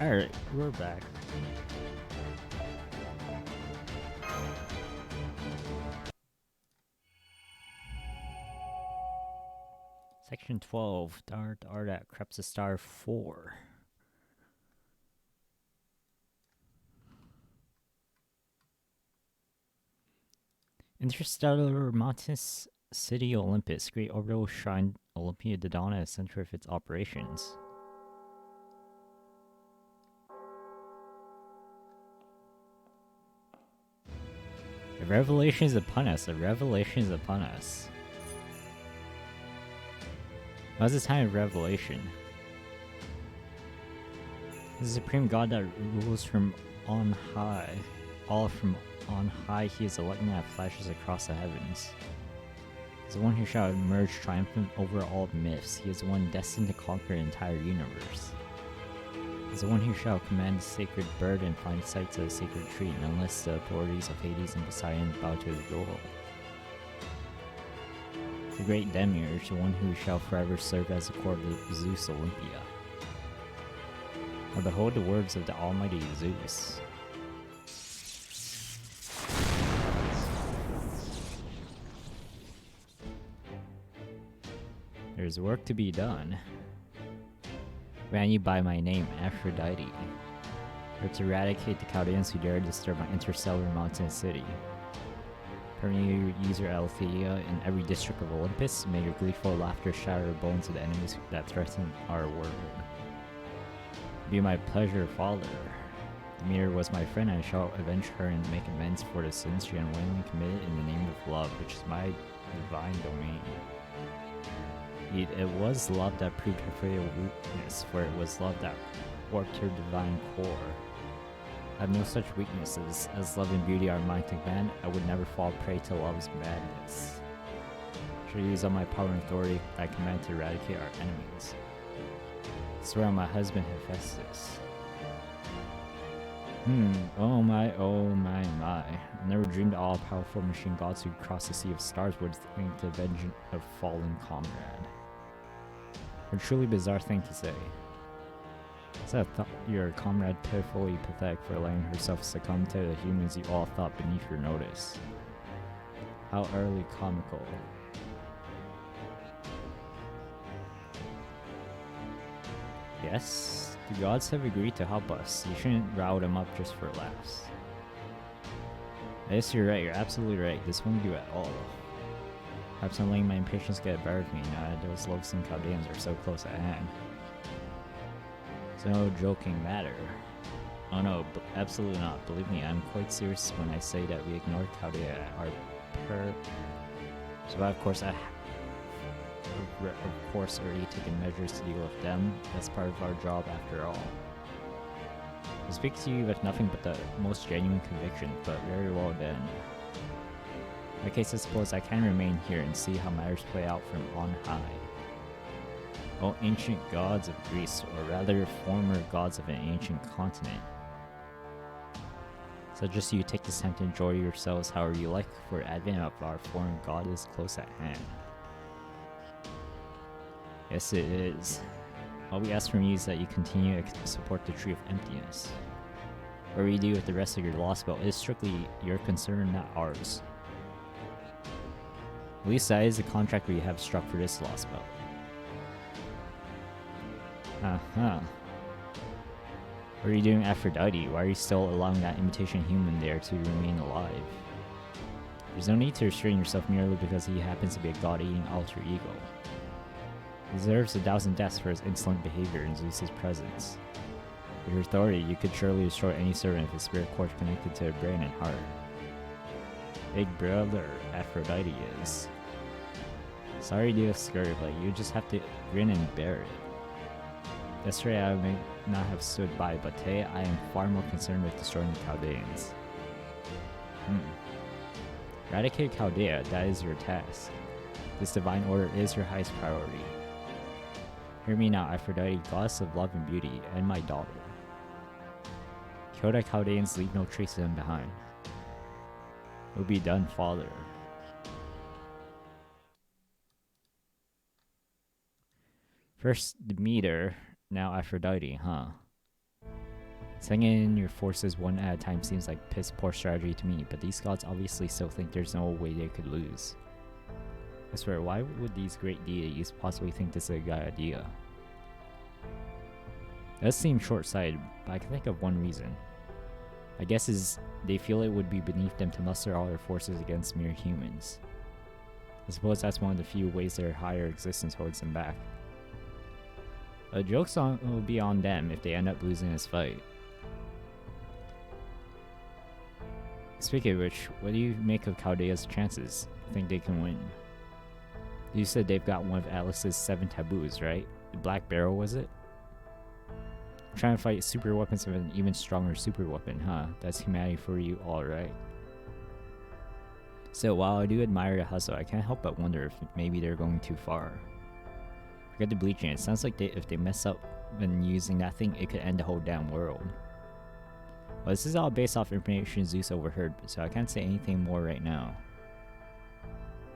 Alright, we're back. Section 12, Dart Art at Krebs Star 4. Interstellar mountainous city Olympus, great orbital shrine Olympia Dodona is center of its operations. A revelation is upon us, a revelation is upon us. Now's the time of revelation. The supreme God that rules from on high. All from on high, he is the lightning that flashes across the heavens. He is the one who shall emerge triumphant over all myths. He is the one destined to conquer the entire universe. He is the one who shall command the sacred bird and find sights of the sacred tree, and unless the authorities of Hades and Poseidon bow to his rule. The great demiurge, the one who shall forever serve as the court of Zeus Olympia. Now behold the words of the almighty Zeus. There's work to be done. Ran you by my name, Aphrodite. Or to eradicate the Chaldeans who dare disturb my interstellar mountain city. Permit you use your Althea in every district of Olympus. May your gleeful laughter shatter the bones of the enemies that threaten our world. Be my pleasure, Father. Demeter was my friend, and I shall avenge her and make amends for the sins she unwittingly committed in the name of love, which is my divine domain. It was love that proved her fatal weakness, for it was love that warped her divine core. I have no such weaknesses, as love and beauty are mine to command. I would never fall prey to love's madness. I shall use all my power and authority I command to eradicate our enemies. I swear on my husband Hephaestus. Oh my, my. I never dreamed all-powerful machine gods who cross the sea of stars would think to avenge a fallen comrade. A truly bizarre thing to say. So your comrade pitifully pathetic for letting herself succumb to the humans you all thought beneath your notice. How utterly comical. Yes, the gods have agreed to help us. You shouldn't rile them up just for laughs. Yes, you're right. You're absolutely right. This won't do at all. Perhaps I'm letting my impatience get the better of me now that those loathsome Chaldeans are so close at hand. It's no joking matter. Oh no, absolutely not. Believe me, I'm quite serious when I say that we ignored Chaldea at our So of course already taken measures to deal with them. That's part of our job after all. I speak to you with nothing but the most genuine conviction, but very well then. In my case, I suppose I can remain here and see how matters play out from on high. O ancient gods of Greece, or rather former gods of an ancient continent. So just you take this time to enjoy yourselves however you like, for advent of our foreign god is close at hand. Yes, it is. All we ask from you is that you continue to support the Tree of Emptiness. What we do with the rest of your Lostbelt is strictly your concern, not ours. At least that is the contract we have struck for this Lostbelt. What are you doing, Aphrodite? Why are you still allowing that imitation human there to remain alive? There's no need to restrain yourself merely because he happens to be a god-eating alter ego. He deserves 1,000 deaths for his insolent behavior in Zeus's presence. With your authority, you could surely destroy any servant if his spirit core is connected to their brain and heart. Big brother, Aphrodite is. Sorry to skirt, but you just have to grin and bear it. Yesterday I may not have stood by, but today I am far more concerned with destroying the Chaldeans. Eradicate Chaldea, that is your task. This divine order is your highest priority. Hear me now, Aphrodite, goddess of love and beauty, and my daughter. Kill the Chaldeans, leave no trace of them behind. It will be done, Father. First Demeter, now Aphrodite, huh? Sending in your forces one at a time seems like piss poor strategy to me, but these gods obviously still think there's no way they could lose. I swear, why would these great deities possibly think this is a good idea? It does seem short-sighted, but I can think of one reason. I guess is they feel it would be beneath them to muster all their forces against mere humans. I suppose that's one of the few ways their higher existence holds them back. The joke's will be on them if they end up losing this fight. Speaking of which, what do you make of Chaldea's chances? Think they can win? You said they've got one of Atlas's 7 taboos, right? The Black Barrel, was it? Trying to fight super weapons with an even stronger super weapon, huh? That's humanity for you, alright. So while I do admire the hustle, I can't help but wonder if maybe they're going too far. Forget the bleaching, it sounds like if they mess up when using that thing, it could end the whole damn world. Well, this is all based off information Zeus overheard, so I can't say anything more right now.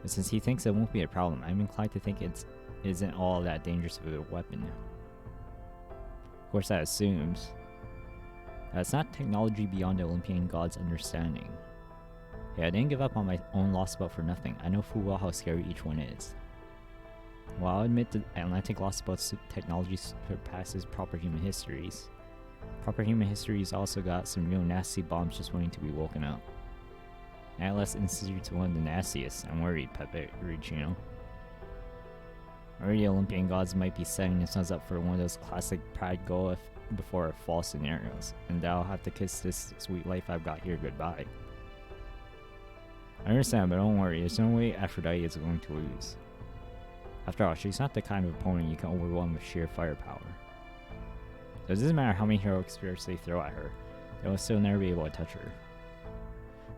But since he thinks it won't be a problem, I'm inclined to think it isn't all that dangerous of a weapon. Of course, that assumes that it's not technology beyond the Olympian god's understanding. Yeah, I didn't give up on my own Lostbelt for nothing. I know full well how scary each one is. While I'll admit the Atlantic Lostbelt's technology surpasses proper human histories, proper human histories also got some real nasty bombs just waiting to be woken up. Atlas Institute's one of the nastiest. I'm worried, Pepe Regino. Already Olympian gods might be setting themselves up for one of those classic pride go before a fall scenarios, and I'll have to kiss this sweet life I've got here goodbye. I understand, but don't worry, there's no way Aphrodite is going to lose. After all, she's not the kind of opponent you can overwhelm with sheer firepower. So it doesn't matter how many heroic spirits they throw at her, they will still never be able to touch her.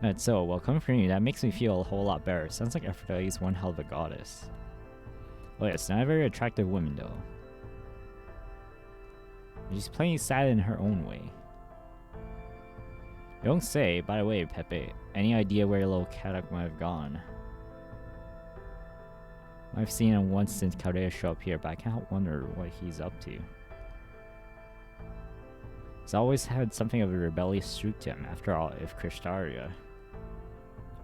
That's so, well, coming from you, that makes me feel a whole lot better. Sounds like Aphrodite is one hell of a goddess. Oh yes, not a very attractive woman though. She's playing sad in her own way. Don't say, by the way, Pepe, any idea where little Kadak might have gone? I've seen him once since Chaldea showed up here, but I can't help wonder what he's up to. He's always had something of a rebellious streak to him. After all, if Krishtaria,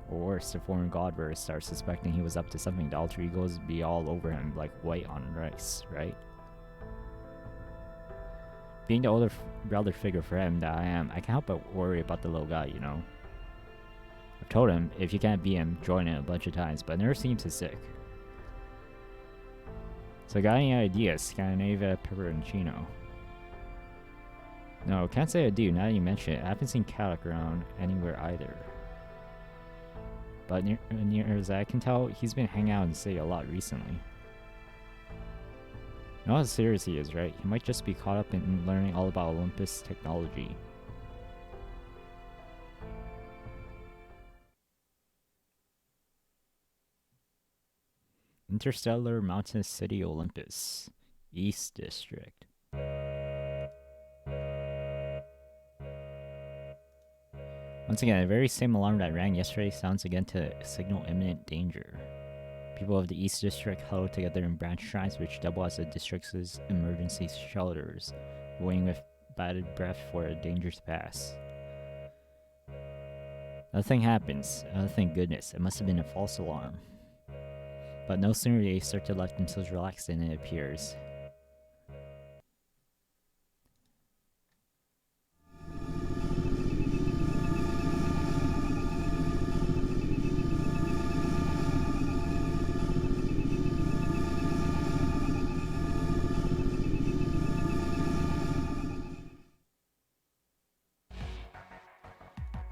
or worse, the foreign god were to start suspecting he was up to something, the alter egos would be all over him like white on rice, right? Being the older brother figure for him that I am, I can't help but worry about the little guy, you know? I've told him, if you can't beat him, join him a bunch of times, but it never seems to stick. So got any ideas, Scandinavia, Peperoncino? No, can't say I do, now that you mention it. I haven't seen Kadak around anywhere either. But near as I can tell, he's been hanging out in the city a lot recently. You know how serious he is, right? He might just be caught up in learning all about Olympus technology. Interstellar Mountainous City Olympus, East District. Once again, the very same alarm that rang yesterday sounds again to signal imminent danger. People of the East District huddle together in branch shrines which double as the district's emergency shelters, waiting with bated breath for a danger to pass. Nothing happens. Oh, thank goodness. It must have been a false alarm. But no sooner do they start to let themselves relax than it appears.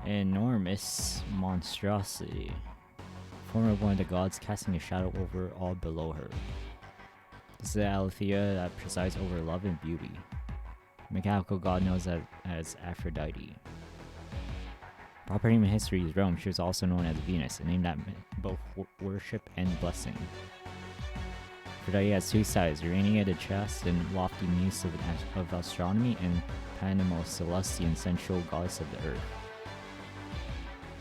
Enormous monstrosity. Form of one of the gods casting a shadow over all below her. This is the Aletheia that presides over love and beauty. The mechanical god knows that as Aphrodite. Proper human history is Rome, she was also known as Venus, a name that meant both worship and blessing. Aphrodite has two sides, Urania the chaste and lofty muse of astronomy, and Panama, celestial and sensual goddess of the earth.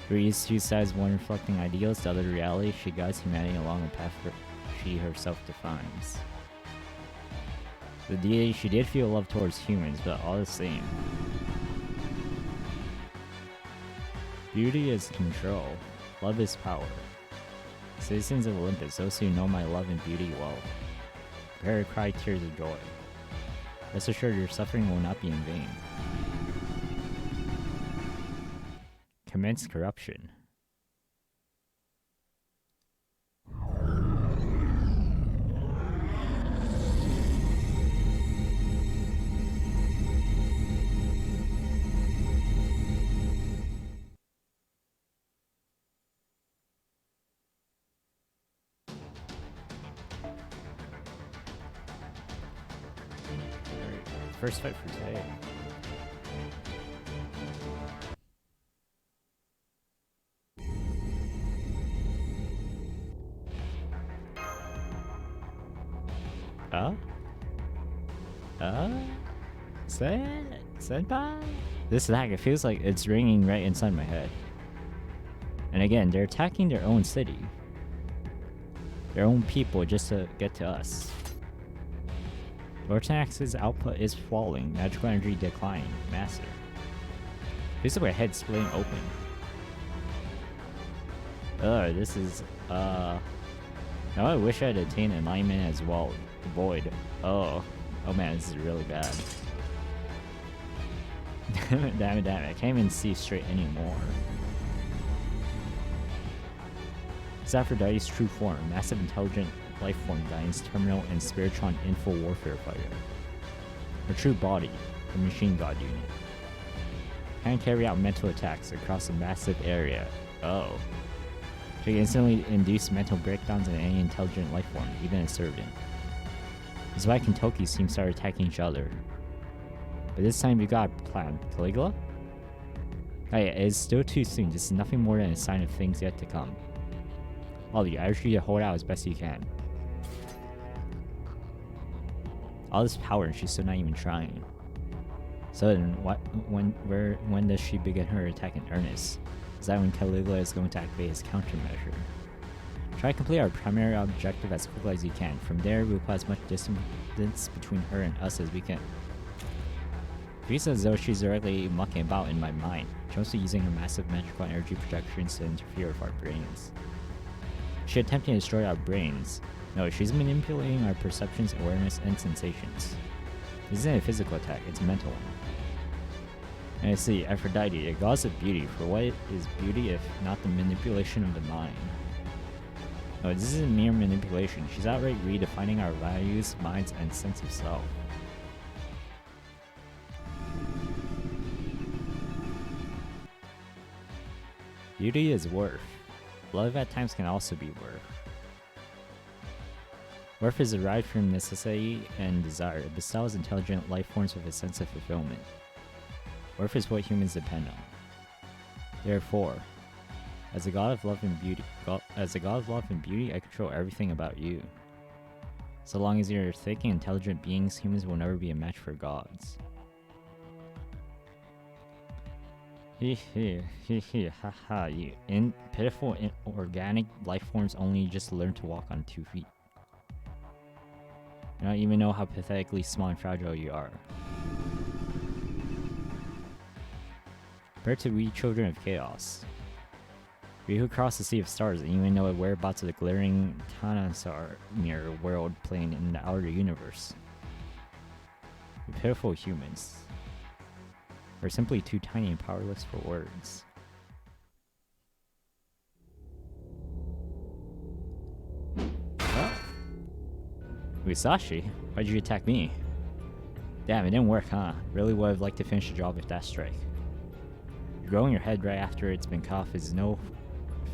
For these two sides, one reflecting ideals, the other reality, she guides humanity along the path she herself defines. The deity, she did feel love towards humans, but all the same. Beauty is control. Love is power. Citizens of Olympus, those who know my love and beauty well, prepare to cry tears of joy. Rest assured your suffering will not be in vain. Commence corruption. First fight for today. Senpai? This lag, it feels like it's ringing right inside my head. And again, they're attacking their own city. Their own people just to get to us. Vortex's output is falling, magical energy declining, master. This is my head splitting open. This is, Now I wish I had attained alignment as well. The void. Oh man, this is really bad. Damn it, I can't even see straight anymore. It's Aphrodite's true form, massive intelligent life form guidance, terminal, and Spiritron info warfare fighter. Her true body, the machine god unit. Can carry out mental attacks across a massive area. Oh. She can instantly induce mental breakdowns in any intelligent life form, even a servant. This is why Kentucky's team started attacking each other. But this time we got a plan. Caligula? Oh yeah, it's still too soon. This is nothing more than a sign of things yet to come. Ollie, I urge you to hold out as best you can. All this power and she's still not even trying. So then, when does she begin her attack in earnest? Is that when Caligula is going to activate his countermeasure? Try to complete our primary objective as quickly as you can. From there, we'll put as much distance between her and us as we can. It feels as though she's directly mucking about in my mind, mostly using her massive magical energy projections to interfere with our brains. She attempting to destroy our brains. No, she's manipulating our perceptions, awareness, and sensations. This isn't a physical attack, it's a mental one. And I see, Aphrodite, a goddess of beauty, for what is beauty if not the manipulation of the mind? No, this isn't mere manipulation, she's outright redefining our values, minds, and sense of self. Beauty is worth. Love at times can also be worth. Worth is derived from necessity and desire. It bestows intelligent life forms with a sense of fulfillment. Worth is what humans depend on. Therefore, as a god of love and beauty, I control everything about you. So long as you're thinking intelligent beings, humans will never be a match for gods. Haha, you pitiful organic life forms only just learn to walk on 2 feet. You don't even know how pathetically small and fragile you are. Compared to we children of chaos. We who cross the sea of stars and even know the whereabouts of the glittering Tanasar mirror world playing in the outer universe. We pitiful humans. We're simply too tiny and powerless for words. Oh. Musashi? Why'd you attack me? Damn, it didn't work, huh? Really would have liked to finish the job with that strike. Growing your head right after it's been cut off is no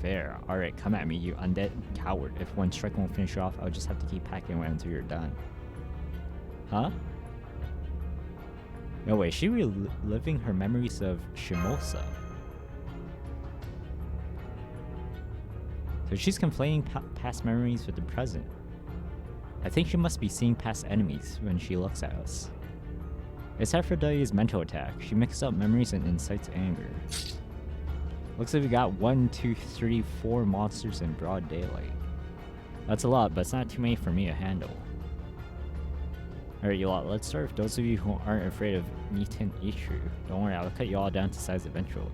fair. Alright, come at me, you undead coward. If one strike won't finish you off, I'll just have to keep hacking away until you're done. Huh? No way, she reliving her memories of Shimosa. So she's conflating past memories with the present. I think she must be seeing past enemies when she looks at us. It's Aphrodite's mental attack. She mixed up memories and incites anger. Looks like we got 1, 2, 3, 4 monsters in broad daylight. That's a lot, but it's not too many for me to handle. Alright, you lot, let's start with those of you who aren't afraid of Nitin Ishu. Don't worry, I'll cut you all down to size eventually.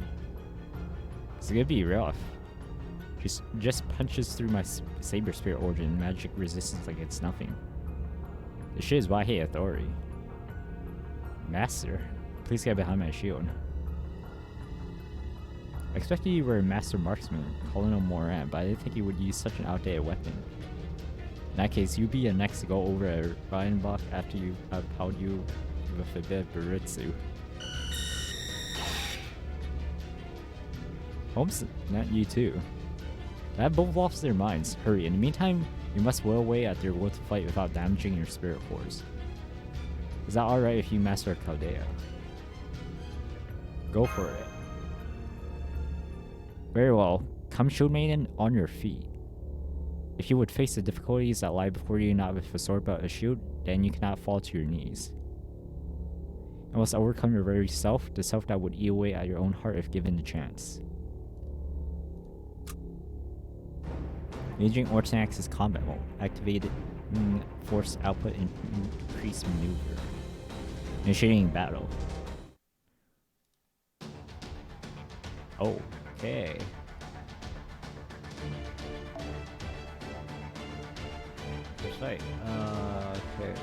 It's gonna be rough. Just punches through my Saber Spirit Origin magic resistance like it's nothing. This shit is why I hate authority. Master, please get behind my shield. I expected you were a master marksman, Colonel Moran, but I didn't think you would use such an outdated weapon. In that case, you'd be the next to go over a Ryan block after you have held you with a bit of Baritsu. Holmes, not you too. That both lost their minds. Hurry. In the meantime, you must will away at their will to fight without damaging your spirit cores. Is that alright if you master Chaldea? Go for it. Very well. Come, Shield Maiden, on your feet. If you would face the difficulties that lie before you not with a sword but a shield, then you cannot fall to your knees. You must overcome your very self, the self that would eat away at your own heart if given the chance. Engaging Ortanax's combat mode. Activated force output and increased maneuver. Initiating battle. Okay. First fight. Okay.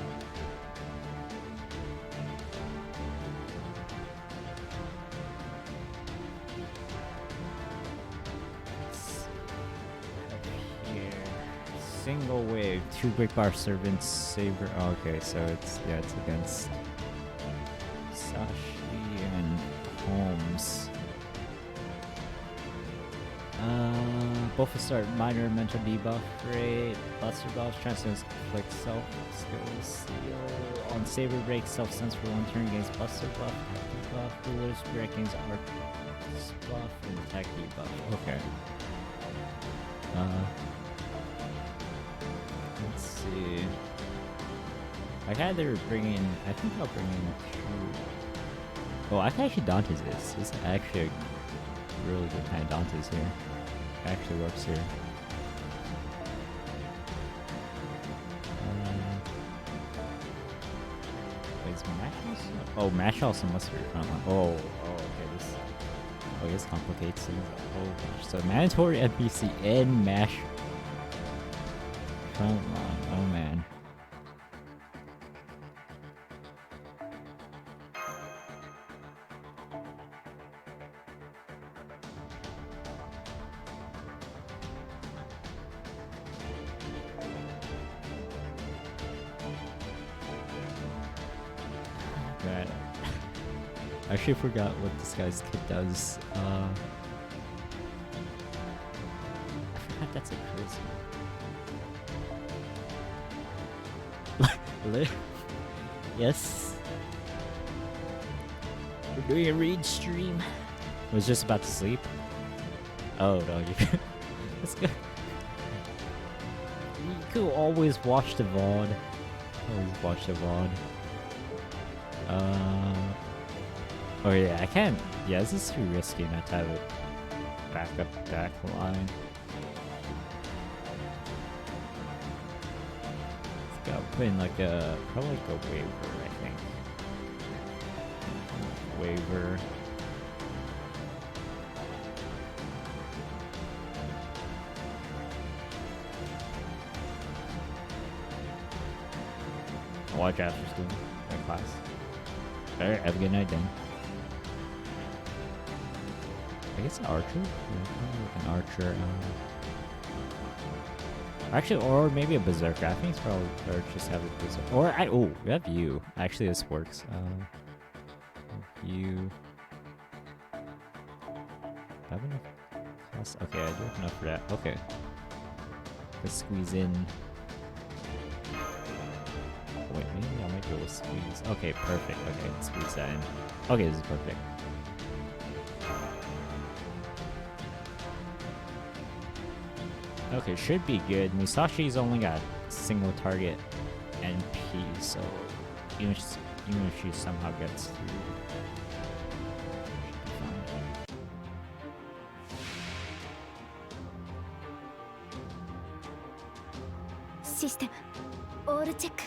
Single wave, 2 Great Bar Servants, Saber. Oh, okay, so it's against Sashi and Holmes. Both will start minor mental debuff rate, Buster Buffs, transcends conflict, self skills, seal on Saber break, self sense for 1 turn against Buster buff, debuff, Ruler's Spirit gains arc buff, and attack debuff. Okay. Let's see. I had they were bringing. I think I'll bring in 2. Oh, I can actually Dante's this. This is actually a really good kind of Dante's here. It actually works here. Wait, is Mash also? Oh, Mash also must be front line. Oh, okay. This complicates things. Oh gosh. So mandatory NPC and Mash. Come on, oh man. God. I actually forgot what this guy's kit does. I forgot that's a charisma. Yes. We're doing a read stream. I was just about to sleep. Oh no, you can. Let's go. You could always watch the VOD. Always watch the VOD. Oh yeah, I can't. Yeah, this is too risky not to have it back line. Put in like a probably like a waiver, I think. Waiver. I'll watch after school, my class. Alright, have a good night then. I guess an archer? Yeah, an archer. Actually, or maybe a berserker. I think it's probably better just have a berserker. Or we have you. Actually, this works. You. Have enough class? Okay, I do have enough for that. Okay. Let's squeeze in. Wait, maybe I might be able to squeeze. Okay, perfect. Okay, let's squeeze that in. Okay, this is perfect. Okay, should be good. Musashi's only got single target NP, so even if she somehow gets through, should be fine. System, all check.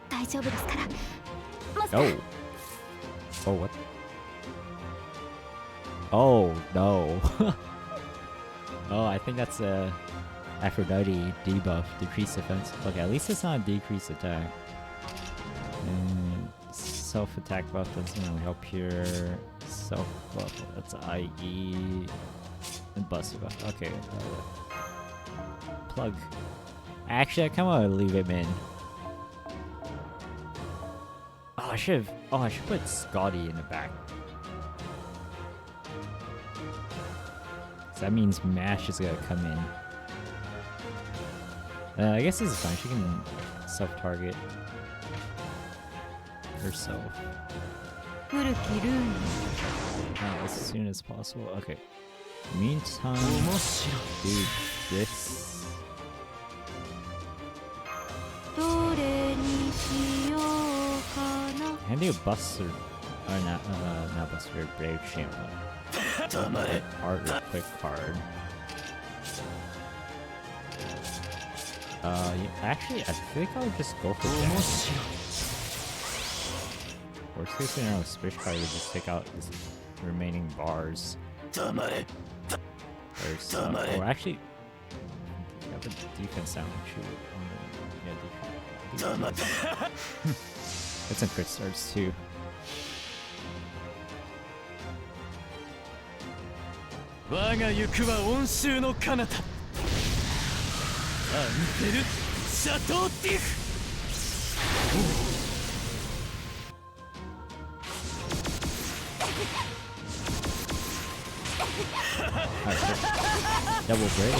大丈夫ですから。Oh. Oh, what? Oh, no. Oh, I think that's a Aphrodite debuff. Decrease defense. Okay, at least it's not a decrease attack. And self-attack buff doesn't really help here. Self-buff, that's IE. And bust buff. Okay. Plug. Actually, I kind of want to leave him in. Oh, I should put Scotty in the back. So that means Mash is gonna come in. I guess this is fine. She can self-target herself. As soon as possible. Okay. Meantime, do this. Can do a Buster, or not Buster, Brave Shield. Art or quick card. Yeah, actually, I think I'll just go for that. Worst case scenario, Swish card would just take out his remaining bars. Or actually, you have a defense down. Yeah, defense. It's some crit starts too. Okay. Double break.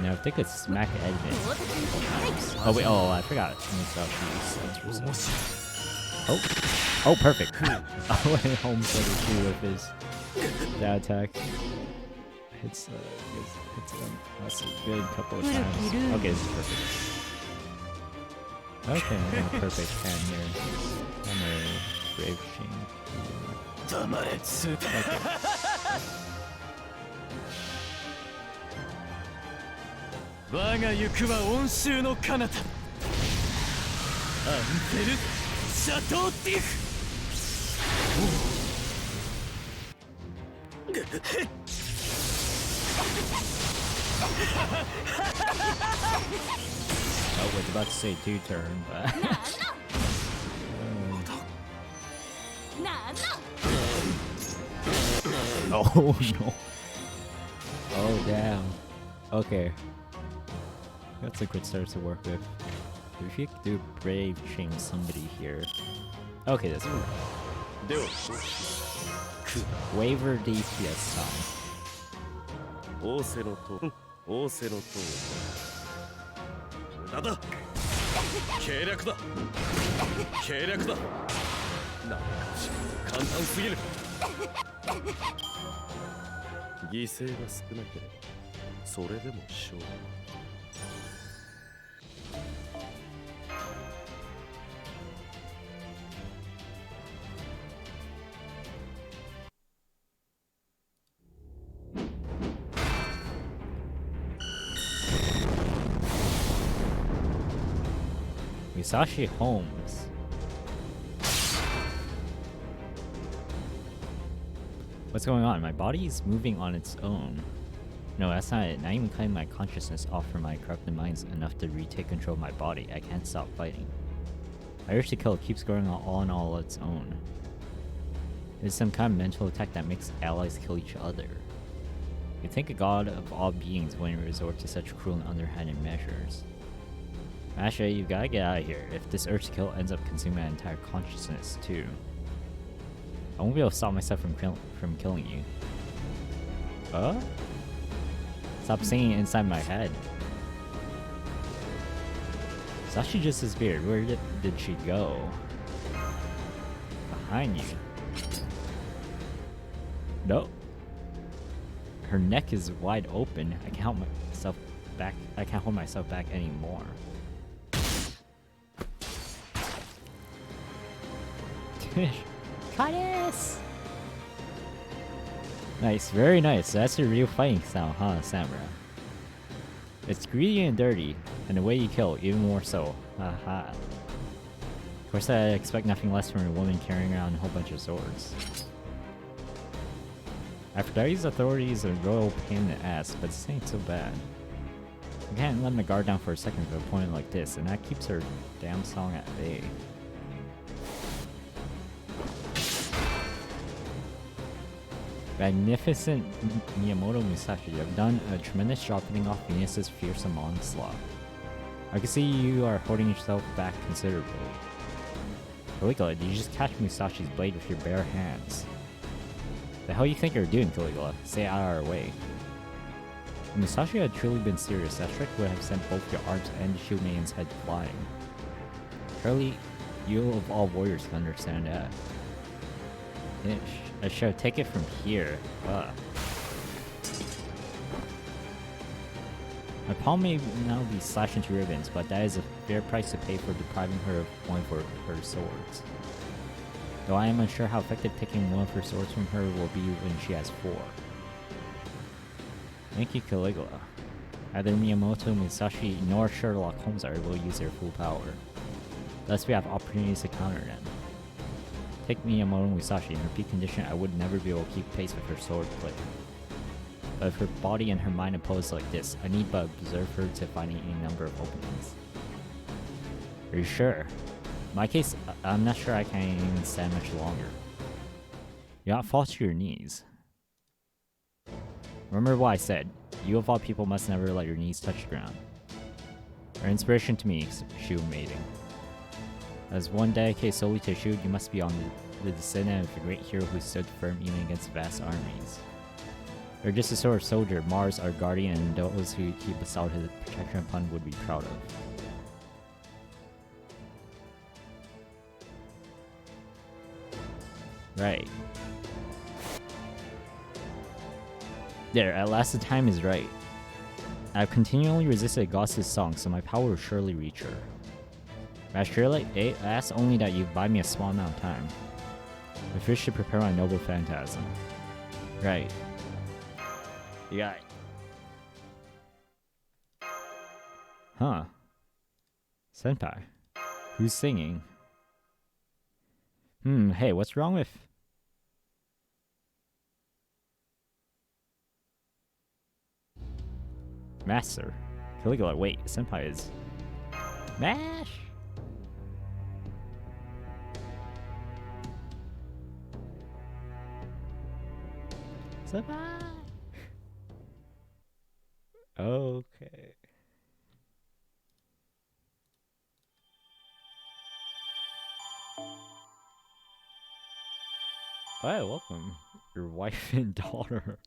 Now if they could smack Edmund. Oh wait, oh I forgot. Oh, perfect. I went home for the two with his that attack. Hits him. That's a good couple of times. Okay, this is perfect. Okay, I'm a perfect hand here. I'm a Brave Sheen. Okay. I was about to say 2-turn, but oh no. Oh damn. Okay. That's a good start to work with. If you could do Brave Chain somebody here. Okay, that's good. Waiver DPS time. Musashi Holmes. What's going on? My body is moving on its own. No, that's not it. Not even cutting my consciousness off from my corrupted minds enough to retake control of my body. I can't stop fighting. My urge to kill keeps growing on all its own. It's some kind of mental attack that makes allies kill each other. You'd think a god of all beings wouldn't resort to such cruel and underhanded measures. Actually, you gotta get out of here. If this urge to kill ends up consuming my entire consciousness too, I won't be able to stop myself from killing you. Stop singing inside my head. Sashi just disappeared. Where did she go? Behind you. Nope. Her neck is wide open. I can't hold myself back. I can't hold myself back anymore. Kindness! Nice, very nice. That's your real fighting style, huh, Samura? It's greedy and dirty, and the way you kill, even more so. Haha. Of course, I expect nothing less from a woman carrying around a whole bunch of swords. Aphrodite's authority is a royal pain in the ass, but this ain't so bad. I can't let my guard down for a second with a opponent like this, and that keeps her damn song at bay. Magnificent Miyamoto Musashi, you have done a tremendous job fending off Venus's fearsome onslaught. I can see you are holding yourself back considerably. Caligula, did you just catch Musashi's blade with your bare hands? The hell you think you're doing, Caligula? Stay out of our way. If Musashi had truly been serious, that strike would have sent both your arms and Shield Maiden's head flying. Surely, you of all warriors can understand that. I should take it from here. My palm may now be slashed into ribbons, but that is a fair price to pay for depriving her of one for her swords. Though I am unsure how effective taking one of her swords from her will be when she has 4. Thank you, Caligula. Neither Miyamoto Musashi nor Sherlock Holmes are able to use their full power. Thus we have opportunities to counter them. Take Miyamoto Musashi, in her peak condition I would never be able to keep pace with her sword play. But if her body and her mind oppose like this, I need but observe her to find any number of openings. Are you sure? In my case, I'm not sure I can even stand much longer. You not fall to your knees. Remember what I said, you of all people must never let your knees touch the ground. You're an inspiration to me, Shield Maiden. As one dedicated solely to Shield, you must be on the descendant of a great hero who stood firm even against vast armies. You're just a sort of soldier Mars, our guardian, and those who keep us out his protection upon would be proud of. Right. There, at last the time is right. I've continually resisted Goss's song, so my power will surely reach her. Master, I ask only that you buy me a small amount of time. I wish to prepare my noble phantasm. Right. You got it. Huh. Senpai. Who's singing? Hey, what's wrong with... Master. Caligula, wait, Senpai is... MASH! Senpai! Okay. Hi, welcome. Your wife and daughter.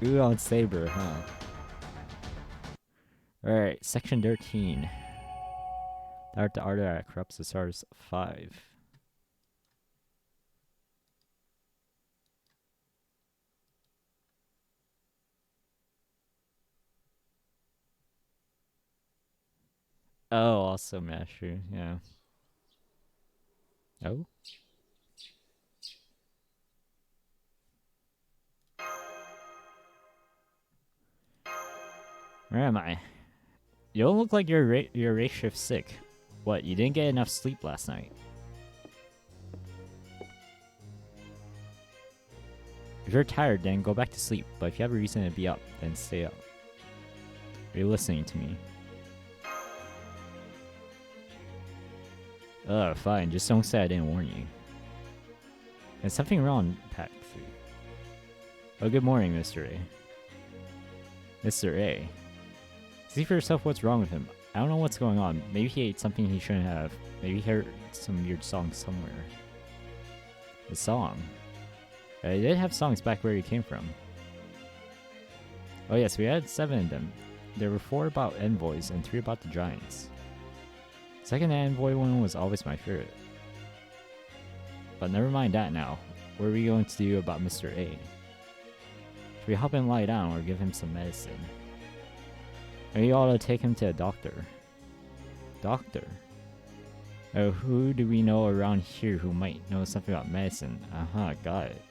Ooh, on Saber, huh? Alright, section 13. Art the art that corrupts the stars 5. Oh, also Masher, yeah. Oh? Where am I? You don't look like your race shift sick. What, you didn't get enough sleep last night? If you're tired, then go back to sleep. But if you have a reason to be up, then stay up. Are you listening to me? Fine. Just don't say I didn't warn you. There's something wrong, Patsy. Oh, good morning, Mr. A. Mr. A. See for yourself what's wrong with him. I don't know what's going on. Maybe he ate something he shouldn't have. Maybe he heard some weird song somewhere. A song? I did have songs back where he came from. Oh yes, we had 7 of them. There were 4 about envoys and 3 about the giants. Second envoy one was always my favorite. But never mind that now. What are we going to do about Mr. A? Should we help him lie down or give him some medicine? Maybe you ought to take him to a doctor. Doctor? Oh, who do we know around here who might know something about medicine? Uh-huh, got it.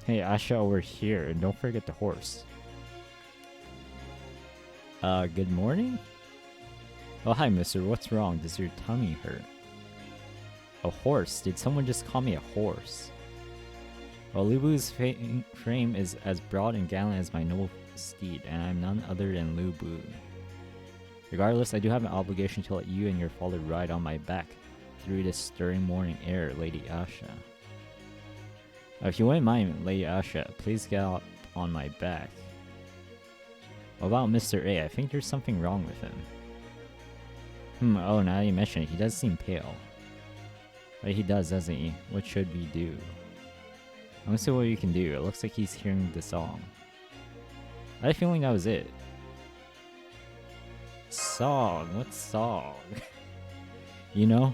Hey, Asha over here, and don't forget the horse. Good morning? Oh, hi, mister. What's wrong? Does your tummy hurt? A horse? Did someone just call me a horse? Well, Lubu's frame is as broad and gallant as my noble steed, and I'm none other than Lubu. Regardless, I do have an obligation to let you and your father ride on my back through this stirring morning air, Lady Asha. If you wouldn't mind, Lady Asha, please get up on my back. What about Mr. A? I think there's something wrong with him. Oh, now you mention it, he does seem pale. But he does, doesn't he? What should we do? I'm gonna see what we can do. It looks like he's hearing the song. I had a feeling that was it. Song? What song? You know?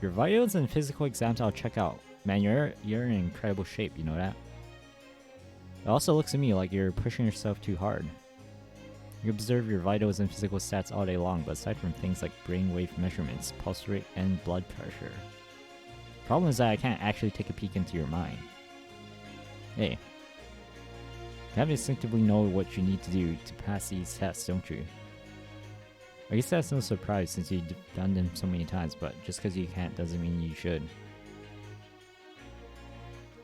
Your vitals and physical exams I'll check out. Man, you're in incredible shape, you know that? It also looks to me like you're pushing yourself too hard. You observe your vitals and physical stats all day long, but aside from things like brainwave measurements, pulse rate, and blood pressure. Problem is that I can't actually take a peek into your mind. Hey, you kind of instinctively know what you need to do to pass these tests, don't you? I guess that's no surprise since you've done them so many times, but just because you can't doesn't mean you should.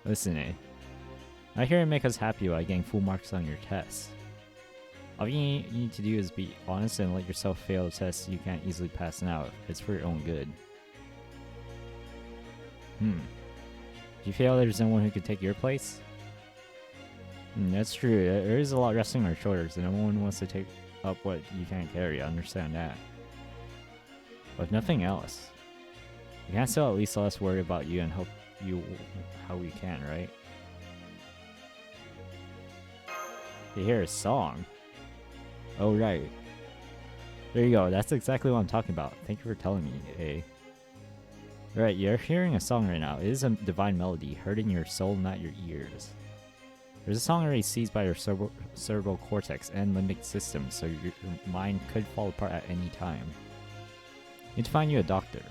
Listen, I hear it make us happy by getting full marks on your tests. All you need to do is be honest and let yourself fail tests you can't easily pass now. It's for your own good. If you feel there's no one who could take your place? That's true. There is a lot resting on our shoulders, and no one wants to take up what you can't carry. I understand that. But if nothing else, we can still at least let us worry about you and help you how we can, right? You hear a song? Oh, right. There you go. That's exactly what I'm talking about. Thank you for telling me, hey. Right, you're hearing a song right now. It is a divine melody, heard in your soul, not your ears. There's a song already seized by your cerebral cortex and limbic system, so your mind could fall apart at any time. Need to find you a doctor.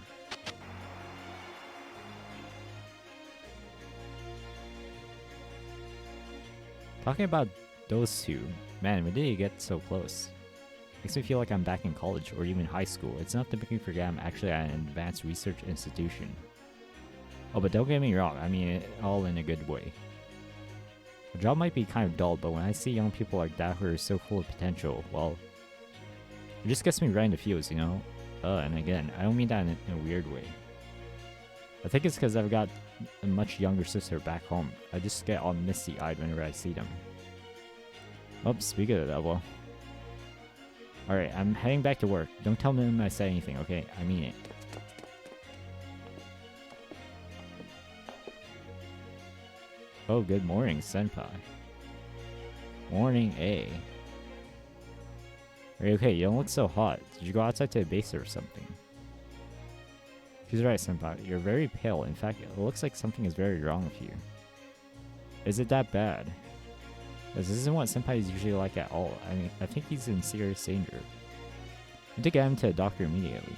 Talking about those two, man, when did you get so close? Makes me feel like I'm back in college or even high school. It's enough to make me forget I'm actually at an advanced research institution. Oh, but don't get me wrong, I mean it all in a good way. The job might be kind of dull, but when I see young people like that who are so full of potential, well, it just gets me right in the feels, you know? And again, I don't mean that in a weird way. I think it's because I've got a much younger sister back home. I just get all misty-eyed whenever I see them. Oh, speaking of that, well. Alright, I'm heading back to work. Don't tell them I said anything, okay? I mean it. Oh, good morning, senpai. Morning, A. Are you okay? You don't look so hot. Did you go outside to a base or something? She's right, senpai. You're very pale. In fact, it looks like something is very wrong with you. Is it that bad? This isn't what senpai is usually like at all. I mean, I think he's in serious danger. We need to get him to a doctor immediately.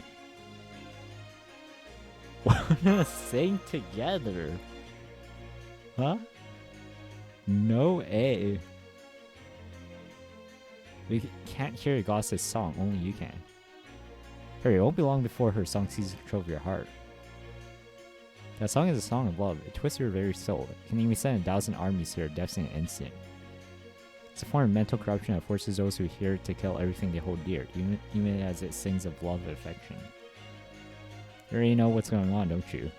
Wanna sing together? Huh? No A. We can't hear Goss's song, only you can. Hurry, it won't be long before her song seizes control of your heart. That song is a song of love. It twists your very soul. It can even send 1,000 armies to your depths in an instant. It's a form of mental corruption that forces those who hear it to kill everything they hold dear, even as it sings of love and affection. You already know what's going on, don't you?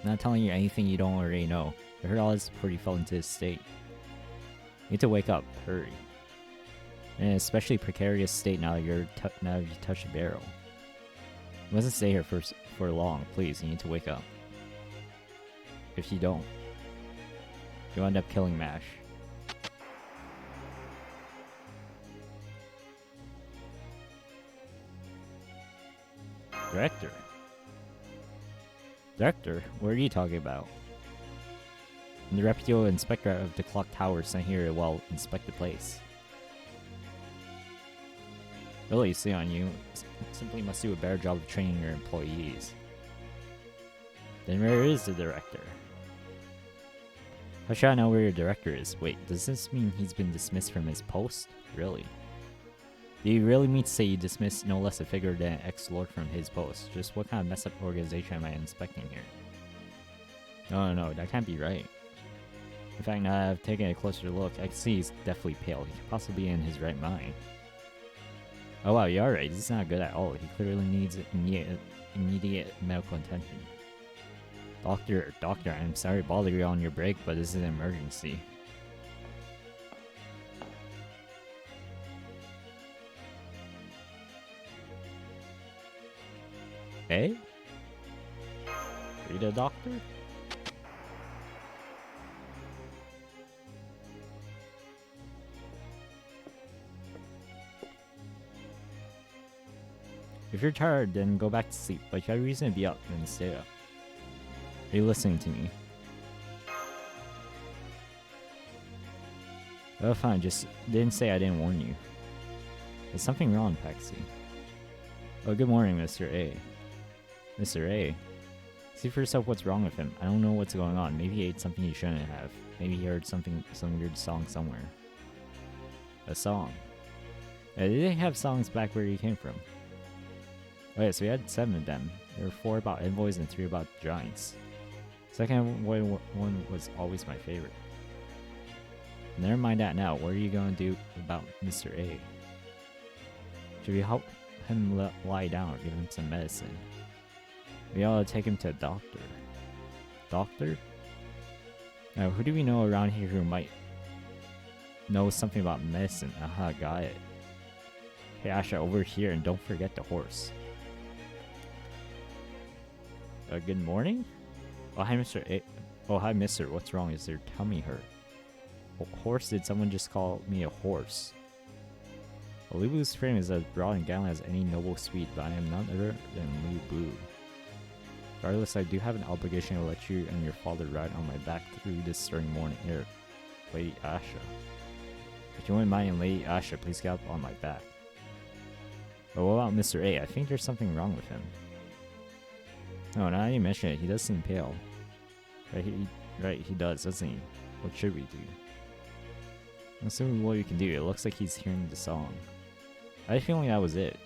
I'm not telling you anything you don't already know. I heard all this before you fell into this state. You need to wake up. Hurry. In an especially precarious state now that you touch the barrel. You mustn't stay here for long. Please, you need to wake up. If you don't, you'll end up killing MASH. Director? Director? What are you talking about? I'm the reputable inspector of the clock tower sent here to, inspect the place. Really, see on you. Simply must do a better job of training your employees. Then where is the director? How should I know where your director is? Wait, does this mean he's been dismissed from his post? Really? Do you really mean to say you dismissed no less a figure than ex-lord from his post? Just what kind of messed up organization am I inspecting here? No, that can't be right. In fact, now that I've taken a closer look, I can see he's definitely pale. He could possibly be in his right mind. Oh wow, you're right. This is not good at all. He clearly needs immediate medical attention. Doctor, I'm sorry to bother you on your break, but this is an emergency. Hey? Are you the doctor? If you're tired, then go back to sleep, but if you have a reason to be up, then stay up. Are you listening to me? Oh fine, just didn't say I didn't warn you. There's something wrong, Paxi. Oh, good morning, Mr. A. Mr. A. See for yourself what's wrong with him. I don't know what's going on. Maybe he ate something he shouldn't have. Maybe he heard some weird song somewhere. A song. Did they have songs back where he came from? Oh yeah, so we had 7 of them. There were 4 about envoys and 3 about giants. Second one was always my favorite. Never mind that now. What are you going to do about Mr. A? Should we help him lie down or give him some medicine? We ought to take him to a doctor. Doctor? Now, who do we know around here who might know something about medicine? Aha, got it. Hey Asha, over here, and don't forget the horse. Good morning? Oh, hi, Mr. A. Oh, hi, mister. What's wrong? Is your tummy hurt? Horse? Did someone just call me a horse? Lubu's frame is as broad and gallant as any noble Swede, but I am none other than Lubu. Regardless, I do have an obligation to let you and your father ride on my back through this stirring morning air. Lady Asha. If you wouldn't mind, Lady Asha, please get up on my back. But what about Mr. A? I think there's something wrong with him. No, now you mention it, he does seem pale. Right, he does, doesn't he? What should we do? Let's see what we can do. It looks like he's hearing the song. I had a feeling that was it.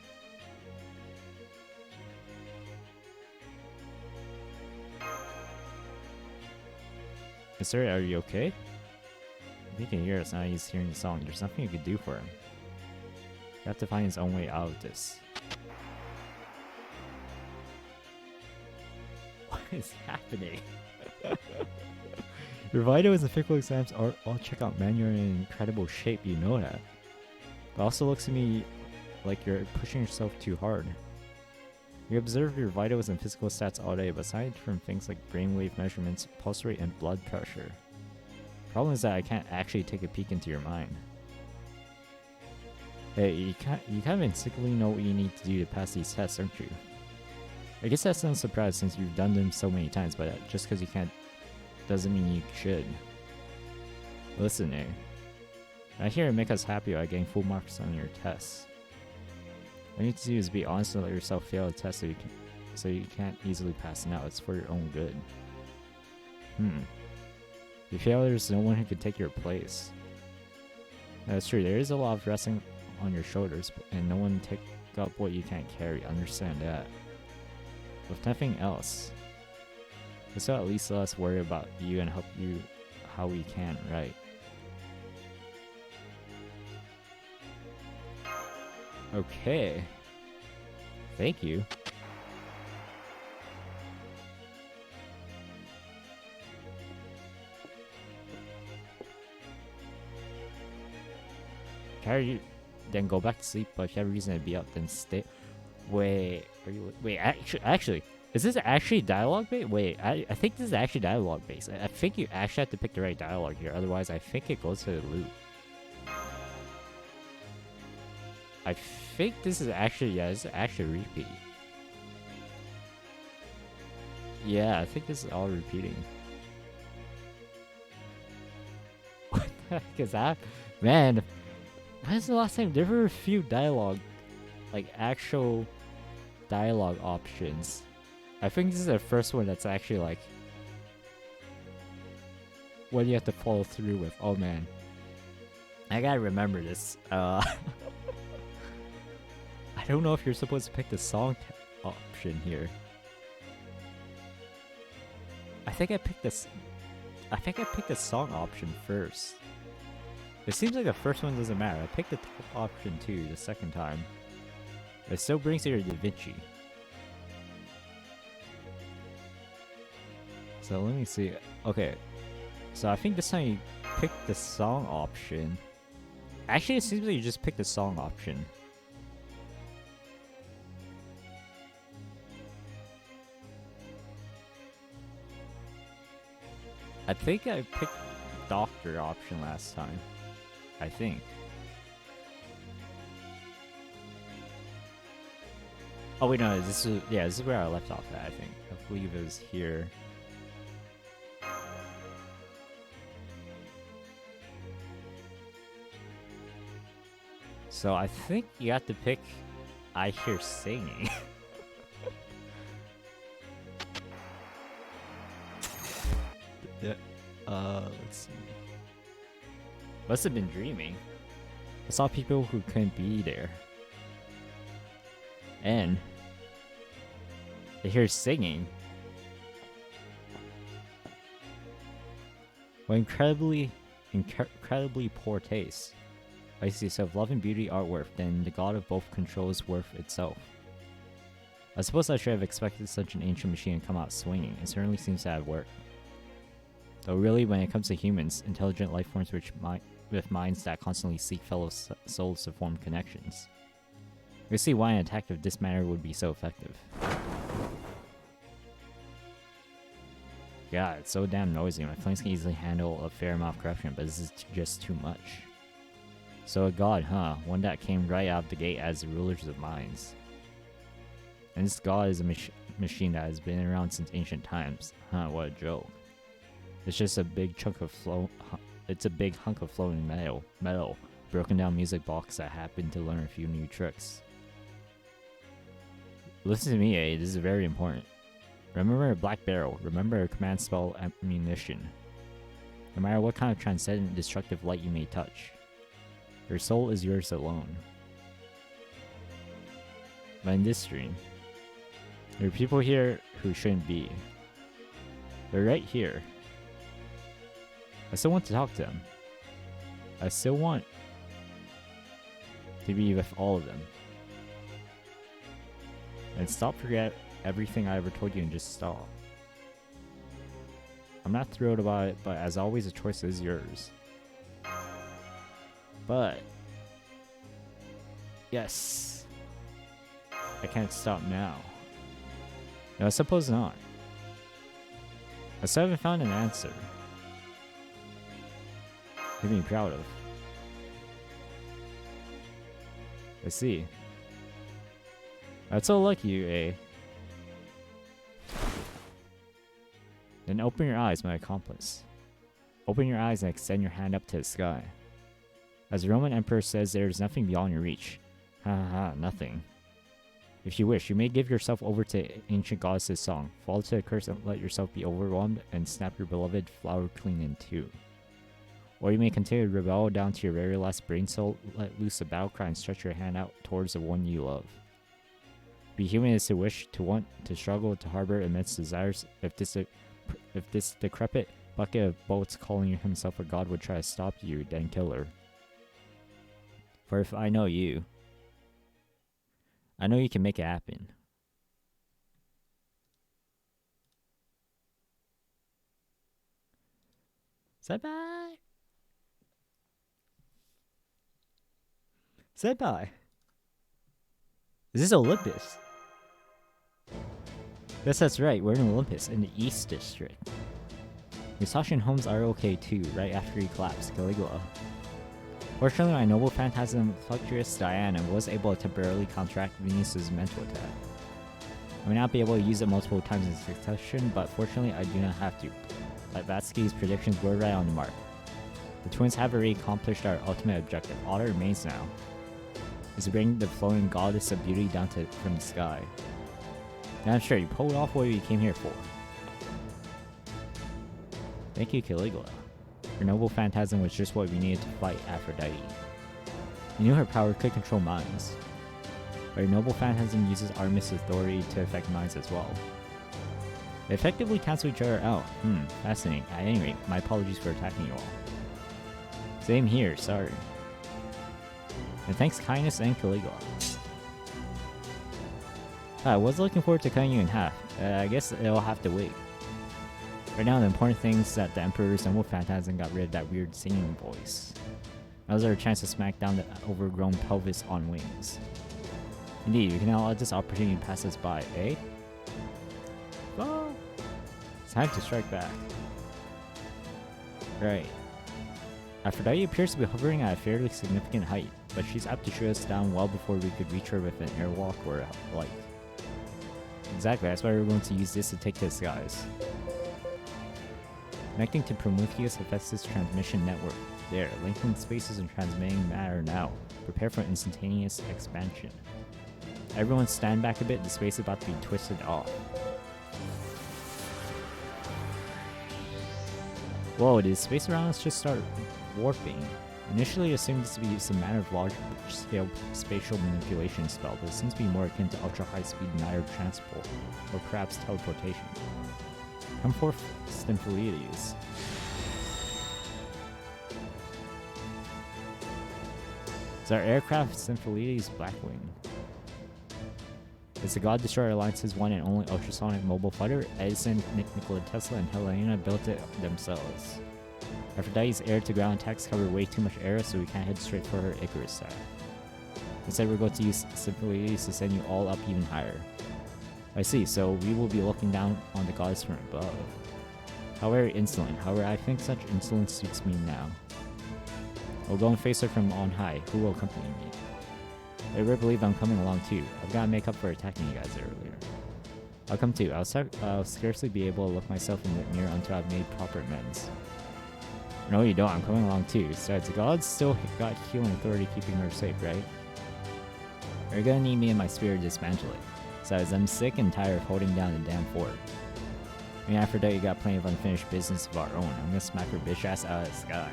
Sir, are you okay? If he can hear us now, he's hearing the song. There's nothing you can do for him. You have to find his own way out of this. What is happening? Your vitals and physical exams are all check out, man. You're in incredible shape, you know that. It also looks to me like you're pushing yourself too hard. You observe your vitals and physical stats all day, but aside from things like brainwave measurements, pulse rate, and blood pressure. Problem is that I can't actually take a peek into your mind. Hey, you kind of instinctively know what you need to do to pass these tests, aren't you? I guess that's no surprise since you've done them so many times, but just because you can't doesn't mean you should. Listen, I hear it make us happy by getting full marks on your tests. What you need to do is be honest and let yourself fail a test so you can't easily pass it out. It's for your own good. If you fail, there's no one who could take your place. That's true, there is a lot of resting on your shoulders, and no one take up what you can't carry. Understand that. With nothing else, this will at least let us worry about you and help you how we can, right? Okay. Thank you. Carry you, then go back to sleep, but if you have a reason to be up, then stay. Wait, actually, is this actually dialogue based? Wait, I think this is actually dialogue based. I think you actually have to pick the right dialogue here, otherwise I think it goes to the loop. I think this is actually, this is actually repeat. Yeah, I think this is all repeating. What the heck is that? Man, when's the last time there were a few dialogue, like actual dialogue options? I think this is the first one that's actually like, what do you have to follow through with? Oh man, I gotta remember this. I don't know if you're supposed to pick the song option here. I think I picked this. I think I picked the song option first. It seems like the first one doesn't matter. I picked the top option too the second time. It still brings you to Da Vinci. So let me see. Okay. So I think this time you picked the song option. Actually, it seems like you just picked the song option. I think I picked doctor option last time. I think. Oh wait, no, this is where I left off at, I think. I believe it was here. So I think you have to pick I Hear Singing. Yeah. Let's see. Must have been dreaming. I saw people who couldn't be there. And I hear singing. What incredibly poor taste. I see, so if love and beauty are worth, then the god of both controls worth itself. I suppose I should have expected such an ancient machine to come out swinging. It certainly seems to have worked. Though really, when it comes to humans, intelligent life forms with minds that constantly seek fellow souls to form connections, you see why an attack of this matter would be so effective. Yeah, it's so damn noisy. My flames can easily handle a fair amount of corruption, but this is just too much. So a god, huh? One that came right out of the gate as the rulers of minds. And this god is a machine that has been around since ancient times. Huh, what a joke. It's just a big chunk of it's a big hunk of floating metal, broken down music box that happened to learn a few new tricks. Listen to me, this is very important. Remember a black barrel, remember a command spell ammunition. No matter what kind of transcendent destructive light you may touch, your soul is yours alone. But in this stream, there are people here who shouldn't be. They're right here. I still want to talk to them. I still want to be with all of them. And forget everything I ever told you and just stop. I'm not thrilled about it, but as always, the choice is yours. But yes, I can't stop now. No, I suppose not. I still haven't found an answer to be proud of. I see. That's so lucky you, eh? Then open your eyes, my accomplice. Open your eyes and extend your hand up to the sky. As the Roman Emperor says, there is nothing beyond your reach. Ha ha ha, nothing. If you wish, you may give yourself over to ancient goddess's song, fall to the curse and let yourself be overwhelmed, and snap your beloved flower clean in two. Or you may continue to rebel down to your very last brain cell, let loose a battle cry, and stretch your hand out towards the one you love. Be human is to wish, to want, to struggle, to harbor immense desires. If this decrepit bucket of bolts calling himself a god would try to stop you, then kill her. For if I know you, I know you can make it happen. Senpai! Senpai! Is this Olympus? Yes, that's right, we're in Olympus, in the East District. Musashi and Holmes are okay too, right after he collapsed, Caligula. Fortunately, my noble phantasm Fluctuous Diana was able to temporarily counteract Venus's mental attack. I may not be able to use it multiple times in succession, but fortunately I do not have to. Blavatsky's predictions were right on the mark. The twins have already accomplished our ultimate objective. All that remains now is to bring the flowing goddess of beauty down from the sky. And I'm sure you pulled off what you came here for. Thank you, Caligula. Her noble phantasm was just what we needed to fight Aphrodite. We knew her power could control minds, but her noble phantasm uses Artemis' authority to affect minds as well. They effectively cancel each other out. Fascinating. At any rate, my apologies for attacking you all. Same here, sorry. And thanks Kindness and Caligula. I was looking forward to cutting you in half. I guess it'll have to wait. Right now, the important thing is that the Emperor's noble phantasm got rid of that weird singing voice. That was our chance to smack down the overgrown pelvis on wings. Indeed, we can now let this opportunity pass us by, eh? Well, it's time to strike back. Right. Aphrodite appears to be hovering at a fairly significant height, but she's apt to shoot us down well before we could reach her with an airwalk or a light. Exactly, that's why we're going to use this to take to the skies. Connecting to Prometheus Hephaestus transmission network. There, linking spaces and transmitting matter now. Prepare for instantaneous expansion. Everyone stand back a bit, the space is about to be twisted off. Whoa, did space around us just start warping? Initially assumed this to be some manner of large-scale spatial manipulation spell, but it seems to be more akin to ultra-high-speed matter transport, or perhaps teleportation. Come forth, Stympholetes. Is our aircraft Stympholetes Blackwing? It's the God Destroyer Alliance's one and only ultrasonic mobile fighter. Edison, Nikola Tesla, and Helena built it themselves. Aphrodite's air-to-ground attacks cover way too much air, so we can't head straight for her Icarus star. Instead, we're going to use Stympholetes to send you all up even higher. I see, so we will be looking down on the goddess from above. How very insolent. However, I think such insolence suits me now. I'll go and face her from on high. Who will accompany me? I really believe I'm coming along too. I've got to make up for attacking you guys earlier. I'll come too. I'll scarcely be able to look myself in the mirror until I've made proper amends. No, you don't. I'm coming along too. Besides, the gods still got healing authority keeping her safe, right? You're gonna need me and my spirit to dismantle it. Besides, I'm sick and tired of holding down the damn fort. Me and Aphrodite got plenty of unfinished business of our own. I'm gonna smack her bitch ass out of the sky.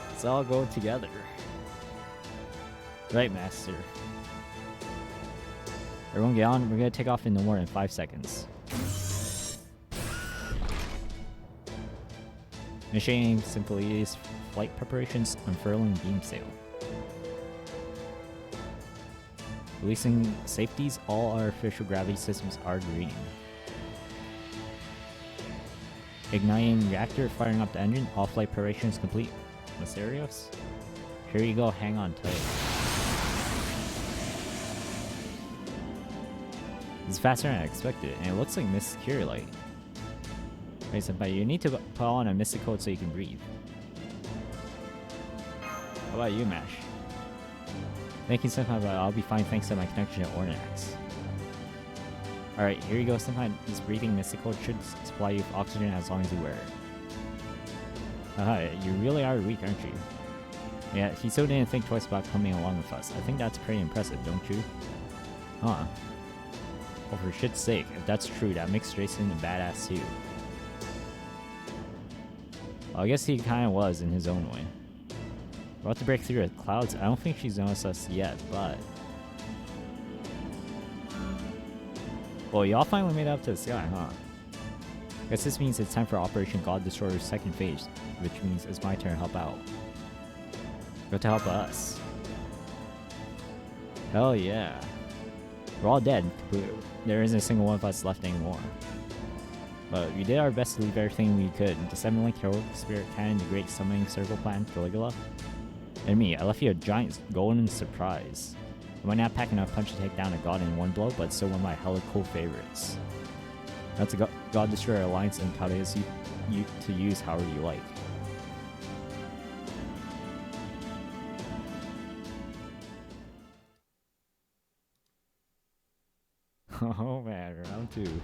Let's all go together. Right, Master. Everyone get on. We're gonna take off in no more than 5 seconds. Initiating Stympholetes flight preparations, unfurling beam sail. Releasing safeties, all artificial gravity systems are green. Igniting reactor, firing up the engine, all flight preparations complete. Mysterious? Here you go, hang on tight. It's faster than I expected, and it looks like Miss Secure Light. Wait, senpai, you need to put on a mystic coat so you can breathe. How about you, Mash? Thank you, senpai, but I'll be fine thanks to my connection to Ornax. Alright, here you go, senpai. This breathing mystic coat should supply you with oxygen as long as you wear it. Haha, you really are weak, aren't you? Yeah, he still didn't think twice about coming along with us. I think that's pretty impressive, don't you? Huh. Well, for shit's sake, if that's true, that makes Jason a badass too. Well, I guess he kinda was in his own way. We're about to break through the clouds. I don't think she's noticed us yet, but... Well, y'all finally made it up to the sky, huh? Guess this means it's time for Operation God Destroyer's second phase, which means it's my turn to help out. Go to help us. Hell yeah. We're all dead. There isn't a single one of us left anymore. But we did our best to leave everything we could. The 7-link heroic spirit cannon, the great summoning circle plan, Caligula. And me, I left you a giant golden surprise. I might not pack enough punch to take down a god in one blow, but still one of my hella cool favorites. That's a God Destroyer Alliance and Tadeus you to use however you like. Oh man, round 2.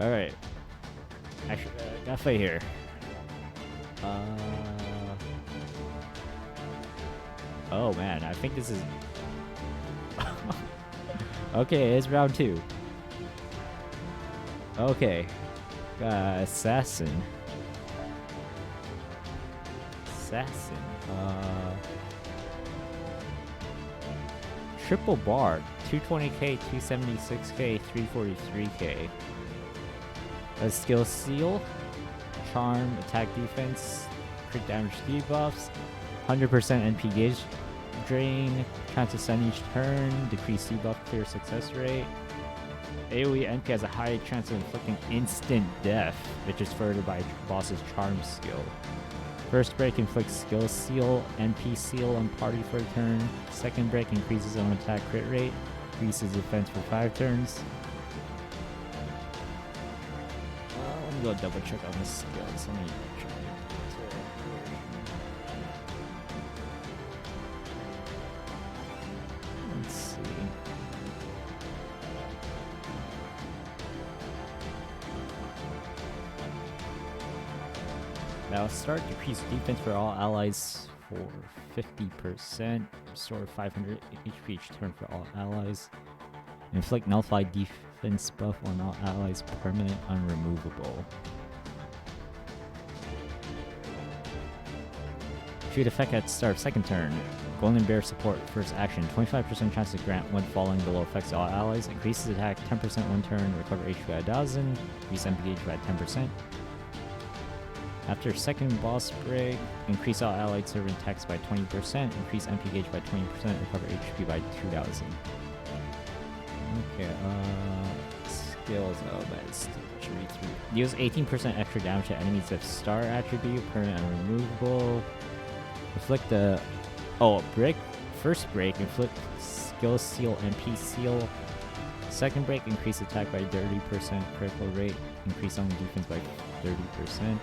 Alright. Actually, gotta fight here. Oh man, I think this is... Okay, it's round 2. Okay. Assassin. Assassin. Triple Bard. 220k, 276k, 343k. A skill seal. Charm, attack defense, crit damage debuffs. 100% NP gauge drain. Chance to stun each turn. Decrease debuff clear success rate. AoE NP has a high chance of inflicting instant death, which is furthered by boss's charm skill. First break inflicts skill seal, NP seal on party for a turn. Second break increases on attack crit rate, increases defense for 5 turns. Let me go double check on the skills. Let me try to let's see. Now start decrease defense for all allies for 50%. Restore 500 HP each turn for all allies. Inflict nullify defense buff on all allies, permanent unremovable. Shoot effect at start of second turn. Golden Bear support first action. 25% chance to grant one falling below effects to all allies. Increases attack 10% one turn. Recover HP by 1000. Increase MP gauge by 10%. After second boss break, increase all allied servant attacks by 20%, increase MP gauge by 20%, recover HP by 2000. Okay, skills, that's Readthrough. Deals 18% extra damage to enemies with star attribute, permanent unremovable. Inflict the, first break, inflict skill seal, MP seal. Second break, increase attack by 30%, critical rate, increase on defense by 30%.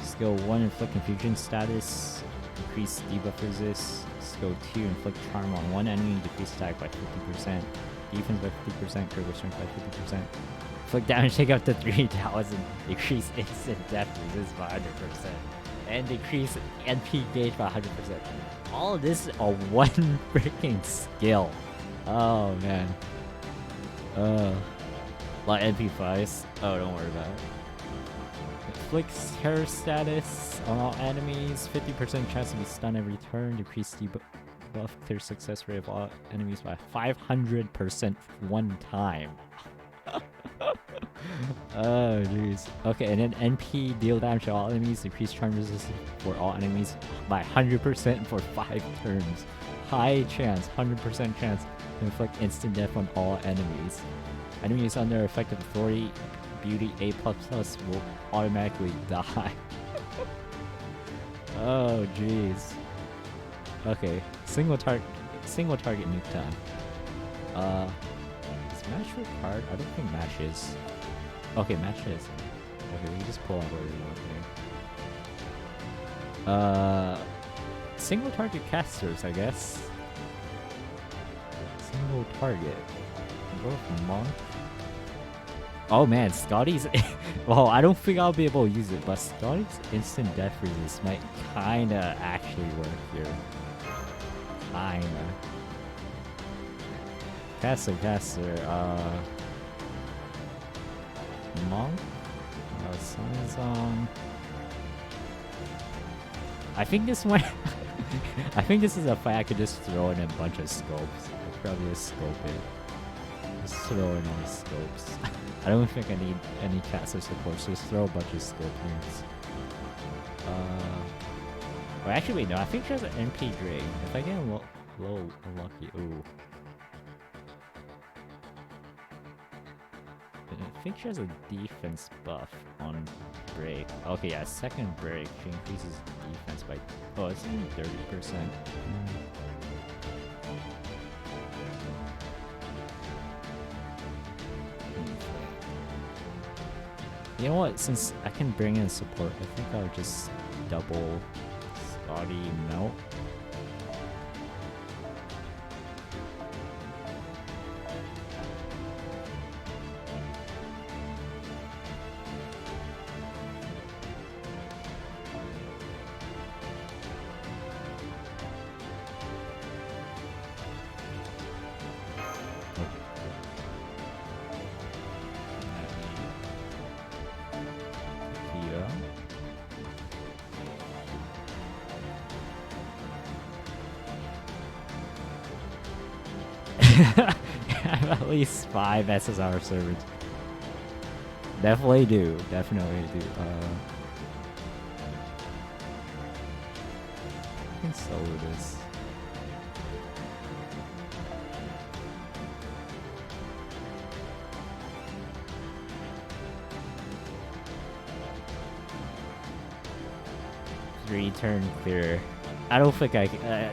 Skill 1, inflict confusion status, increase debuff resist. Skill 2, inflict charm on one enemy, decrease attack by 50%, defense by 50%, critical strength by 50%. Inflict damage take up to 3000, decrease instant death resist by 100%, and decrease NP gauge by 100%. All of this is a one freaking skill. Oh man. Like NP5s. Oh, don't worry about it. Inflicts terror status on all enemies, 50% chance to be stunned every turn, decrease debuff clear success rate of all enemies by 500% one time. Oh jeez. Okay, and then NP deal damage to all enemies, decrease charm resistance for all enemies by 100% for 5 turns. High chance, 100% chance to inflict instant death on all enemies. Enemies under effective authority beauty A++ will automatically die. Oh jeez. Okay, single target nuke time. Is match required? I don't think match is. Okay, match is. Okay, we can just pull out what we want here. Single target casters, I guess. Single target. Go with monk. Oh man, Scotty's. Well, I don't think I'll be able to use it, but Scotty's instant death resist might kinda actually work here. Kinda. Caster. Monk. Sun Zone. I think this one. I think this is a fight I could just throw in a bunch of scopes. I'll probably just scope it. Just throw in all the scopes. I don't think I need any caster support, so just throw a bunch of scope units. Well, actually, wait, no, I think she has an NP drain. If I get low unlucky, ooh. I think she has a defense buff on break. Okay, yeah, second break, she increases defense by, oh, it's only 30%. You know what, since I can bring in support, I think I'll just double Scotty melt. I have at least 5 SSR servants. Definitely do. Definitely do. I can solo this. Return clear. I don't think I.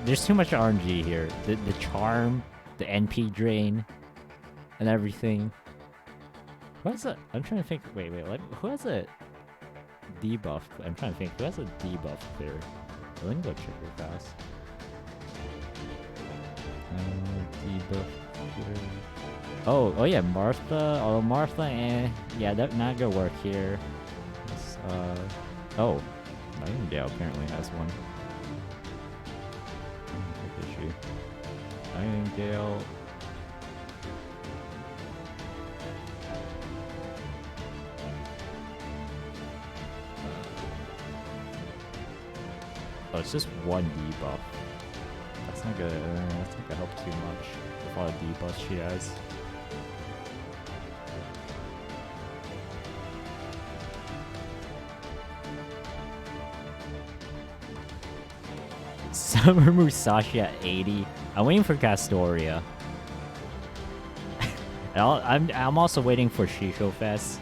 There's too much RNG here. The charm, the NP drain, and everything. Who has a? I'm trying to think. Wait. Who has a debuff? I'm trying to think. Who has a debuff clear? Let me go check real fast. Debuff clear. Oh yeah, Martha. Oh Martha, yeah, that not gonna work here. Let's, oh. Nightingale apparently has one. What is she? Nightingale. Oh, it's just one debuff. That's not gonna. That's not gonna help too much with all the debuffs she has. Summer Musashi at 80. I'm waiting for Castoria. And I'm also waiting for Shisho Fest.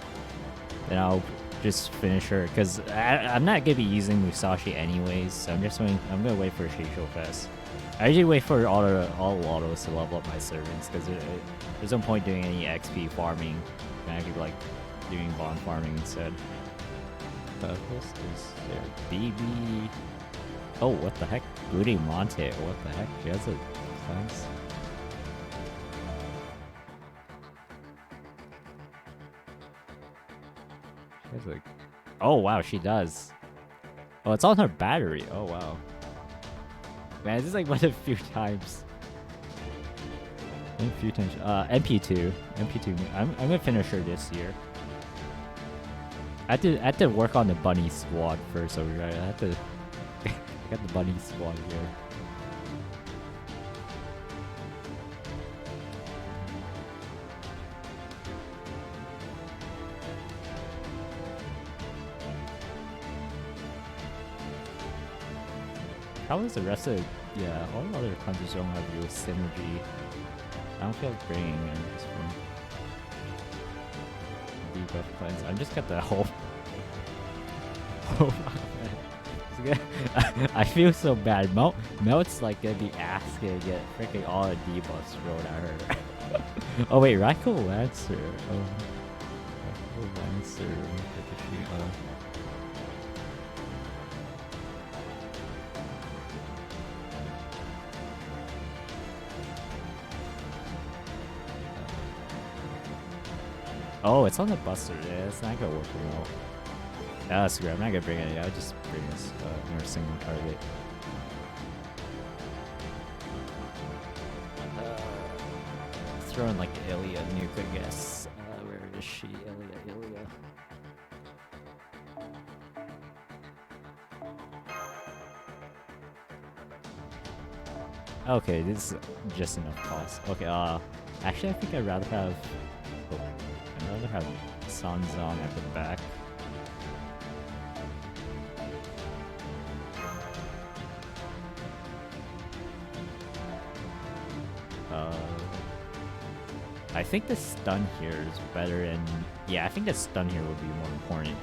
Then I'll just finish her because I'm not gonna be using Musashi anyways. So I'm just waiting. I'm gonna wait for Shisho Fest. I usually wait for all autos to level up my servants because there's no point doing any XP farming. I could like doing bond farming instead. This is BB. Oh, what the heck? Booty Monte, what the heck? She has a cleanse. She has like... Oh, wow, she does. Oh, it's on her battery. Oh, wow. Man, this is like one of the few times. MP2. I'm gonna finish her this year. I had to work on the bunny squad first, so I have to... I got the bunny squad here. How is the rest of... Yeah, all the other countries don't have real synergy. I don't feel like bringing in this one. Debuff cleanse. I just got the whole... Oh I feel so bad. Melt's like gonna be asking to get freaking all the debuffs thrown at her. Oh wait, Radical Lancer. Oh, Radical Lancer. Oh, it's on the Buster. Yeah, it's not gonna work well. No, screw it. I'm not gonna bring any. I'll just bring this nursing target. Throw in like Ilya nuke, I guess. Where is she? Ilya. Okay, this is just enough cost. Okay, actually I think I'd rather have... Oh, I'd rather have Sanzong at the back. I think the stun here is better, and yeah, I think the stun here would be more important.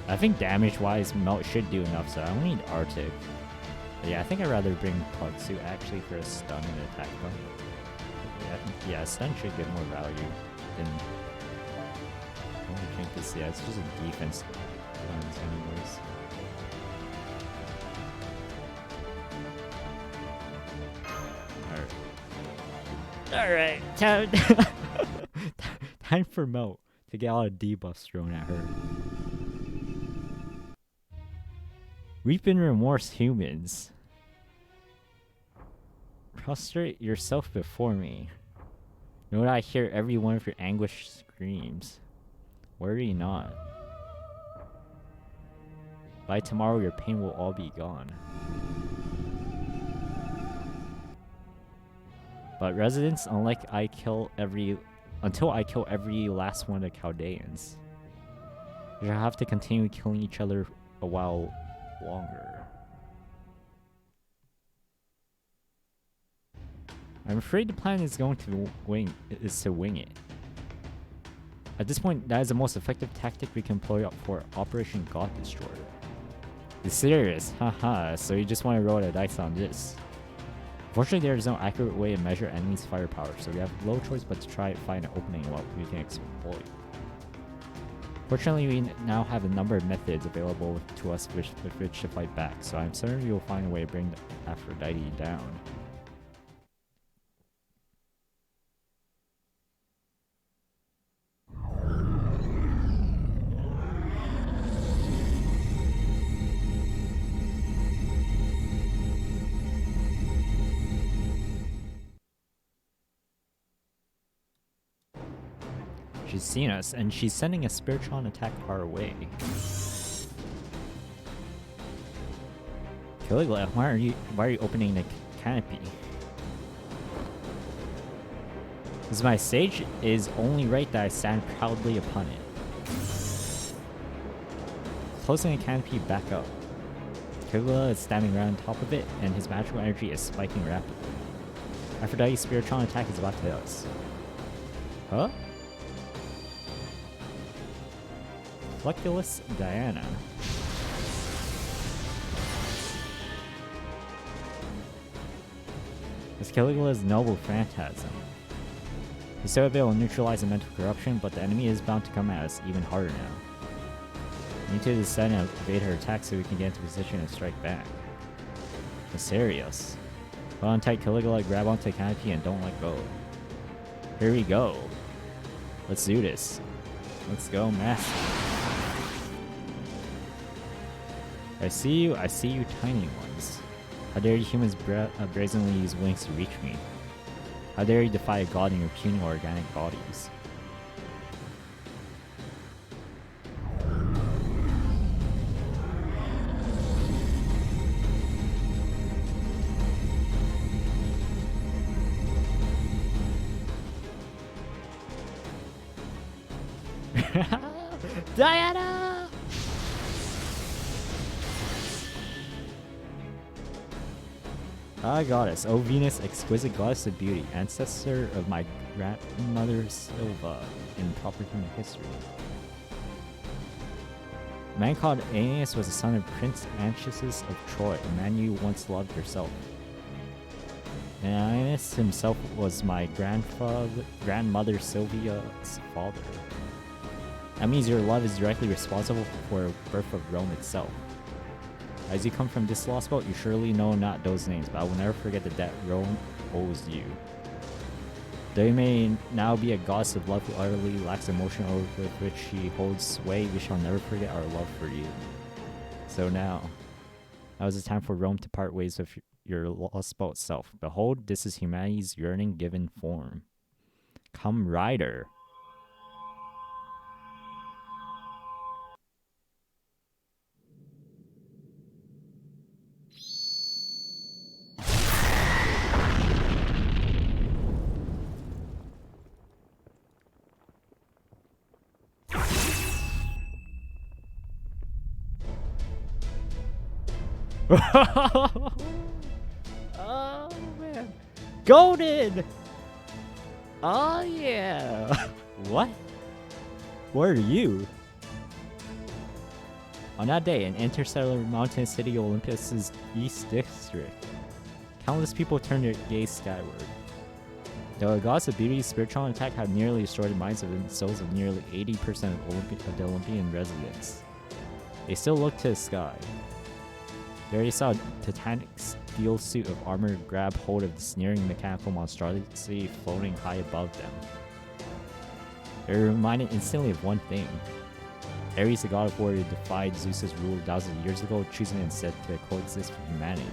I think damage-wise, Melt should do enough, so I don't need Arctic. But yeah, I think I'd rather bring Putsu actually for a stun and attack them. Yeah, stun should get more value than... I don't think this, yeah, it's just a defense cleanse anyways. Alright, time for Melt to get all the debuffs thrown at her. Weep in remorse, humans. Prostrate yourself before me. Know that I hear every one of your anguished screams. Worry not. By tomorrow, your pain will all be gone. But residents, until I kill every last one of the Chaldeans. We shall have to continue killing each other a while longer. I'm afraid the plan is going to wing it. At this point, that is the most effective tactic we can employ for Operation God Destroyer. You're serious? Haha, so you just want to roll the dice on this. Unfortunately, there is no accurate way to measure enemies' firepower, so we have no choice but to try to find an opening what we can exploit. Fortunately, we now have a number of methods available to us with which to fight back, so I'm certain we will find a way to bring Aphrodite down. She's seen us, and she's sending a spiritual attack our way. Caligula, why are you opening the canopy? As my stage is only right that I stand proudly upon it. Closing the canopy back up. Caligula is standing right on top of it, and his magical energy is spiking rapidly. Aphrodite's spiritual attack is about to hit us. Huh? Fleculous Diana. It's Caligula's noble phantasm. He's so able to neutralize the mental corruption, but the enemy is bound to come at us even harder now. We need to descend and evade her attack so we can get into position and strike back. Mysterious. Hold on tight, Caligula, grab onto the canopy and don't let go. Here we go. Let's do this. Let's go, master. I see you, tiny ones. How dare you humans brazenly use wings to reach me? How dare you defy a god in your puny organic bodies? Diana! Ah, goddess, O Venus, exquisite goddess of beauty, ancestor of my grandmother Silva in proper human history. A man called Aeneas was the son of Prince Anchises of Troy, a man you once loved yourself. And Aeneas himself was my grandmother Silvia's father. That means your love is directly responsible for the birth of Rome itself. As you come from this Lostbelt, you surely know not those names, but I will never forget the debt Rome owes you. Though you may now be a goddess of love who utterly lacks emotion over which she holds sway, we shall never forget our love for you. So now is the time for Rome to part ways with your Lostbelt self. Behold, this is humanity's yearning given form. Come, rider. Oh man, golden! Oh yeah! What? Where are you? On that day, in interstellar mountain city Olympus's East District, countless people turned their gaze skyward. Though the goddess of beauty's spiritual attack had nearly destroyed the minds and souls of nearly 80% of the Olympian residents, they still looked to the sky. There they saw a titanic steel suit of armor grab hold of the sneering mechanical monstrosity floating high above them. They were reminded instantly of one thing. Ares, the god of war who defied Zeus's rule thousands of years ago, choosing instead to coexist with humanity.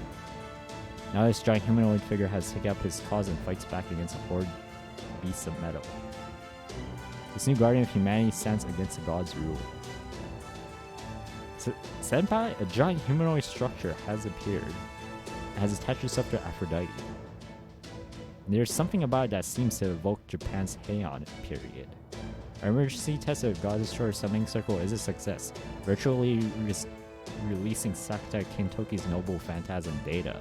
Now this giant humanoid figure has taken up his cause and fights back against a horde beasts of metal. This new guardian of humanity stands against the god's rule. Senpai, a giant humanoid structure has appeared and has attached itself to Aphrodite. There's something about it that seems to evoke Japan's Heian period. Our emergency test of God Destroyer Summoning Circle is a success, virtually releasing Sakutai Kintoki's Noble Phantasm data.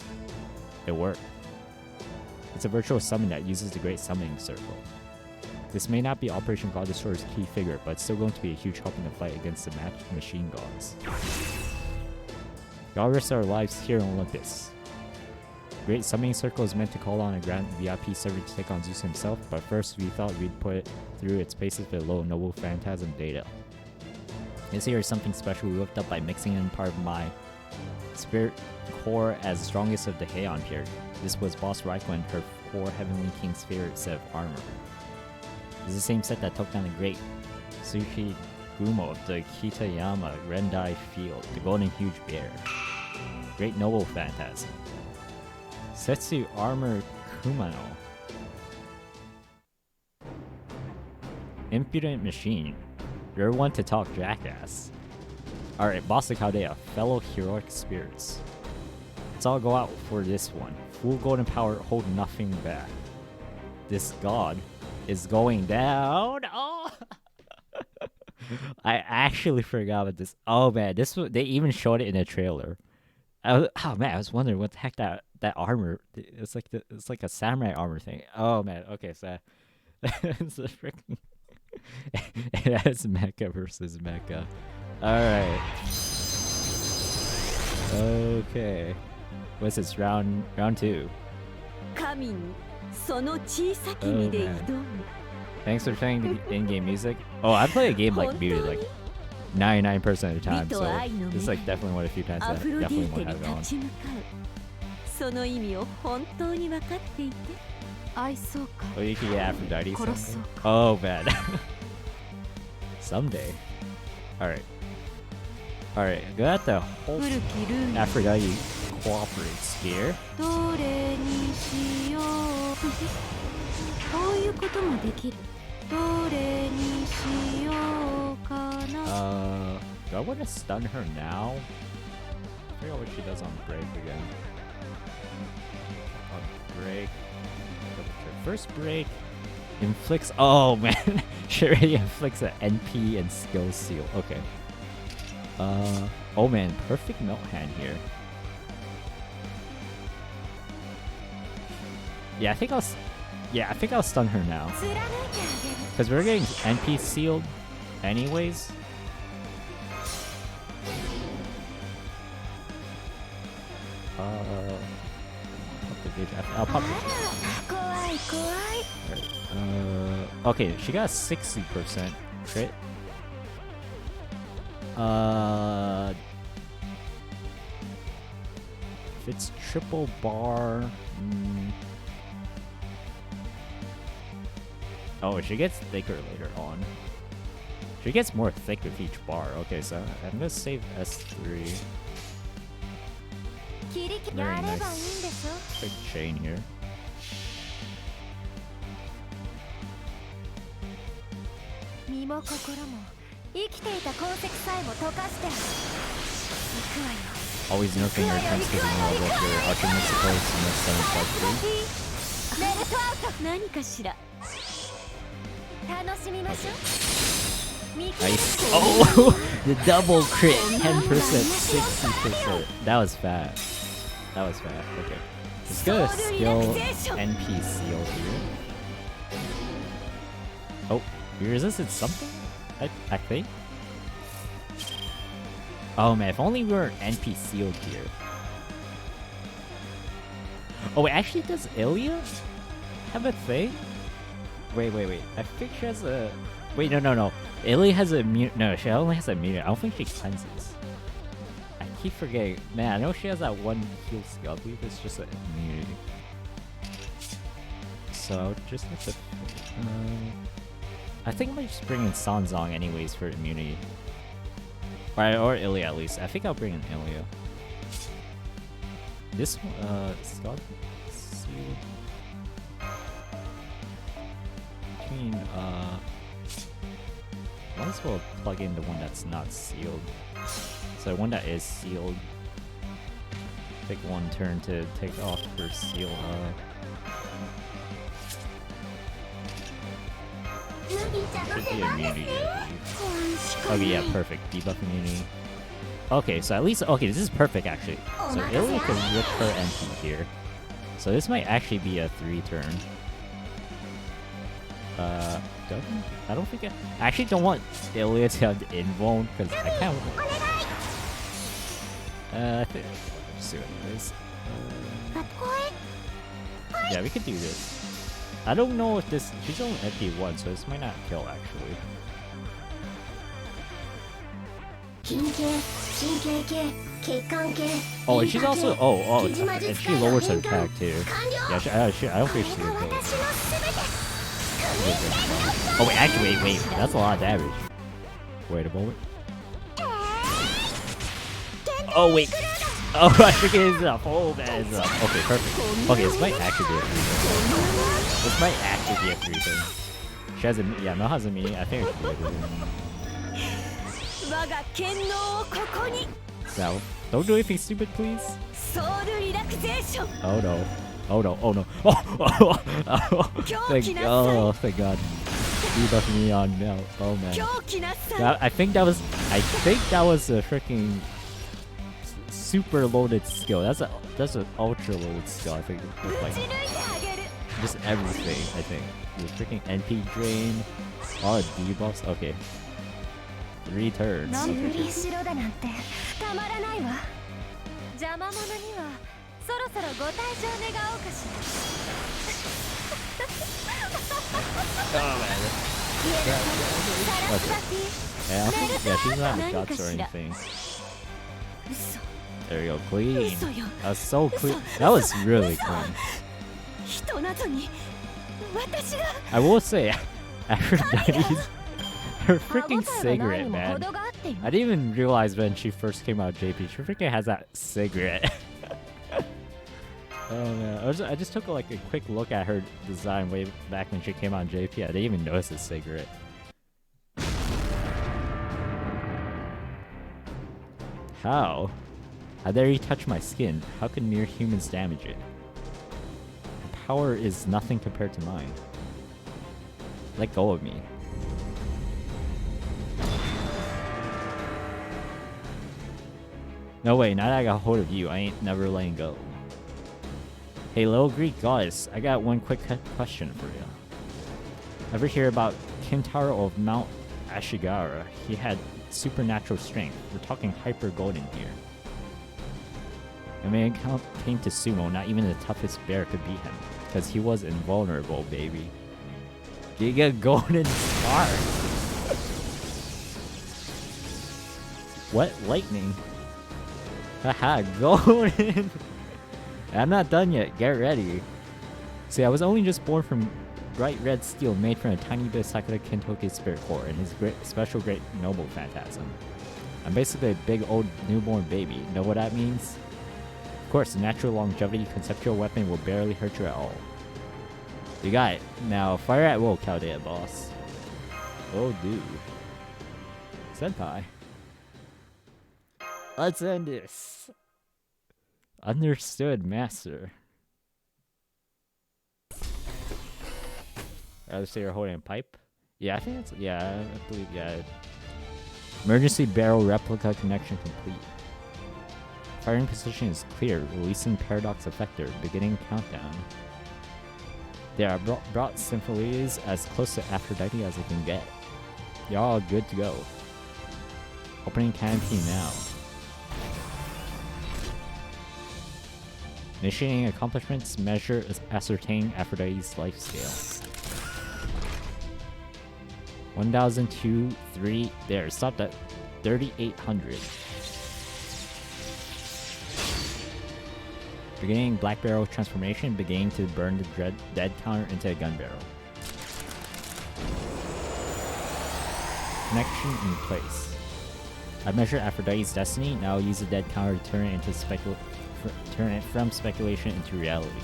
It worked. It's a virtual summon that uses the Great Summoning Circle. This may not be Operation God Destroyer's key figure, but it's still going to be a huge help in the fight against the matched machine gods. God rest our lives here in Olympus. Great Summoning Circle is meant to call on a grand VIP server to take on Zeus himself, but first we thought we'd put it through its paces with low Noble Phantasm data. This here is something special we whipped up by mixing in part of my spirit core as strongest of the Heian period. This was Boss Raiko and her 4 Heavenly King Spirit set of armor. This is the same set that took down the Great Tsuchigumo of the Kitayama Rendai Field, the Golden Huge Bear. Great Noble Phantasm. Setsu Armor Kumano. Impudent Machine. You're one to talk, jackass. Alright, Boss of Chaldea, fellow heroic spirits. Let's all go out for this one. Full golden power, hold nothing back. This god is going down. Oh! I actually forgot about this. Oh man, they even showed it in the trailer. Oh man, I was wondering what the heck that armor. It's like a samurai armor thing. Oh man, okay, so it's a freaking. It's mecha versus mecha. All right. Okay. What's this round 2? Oh, man. Thanks for playing the in-game music. Oh, I play a game like muted like 99% of the time, so this is like definitely one of the few times that I definitely want to have it on. Oh, you can get Aphrodite someday? Oh, man. Someday. Alright. Alright, I got the whole Aphrodite cooperates here. Do I want to stun her now? I forget what she does on break again. On break. First break inflicts. Oh man, she already inflicts an NP and skill seal. Okay. Oh man, perfect melt hand here. Yeah, I think I'll stun her now. Because we're getting NP sealed anyways. I'll pop the okay, she got a 60% crit. If it's triple bar. Oh, she gets thicker later on. She gets more thick with each bar. Okay, so I'm gonna save S3. Very nice big chain here. Always nerfing your attempts to level up your ultimate supports in this 7+3. Nice. Oh! The double crit! 10%, 60%. That was fast. That was fast. Okay. Let's get a skill NP seal here. Oh, you resisted something? I think? Oh man, if only we were NP sealed here. Oh wait, actually does Ilya have a thing? Wait. I think she has a... Wait, no. Ilya has a mute. No, she only has a mute. I don't think she cleanses. I keep forgetting. Man, I know she has that one heal skill. I believe it's just an immunity. So I'll just have to... I think I might just bring in Sanzong anyways for immunity. Or Ilya at least. I think I'll bring in Ilya. This one, Scott sealed. Might as well plug in the one that's not sealed. So one that is sealed. Take one turn to take off for seal. Should be immunity, I believe. Okay, yeah, perfect. Debuff immunity. Okay, so at least... Okay, this is perfect, actually. So Ilya can rip her MP here. So this might actually be a 3-turn. I don't think I actually don't want Ilya to have the invuln, because I can't... I think... Let's see what it is. Yeah, we could do this. I don't know if this... She's only MP1, so this might not kill, actually. Oh, and she's also... Oh, and she lowers her attack, too. Yeah, I don't think she's gonna kill it. Oh, wait, actually, wait. That's a lot of damage. Wait a moment. Oh, wait. Oh, I think it is up. Oh, that is up. Okay, perfect. Okay, this might actually be a 3-turn. This might actually be a 3-turn. She has a... Yeah, Mel has a mini. I think it's good. Now, don't do anything stupid, please. Oh, no. Oh, no. Oh, no. Thank God. Debuff me on Mel. Oh, man. I think that was a freaking... super loaded skill. That's an ultra loaded skill. I think with like just everything. I think the freaking NP drain, all the debuffs. Okay, 3 turns. Okay. Oh man. Yeah, she's not in guts or anything. There we go, clean. That was so clean. That was really clean. I will say, Aphrodite's her freaking cigarette, man. I didn't even realize when she first came out JP, she freaking has that cigarette. Oh man, I just took like a quick look at her design way back when she came out JP. I didn't even notice the cigarette. How? How dare you touch my skin? How can mere humans damage it? Her power is nothing compared to mine. Let go of me. No way, now that I got hold of you, I ain't never letting go. Hey, little Greek goddess, I got one quick question for you. Ever hear about Kintaro of Mount Ashigara? He had supernatural strength. We're talking hyper golden here. And when it came to sumo, not even the toughest bear could beat him, because he was invulnerable, baby. You get golden star. What? Lightning? Haha, golden! I'm not done yet, get ready. See, I was only just born from bright red steel made from a tiny bit of Sakura Kintoki's spirit core and his special great noble phantasm. I'm basically a big old newborn baby. Know what that means? Of course, the natural longevity conceptual weapon will barely hurt you at all. You got it. Now, fire at will, Chaldea boss. Oh, dude. Senpai. Let's end this. Understood, master. Rather say you're holding a pipe? Yeah, I think that's... Yeah, I believe, yeah. Emergency barrel replica connection complete. Firing position is clear, releasing paradox effector, beginning countdown. They are brought Sympholy's as close to Aphrodite as they can get. You're all good to go. Opening canopy now. Initiating accomplishments, measure, ascertain Aphrodite's life scale. 1002, 3, there, stopped at 3800. Beginning Black Barrel transformation, beginning to burn the dead counter into a gun barrel. Connection in place. I measured Aphrodite's destiny, now I'll use the dead counter to turn it into turn it from speculation into reality.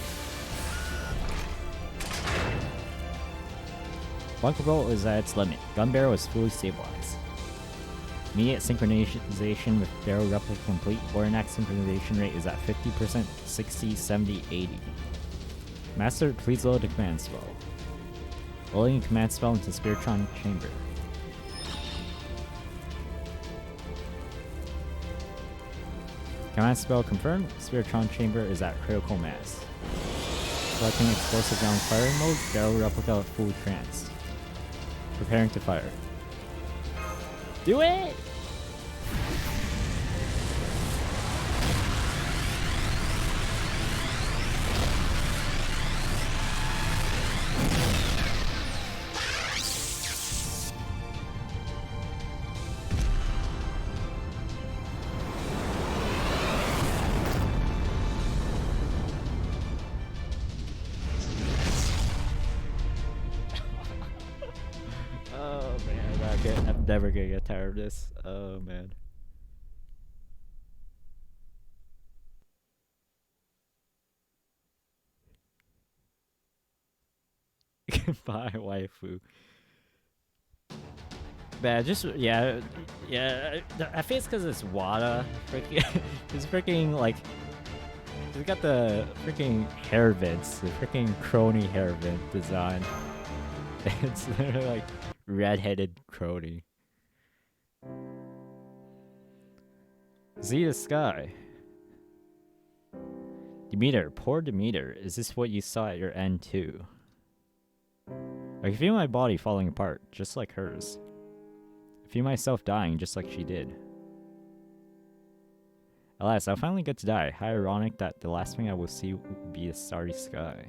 Bunker roll is at its limit. Gun barrel is fully stabilized. Immediate synchronization with barrel replica complete. Bornak synchronization rate is at 50%, 60, 70, 80. Master, please load the command spell. Rolling a command spell into Spiritron Chamber. Command spell confirmed. Spiritron Chamber is at critical mass. Selecting explosive round firing mode. Barrel replica full trance. Preparing to fire. Do it! I'm never gonna get tired of this. Oh man. Goodbye, waifu. Man, just yeah. I think it's because it's Wada. Freaking, it's freaking like. He's got the freaking hair vents, the freaking crony hair vent design. It's literally like red-headed crony. Zeta Sky. Demeter, poor Demeter. Is this what you saw at your end too? I can feel my body falling apart, just like hers. I feel myself dying, just like she did. Alas, I'll finally get to die. How ironic that the last thing I will see will be a starry sky.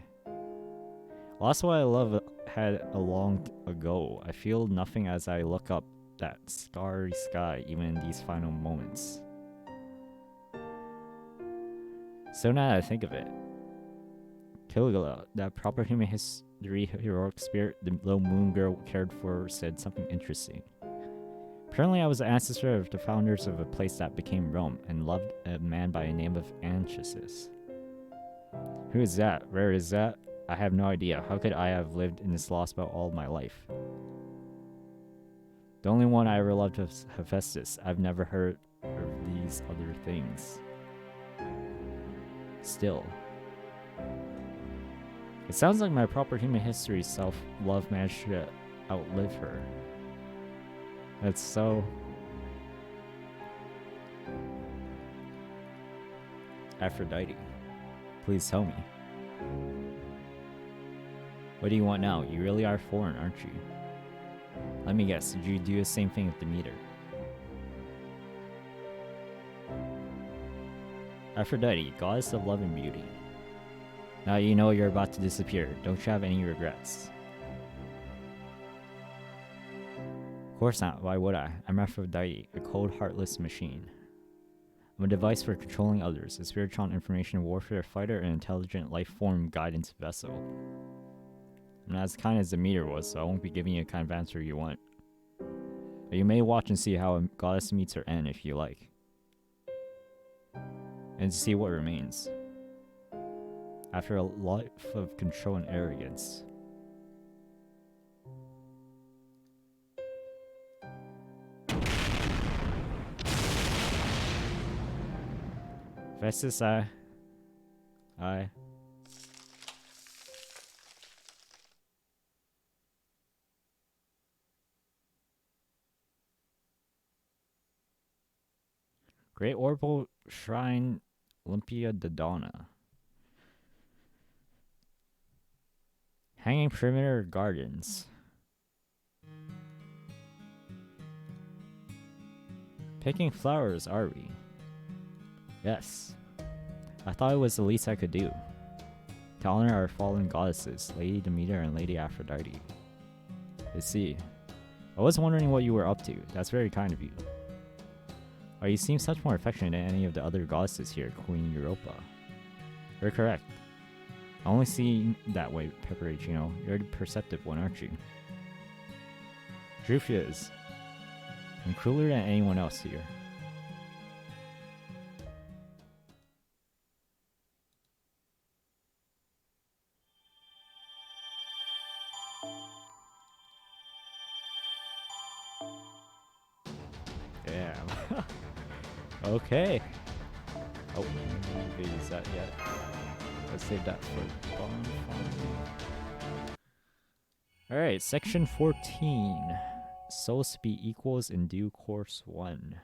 Lost what I love had a long ago. I feel nothing as I look up that starry sky, even in these final moments. So now that I think of it, Caligula, that proper human history heroic spirit the little moon girl cared for, said something interesting. Apparently I was the ancestor of the founders of a place that became Rome and loved a man by the name of Anchises. Who is that? Where is that? I have no idea. How could I have lived in this Lostbelt all my life? The only one I ever loved was Hephaestus. I've never heard of these other things. Still. It sounds like my proper human history self-love managed to outlive her. That's so... Aphrodite. Please tell me. What do you want now? You really are foreign, aren't you? Let me guess, did you do the same thing with Demeter? Aphrodite, goddess of love and beauty. Now you know you're about to disappear. Don't you have any regrets? Of course not. Why would I? I'm Aphrodite, a cold, heartless machine. I'm a device for controlling others, a Spiritron information warfare fighter, and intelligent life form guidance vessel. I'm not as kind as Demeter was, so I won't be giving you the kind of answer you want. But you may watch and see how a goddess meets her end if you like. And see what remains. After a life of control and arrogance. Festus, I... Great Orbital Shrine, Olympia Dodona. Hanging Perimeter Gardens. Picking flowers, are we? Yes. I thought it was the least I could do. To honor our fallen goddesses, Lady Demeter and Lady Aphrodite. I see. I was wondering what you were up to. That's very kind of you. Oh, you seem such more affectionate than any of the other goddesses here, Queen Europa. You're correct. I only see that way, Pepperoncino. You're the perceptive one, aren't you? Truth is, I'm crueler than anyone else here. Damn. Okay. Oh, we didn't use that yet. Let's save that for bonfire. Alright, section 14. Soul speed equals in due course 1.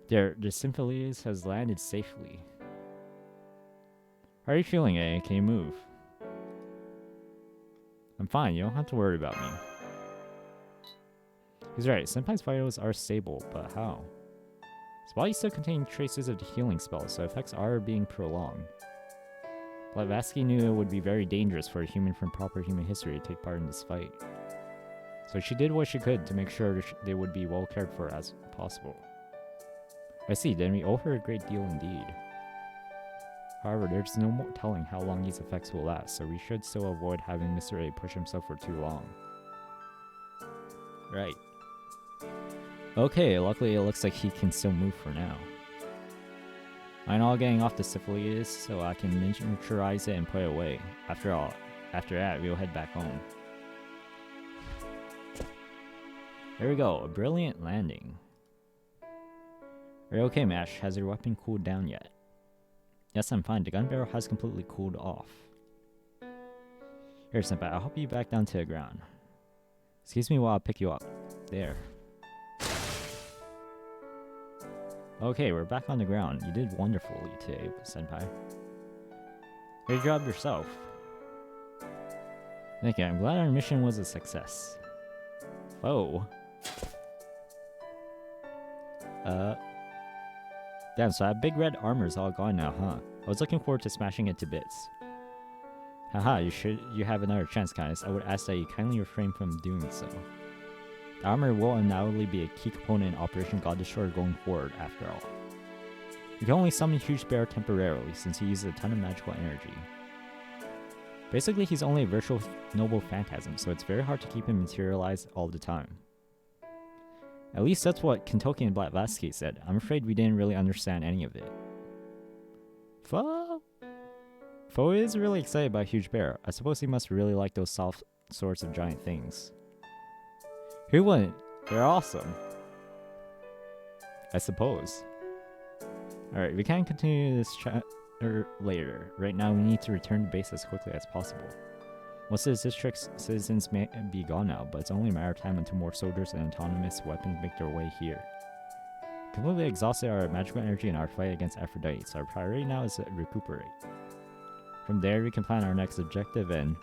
There, the Symphilis has landed safely. How are you feeling, A? Can you move? I'm fine, you don't have to worry about me. He's right, Senpai's vitals are stable, but how? His body still contains traces of the healing spell, so effects are being prolonged. Blavatsky knew it would be very dangerous for a human from proper human history to take part in this fight. So she did what she could to make sure they would be well cared for as possible. I see, then we owe her a great deal indeed. However, there's no more telling how long these effects will last, so we should still avoid having Mr. A push himself for too long. Right. Okay, luckily it looks like he can still move for now. I'm all getting off the syphilis so I can miniaturize it and put it away. After that, we'll head back home. There we go, a brilliant landing. Are you okay, Mash? Has your weapon cooled down yet? Yes, I'm fine. The gun barrel has completely cooled off. Here, Senpai, I'll help you back down to the ground. Excuse me while I pick you up. There. Okay, we're back on the ground. You did wonderfully today, Senpai. Great job yourself. Thank you. I'm glad our mission was a success. Oh. Damn, so that big red armor's all gone now, huh? I was looking forward to smashing it to bits. Haha, you have another chance, Kindness. I would ask that you kindly refrain from doing so. The armor will undoubtedly be a key component in Operation God Destroyer going forward, after all. You can only summon Huge Bear temporarily, since he uses a ton of magical energy. Basically, he's only a virtual noble phantasm, so it's very hard to keep him materialized all the time. At least that's what Kentoki and Blavatsky said. I'm afraid we didn't really understand any of it. Fo is really excited about Huge Bear. I suppose he must really like those soft sorts of giant things. Who wouldn't? They're awesome. I suppose. Alright, we can continue this chapter later. Right now we need to return to base as quickly as possible. Most of the district's citizens may be gone now, but it's only a matter of time until more soldiers and autonomous weapons make their way here. Completely exhausted our magical energy in our fight against Aphrodite, so our priority now is to recuperate. From there, we can plan our next objective and...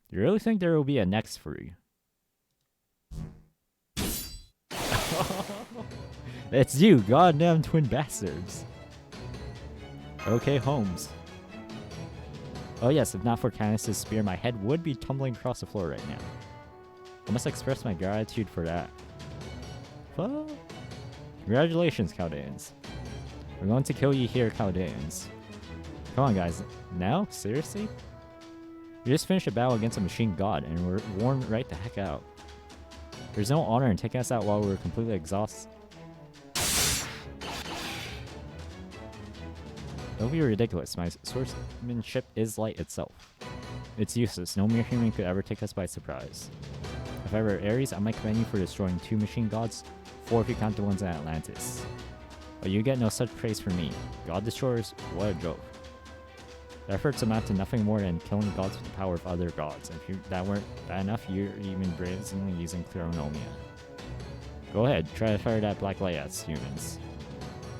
You really think there will be a next for you? It's you, goddamn twin bastards. Okay, Holmes. Oh yes, if not for Candace's spear, my head would be tumbling across the floor right now. I must express my gratitude for that. Well, congratulations, Chaldeans. We're going to kill you here, Chaldeans. Come on, guys. Now? Seriously? We just finished a battle against a machine god, and we're worn right the heck out. There's no honor in taking us out while we're completely exhausted. Don't be ridiculous. My swordsmanship is light itself. It's useless. No mere human could ever take us by surprise. If I were Ares, I might commend you for destroying 2 machine gods, 4 if you count the ones in Atlantis. But you get no such praise from me. God destroyers? What a joke. The efforts amount to nothing more than killing gods with the power of other gods. If that weren't bad enough, you're even brazenly using Cleronomia. Go ahead, try to fire that black light at us, humans.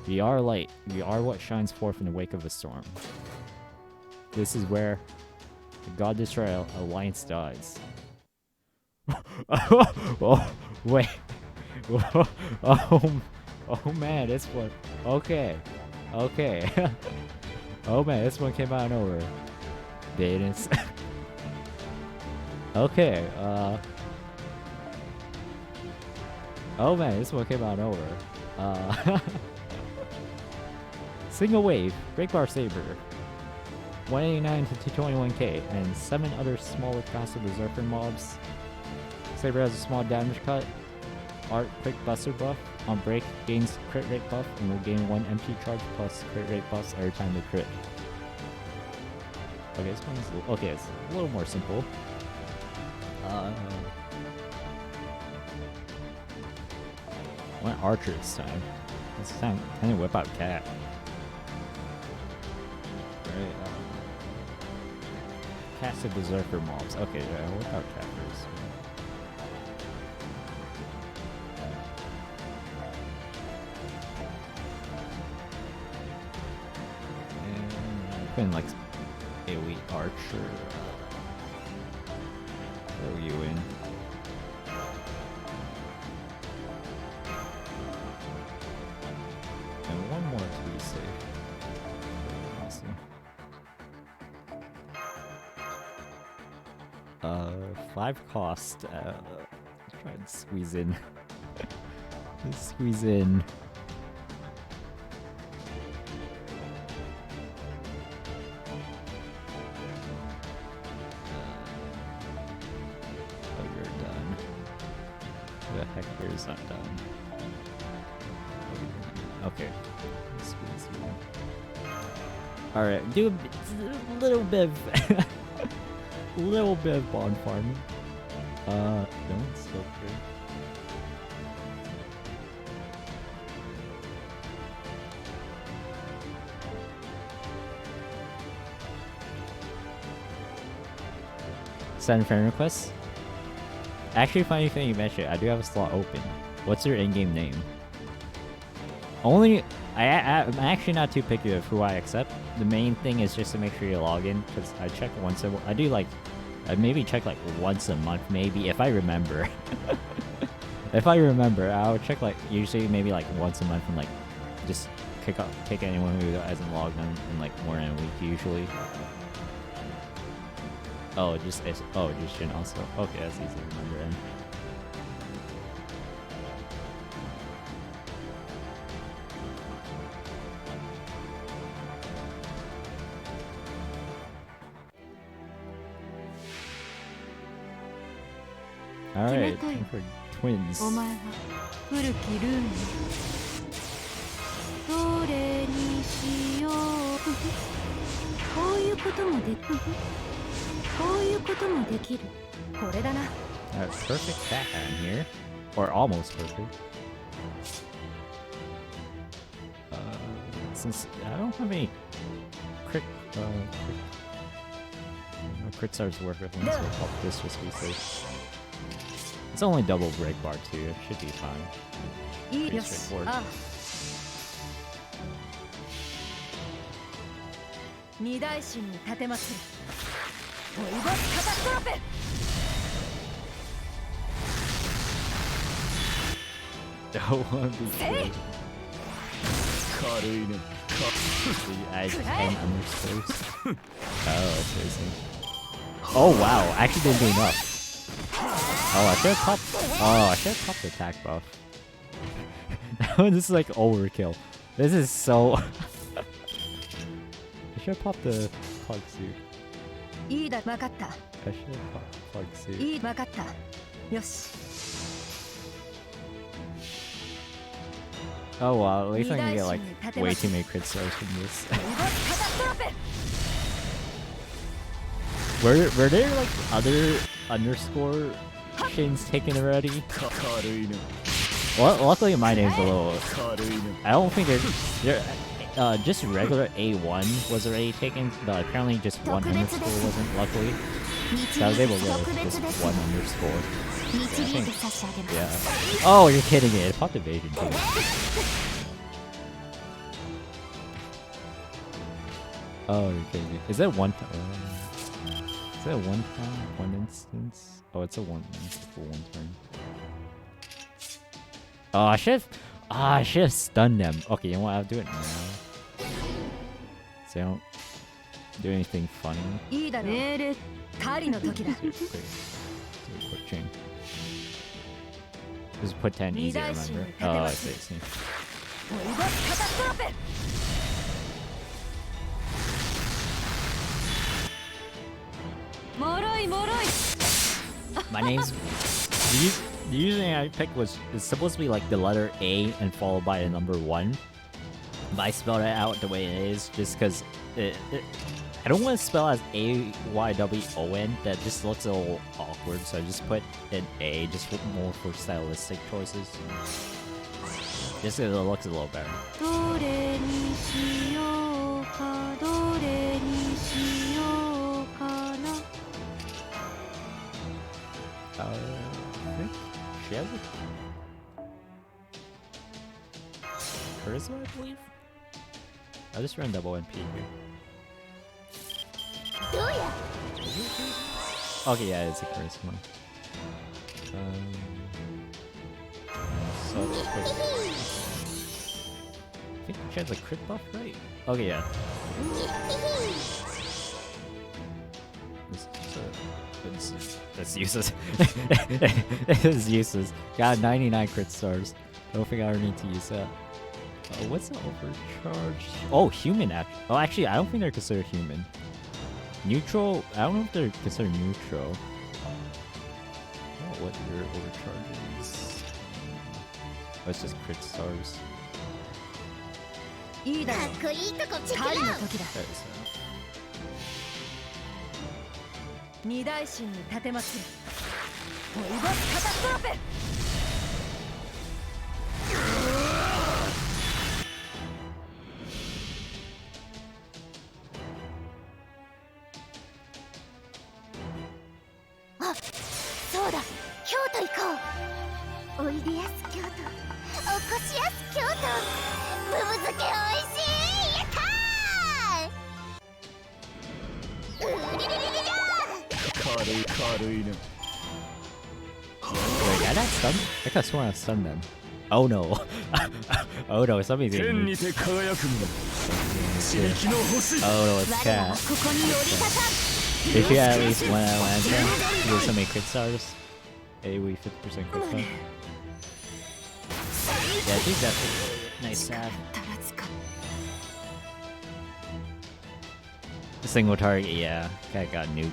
We are light. We are what shines forth in the wake of a storm. This is where the God Destroyer Alliance dies. Oh, wait. Oh man, this one. Okay. Oh man, this one came out of nowhere. Didn't. Okay, oh man, this one came out of nowhere. Single Wave, Breakbar Saber, 189 to 221k, and 7 other smaller passive berserker mobs. Saber has a small damage cut, Art Quick Buster buff, on break gains crit rate buff, and will gain 1 MP charge plus crit rate buffs every time they crit. Okay, this one's okay, it's a little more simple. What archer this time? This time, kind of whip out cat. Right. Cast a berserker mobs. Okay, yeah, whip out cat first. And put in like AoE archer. Throw you in. And one more to be safe. Awesome. 5 cost. Try and squeeze in. Let's squeeze in. Oh, you're done. The Hector's not done. Okay. Squeeze in. Alright, do a little bit of little bit of bond farming. No one's still free. Send friend requests. Actually, funny thing you mentioned, I do have a slot open. What's your in-game name? I'm actually not too picky of who I accept. The main thing is just to make sure you log in, because I check once a I do like I maybe check like once a month, maybe if I remember. If I remember, I'll check like usually maybe like once a month and like just kick anyone who hasn't logged in like more than a week usually. Oh, just Shin also. Okay, that's easy to remember. And alright, time for twins. お前は古きルーンどれにしようこういうこともできるこういうこともできるこれだな Perfect cat in here. Or almost perfect. Since I don't have any crit stars to work with, let's help this just be safe. It's only double break bar too, it should be fine. Pretty straightforward. 二大神に立てまするトイボスカタストロペ Don't want to be killed. I 10 underscores. Oh, that's crazy. Oh wow, I actually didn't do enough. Oh, I should have popped the attack buff. This is like overkill. This is so... I should have popped the plug suit. I should have popped plug suit. Oh wow, at least I can get like way too many crit stars from this. Were there like other underscore shins taken already? Well, luckily my name's a little... I don't think there's... just regular A1 was already taken, but apparently just one underscore wasn't, luckily. So I was able to get just one underscore. Yeah. Oh, you're kidding me. It popped evasion too. Oh, you're kidding me. Is that one time? Is that one time? One instance? Oh, it's a one turn. Oh, I should have stunned them. Okay, you know what? I'll do it now. So I don't do anything funny. Quick chain. Just put 10 easy, remember? Oh, I see. My name's... The username I picked is supposed to be like the letter A and followed by a number 1. But I spelled it out the way it is just because I don't want to spell as A-Y-W-O-N. That just looks a little awkward, so I just put an A just more for stylistic choices. Just because it looks a little better. どれにしようかどれにしようかな I think she has it. Charisma, I believe? I'll just run double NP here. Okay, yeah, it's a charisma. So I think she has a crit buff, right? Okay, yeah. That's useless. It's useless. Got 99 crit stars. Don't think I ever need to use that. What's the overcharge? Oh, human act. Oh, actually, I don't think they're considered human. Neutral? I don't know if they're considered neutral. Oh, what your overcharge is. Oh, it's just crit stars. いいだろう狩りの時だ二大神に立てまする追いボスカタストロフェあ、そうだ京都行こうおいでやす京都おこしやす京都ブブ漬けおいしいやったーうりりりりり Wait, I not stunned? I could've sworn I stunned them. Oh no. Oh no, somebody's getting me. Oh no, it's Cat. If you had at least one Atlanta, you get so many crit stars. AoE 50% crit stars. Yeah, I think that's a nice stab. Single target, yeah. Cat got nuked.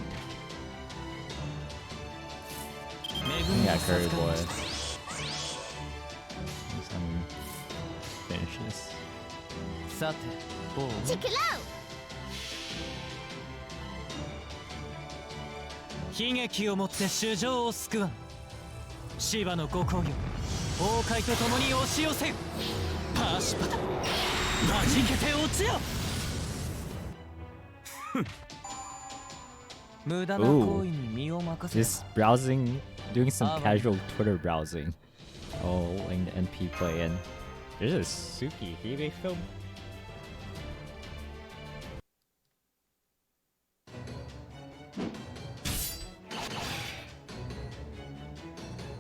Yeah, Curry Boy. Finish this. Check it out! 悲劇をもって主情を救わん芝のご公よ王海と共に押し寄せよパーシパタ弾けて落ちよ無駄な行為に身を任せ Just browsing, doing some casual Twitter browsing. Oh, letting the NP play in. There's a Suki Hibe film.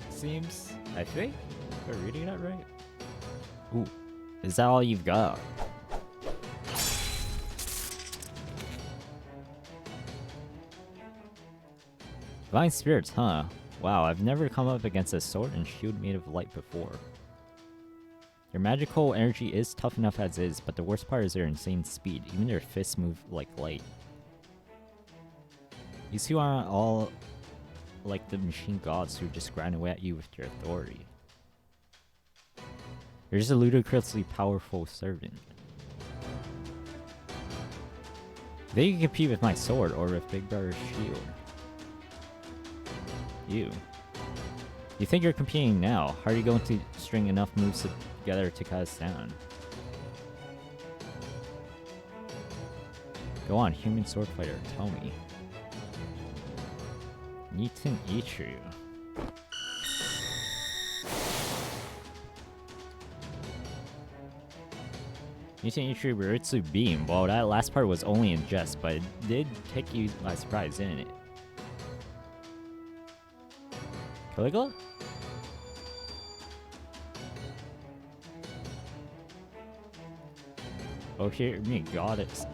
Seems, I think, am I reading that right? Ooh, is that all you've got? Divine spirits, huh? Wow, I've never come up against a sword and shield made of light before. Your magical energy is tough enough as is, but the worst part is their insane speed. Even their fists move like light. These two aren't all like the machine gods who just grind away at you with their authority. You're just a ludicrously powerful servant. They can compete with my sword or with Big Brother's shield. You think you're competing now? How are you going to string enough moves together to cut us down? Go on, human sword fighter, tell me. Nitin Ichiru. Nitin Ichiru Baritsu Beam. Well, that last part was only in jest, but it did take you by surprise, didn't it? Caligula? Oh, hear me, goddess.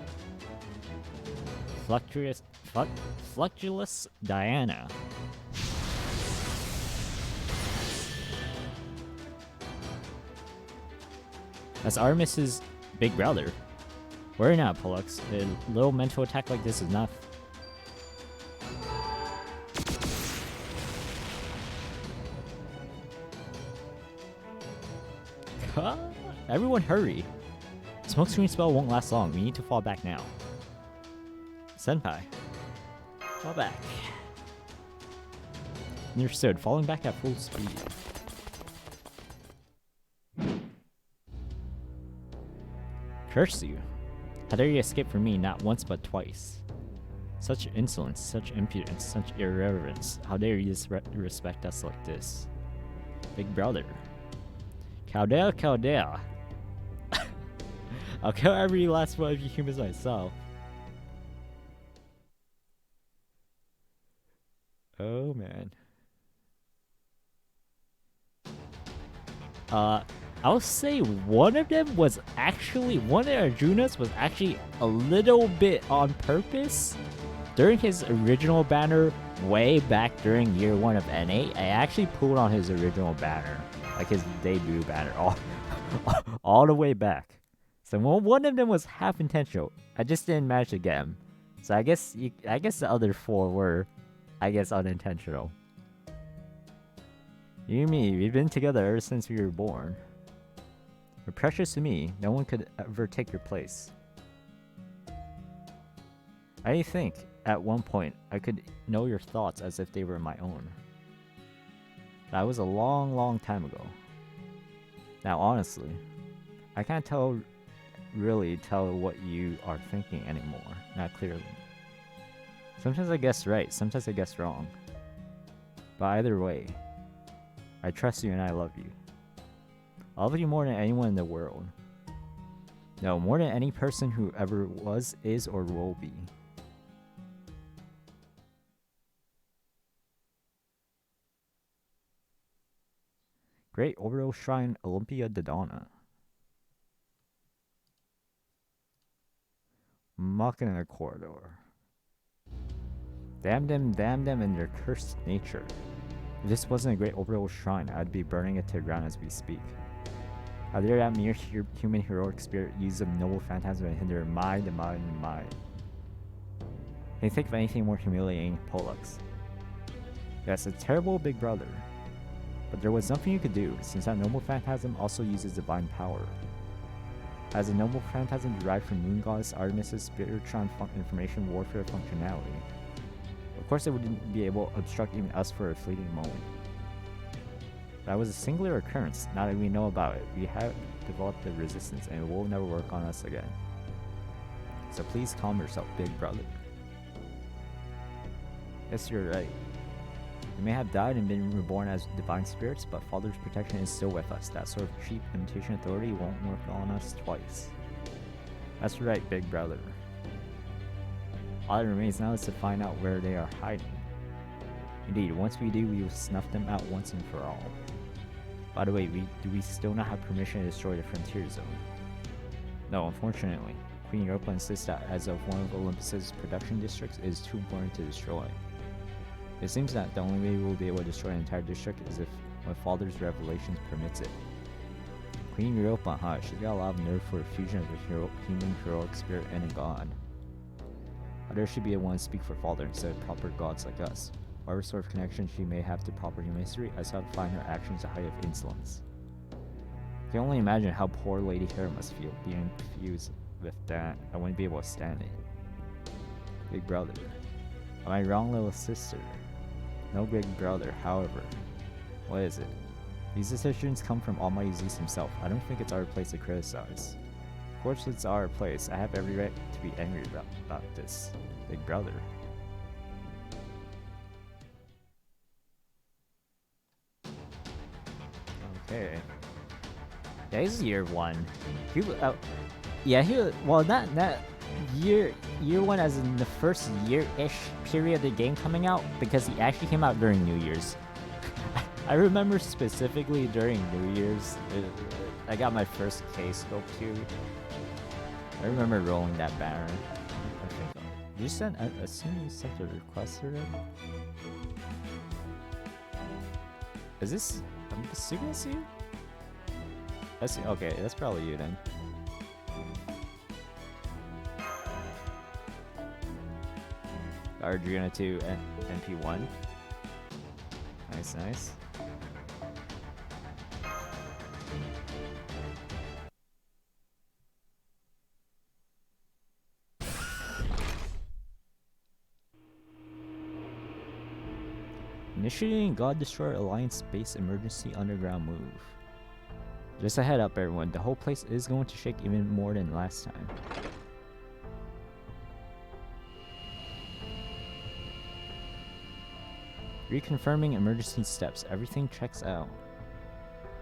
Fluctuous Diana. That's Artemis's big brother. Worry not, Pollux. A little mental attack like this is enough. Everyone hurry. Smokescreen spell won't last long. We need to fall back now. Senpai. Fall back. Understood. Falling back at full speed. Curse you! How dare you escape from me not once but twice? Such insolence, such impudence, such irreverence. How dare you disrespect us like this? Big brother. Caldea, Caldea. I'll kill every last one of you humans myself. Oh man. I'll say one of them was actually, one of Arjuna's was actually a little bit on purpose. During his original banner, way back during year 1 of N8, I actually pulled on his original banner. Like his debut banner, all the way back. So one of them was half intentional. I just didn't manage to get him. So I guess the other 4 were, I guess, unintentional. You and me, we've been together ever since we were born. You're precious to me. No one could ever take your place. I think, at one point, I could know your thoughts as if they were my own. That was a long, long time ago. Now, honestly, I can't really tell what you are thinking anymore. Not clearly. Sometimes I guess right, sometimes I guess wrong. But either way, I trust you and I love you. I love you more than anyone in the world. No, more than any person who ever was, is, or will be. Great Orbital Shrine, Olympia Dodona. Machina Corridor. Damn them and their cursed nature. If this wasn't a great orbital shrine, I'd be burning it to the ground as we speak. How dare that mere human heroic spirit use a noble phantasm and hinder my. Can you think of anything more humiliating, Pollux? Yes, a terrible big brother. But there was nothing you could do, since that noble phantasm also uses divine power. As a noble phantasm derived from Moon Goddess Artemis's Spiritron information warfare functionality. Of course it wouldn't be able to obstruct even us for a fleeting moment. That was a singular occurrence. Now that we know about it, we have developed the resistance and it will never work on us again. So please calm yourself, big brother. Yes, you're right. We may have died and been reborn as divine spirits, but Father's protection is still with us. That sort of cheap imitation authority won't work on us twice. That's right, big brother. All that remains now is to find out where they are hiding. Indeed, once we do, we will snuff them out once and for all. By the way, do we still not have permission to destroy the frontier zone? No, unfortunately. Queen Europa insists that as of one of Olympus's production districts, it is too important to destroy. It seems that the only way we will be able to destroy an entire district is if my father's revelations permits it. Queen Europa, huh? She's got a lot of nerve for a fusion of a human heroic spirit and a god. How dare she be the one to speak for father instead of proper gods like us? Whatever sort of connection she may have to proper human history, I still find her actions a height of insolence. I can only imagine how poor Lady Hera must feel being confused with that. I wouldn't be able to stand it. Big brother. Am I wrong, little sister? No big brother, however. What is it? These decisions come from Almighty Zeus himself. I don't think it's our place to criticize. Of course it's our place. I have every right to be angry about this. Big brother. Okay. Yeah, he's year 1. He well, not year 1 as in the first year-ish period of the game coming out, because he actually came out during New Year's. I remember specifically during New Year's, I got my first K-scope too. I remember rolling that banner. I think. Did you send? I assume you sent a request already. Is this? I'm assuming it's you. Okay, that's probably you then. Arjuna 2 and NP1. Nice, nice. Initiating God Destroyer Alliance Base Emergency Underground Move. Just a head up, everyone. The whole place is going to shake even more than last time. Reconfirming emergency steps. Everything checks out.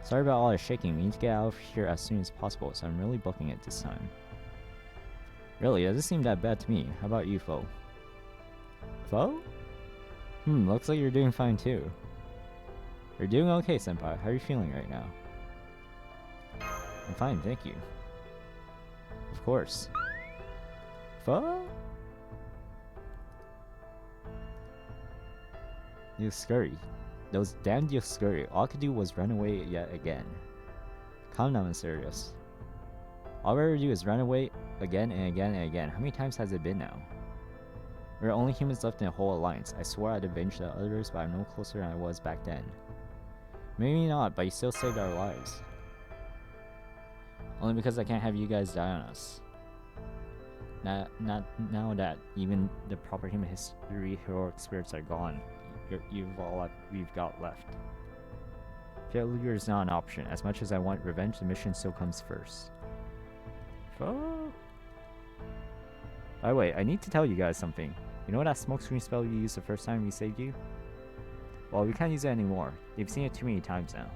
Sorry about all the shaking. We need to get out of here as soon as possible, so I'm really booking it this time. Really, it doesn't seem that bad to me. How about you, Fo? Fo? Looks like you're doing fine too. You're doing okay, Senpai. How are you feeling right now? I'm fine, thank you. Of course. Fo? Yoskuri. Those damned Yoskuri. All I could do was run away yet again. Calm down, serious. All we ever do is run away again and again and again. How many times has it been now? We're the only humans left in the whole alliance. I swore I'd avenge the others, but I'm no closer than I was back then. Maybe not, but you still saved our lives. Only because I can't have you guys die on us. Not now that even the proper human history heroic spirits are gone. You've all we've got left. Failure is not an option. As much as I want revenge, the mission still comes first. Oh. By the way, I need to tell you guys something. You know that smokescreen spell you used the first time we saved you? Well, we can't use it anymore. They've seen it too many times now.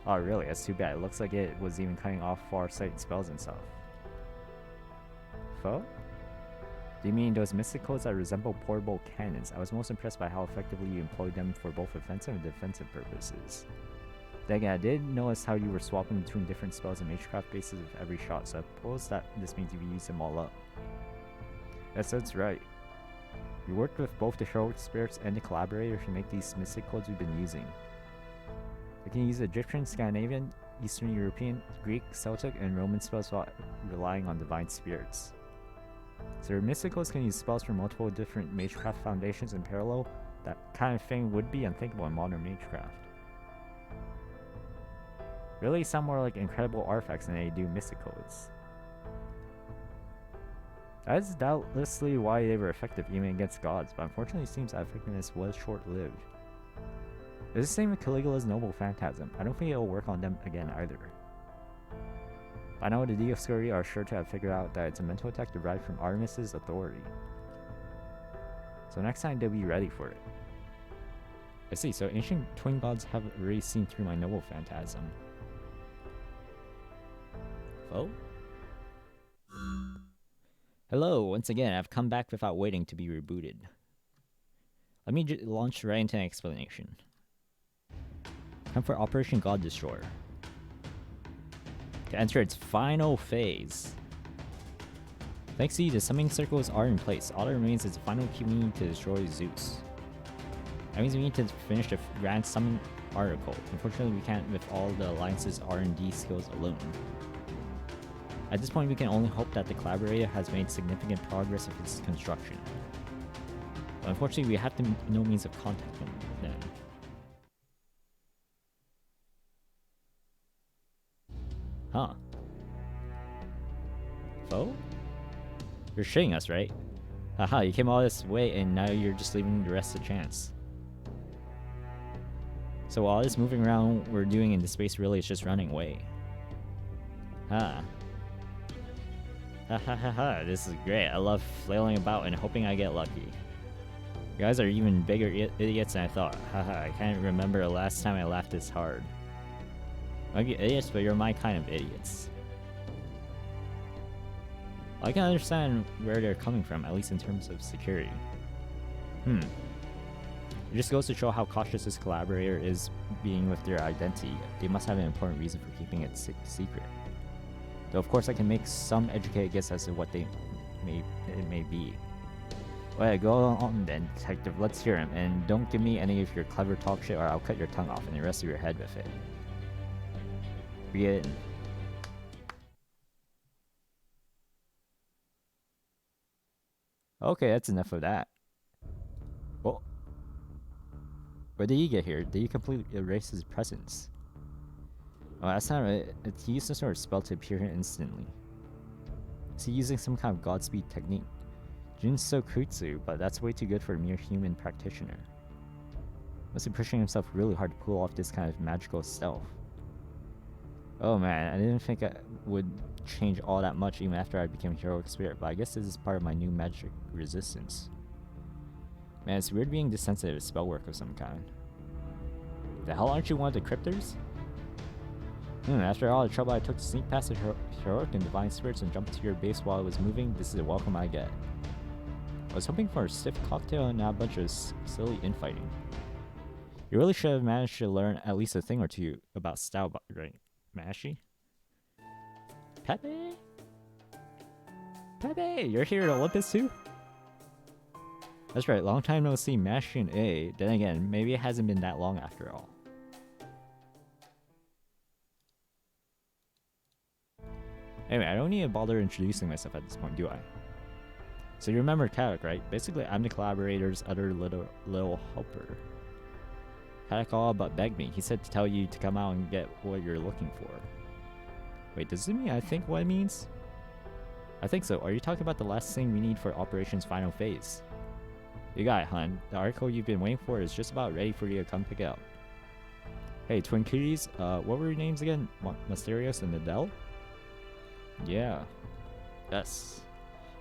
Oh, really? That's too bad. It looks like it was even cutting off far-sighted spells and stuff. Foe? Do you mean those mystic codes that resemble portable cannons? I was most impressed by how effectively you employed them for both offensive and defensive purposes. Then again, I did notice how you were swapping between different spells and magecraft bases with every shot, so I suppose that this means you've used them all up. Yes, that's right. We worked with both the heroic spirits and the collaborators to make these mystic codes we've been using. We can use Egyptian, Scandinavian, Eastern European, Greek, Celtic, and Roman spells while relying on divine spirits. So your mysticals can use spells from multiple different magecraft foundations in parallel. That kind of thing would be unthinkable in modern magecraft. Really sound more like incredible artifacts than they do mysticals. That is doubtlessly why they were effective even against gods, but unfortunately it seems that effectiveness was short-lived. It's the same with Caligula's noble phantasm. I don't think it'll work on them again either. I know the Dioscuri are sure to have figured out that it's a mental attack derived from Artemis's authority. So next time they'll be ready for it. I see, so ancient twin gods have already seen through my noble phantasm. Oh? Hello, once again, I've come back without waiting to be rebooted. Let me launch right into an explanation. Time for Operation God Destroyer. To enter its final phase. Thanks to you, the summoning circles are in place. All that remains is the final key we need to destroy Zeus. That means we need to finish the Grand Summon article. Unfortunately, we can't with all the Alliance's R&D skills alone. At this point, we can only hope that the collaborator has made significant progress with its construction. But unfortunately, we have no means of contacting them. Huh. Foe? You're shitting us, right? Haha, you came all this way and now you're just leaving the rest to chance. So all this moving around we're doing in the space really is just running away. Huh. Ha ha ha ha, this is great. I love flailing about and hoping I get lucky. You guys are even bigger idiots than I thought. Haha, I can't remember the last time I laughed this hard. Might be idiots, but you're my kind of idiots. I can understand where they're coming from, at least in terms of security. It just goes to show how cautious this collaborator is being with their identity. They must have an important reason for keeping it secret. Though of course I can make some educated guess as to what it may be. Well, go on then, detective, let's hear him, and don't give me any of your clever talk shit or I'll cut your tongue off and the rest of your head with it. Begin. Okay, that's enough of that. Oh. Where did he get here? Did he completely erase his presence? Oh, that's not right. He used some sort of spell to appear here instantly. Is he using some kind of Godspeed technique? Junso Kutsu, but that's way too good for a mere human practitioner. Must be pushing himself really hard to pull off this kind of magical stealth. Oh man, I didn't think I would change all that much even after I became heroic spirit, but I guess this is part of my new magic resistance. Man, it's weird being this sensitive to spell work of some kind. The hell aren't you one of the cryptors? After all the trouble I took to sneak past the heroic and divine spirits and jump into your base while I was moving, this is the welcome I get. I was hoping for a stiff cocktail and not a bunch of silly infighting. You really should have managed to learn at least a thing or two about style, right? Mashy? Pepe? Pepe, you're here at Olympus too? That's right, long time no see, Mashy and A. Then again, maybe it hasn't been that long after all. Anyway, I don't need to bother introducing myself at this point, do I? So you remember Kadok, right? Basically, I'm the collaborator's other little helper. Kadok all but begged me. He said to tell you to come out and get what you're looking for. Wait, does it mean I think what it means? I think so. Are you talking about the last thing we need for Operation's final phase? You got it, hun. The article you've been waiting for is just about ready for you to come pick it up. Hey, Twin Cuties, what were your names again? Mysterious and Adele? Yeah. Yes.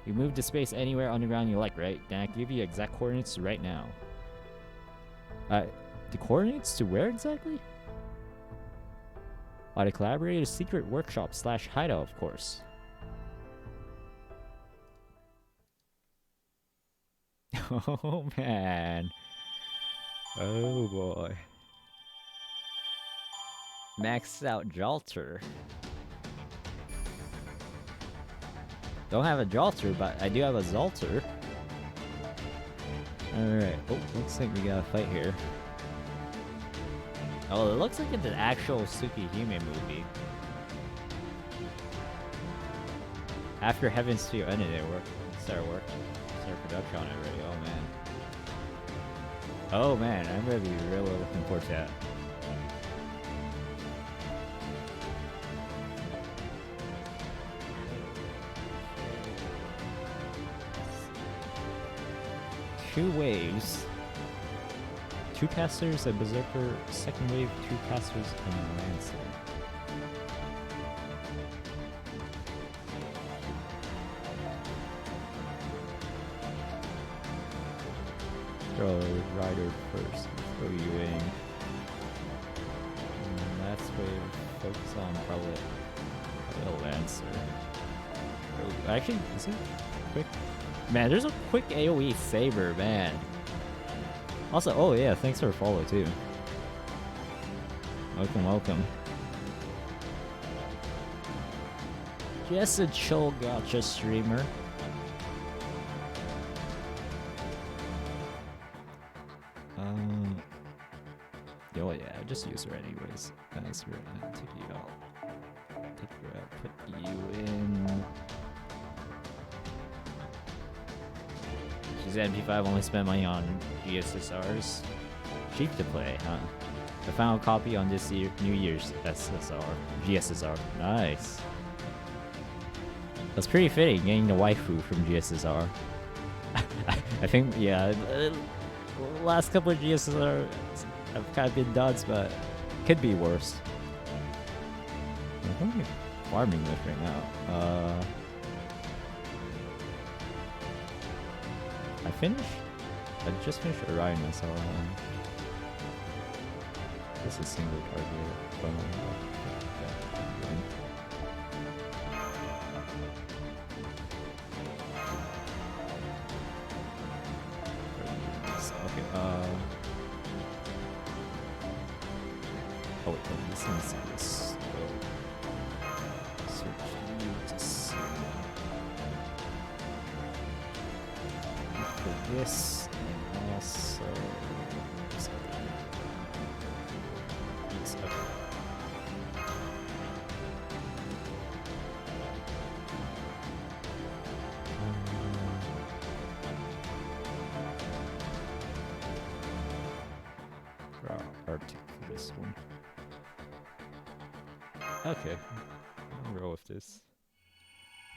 You move to space anywhere underground you like, right? Then I can give you exact coordinates right now. The coordinates to where exactly? The collaborator's secret workshop / hideout, of course. Oh man. Oh boy. Maxed out Jalter. Don't have a Jalter, but I do have a Zalter. Alright. Oh, looks like we got a fight here. Oh, it looks like it's an actual Tsukihime movie. After Heaven's Feel ended, it started production on it already. Oh man. Oh man, I'm really looking forward to that. Two waves. Two casters, a berserker, second wave, two casters, and a lancer. Throw a rider first, throw you in. And last wave, focus on probably a lancer. Oh, actually, is it quick? Man, there's a quick AoE saber, man. Also, oh yeah, thanks for a follow too. Welcome. Just a chill gotcha streamer. Oh yeah, just use her anyways. Nice, we're gonna take you out. Put you in. She's MP5, only spent money on GSSRs. Cheap to play, huh? The final copy on this New Year's GSSR. Nice. That's pretty fitting, getting the waifu from GSSR. I think, yeah, the last couple of GSSR have kind of been duds, but could be worse. What am I farming with right now? I finished? I just finished Orion, I saw this is single target. Okay, oh wait, let me see this. Search you to see. For this, and also these up. Arctic for this one. Okay, I'll roll with this.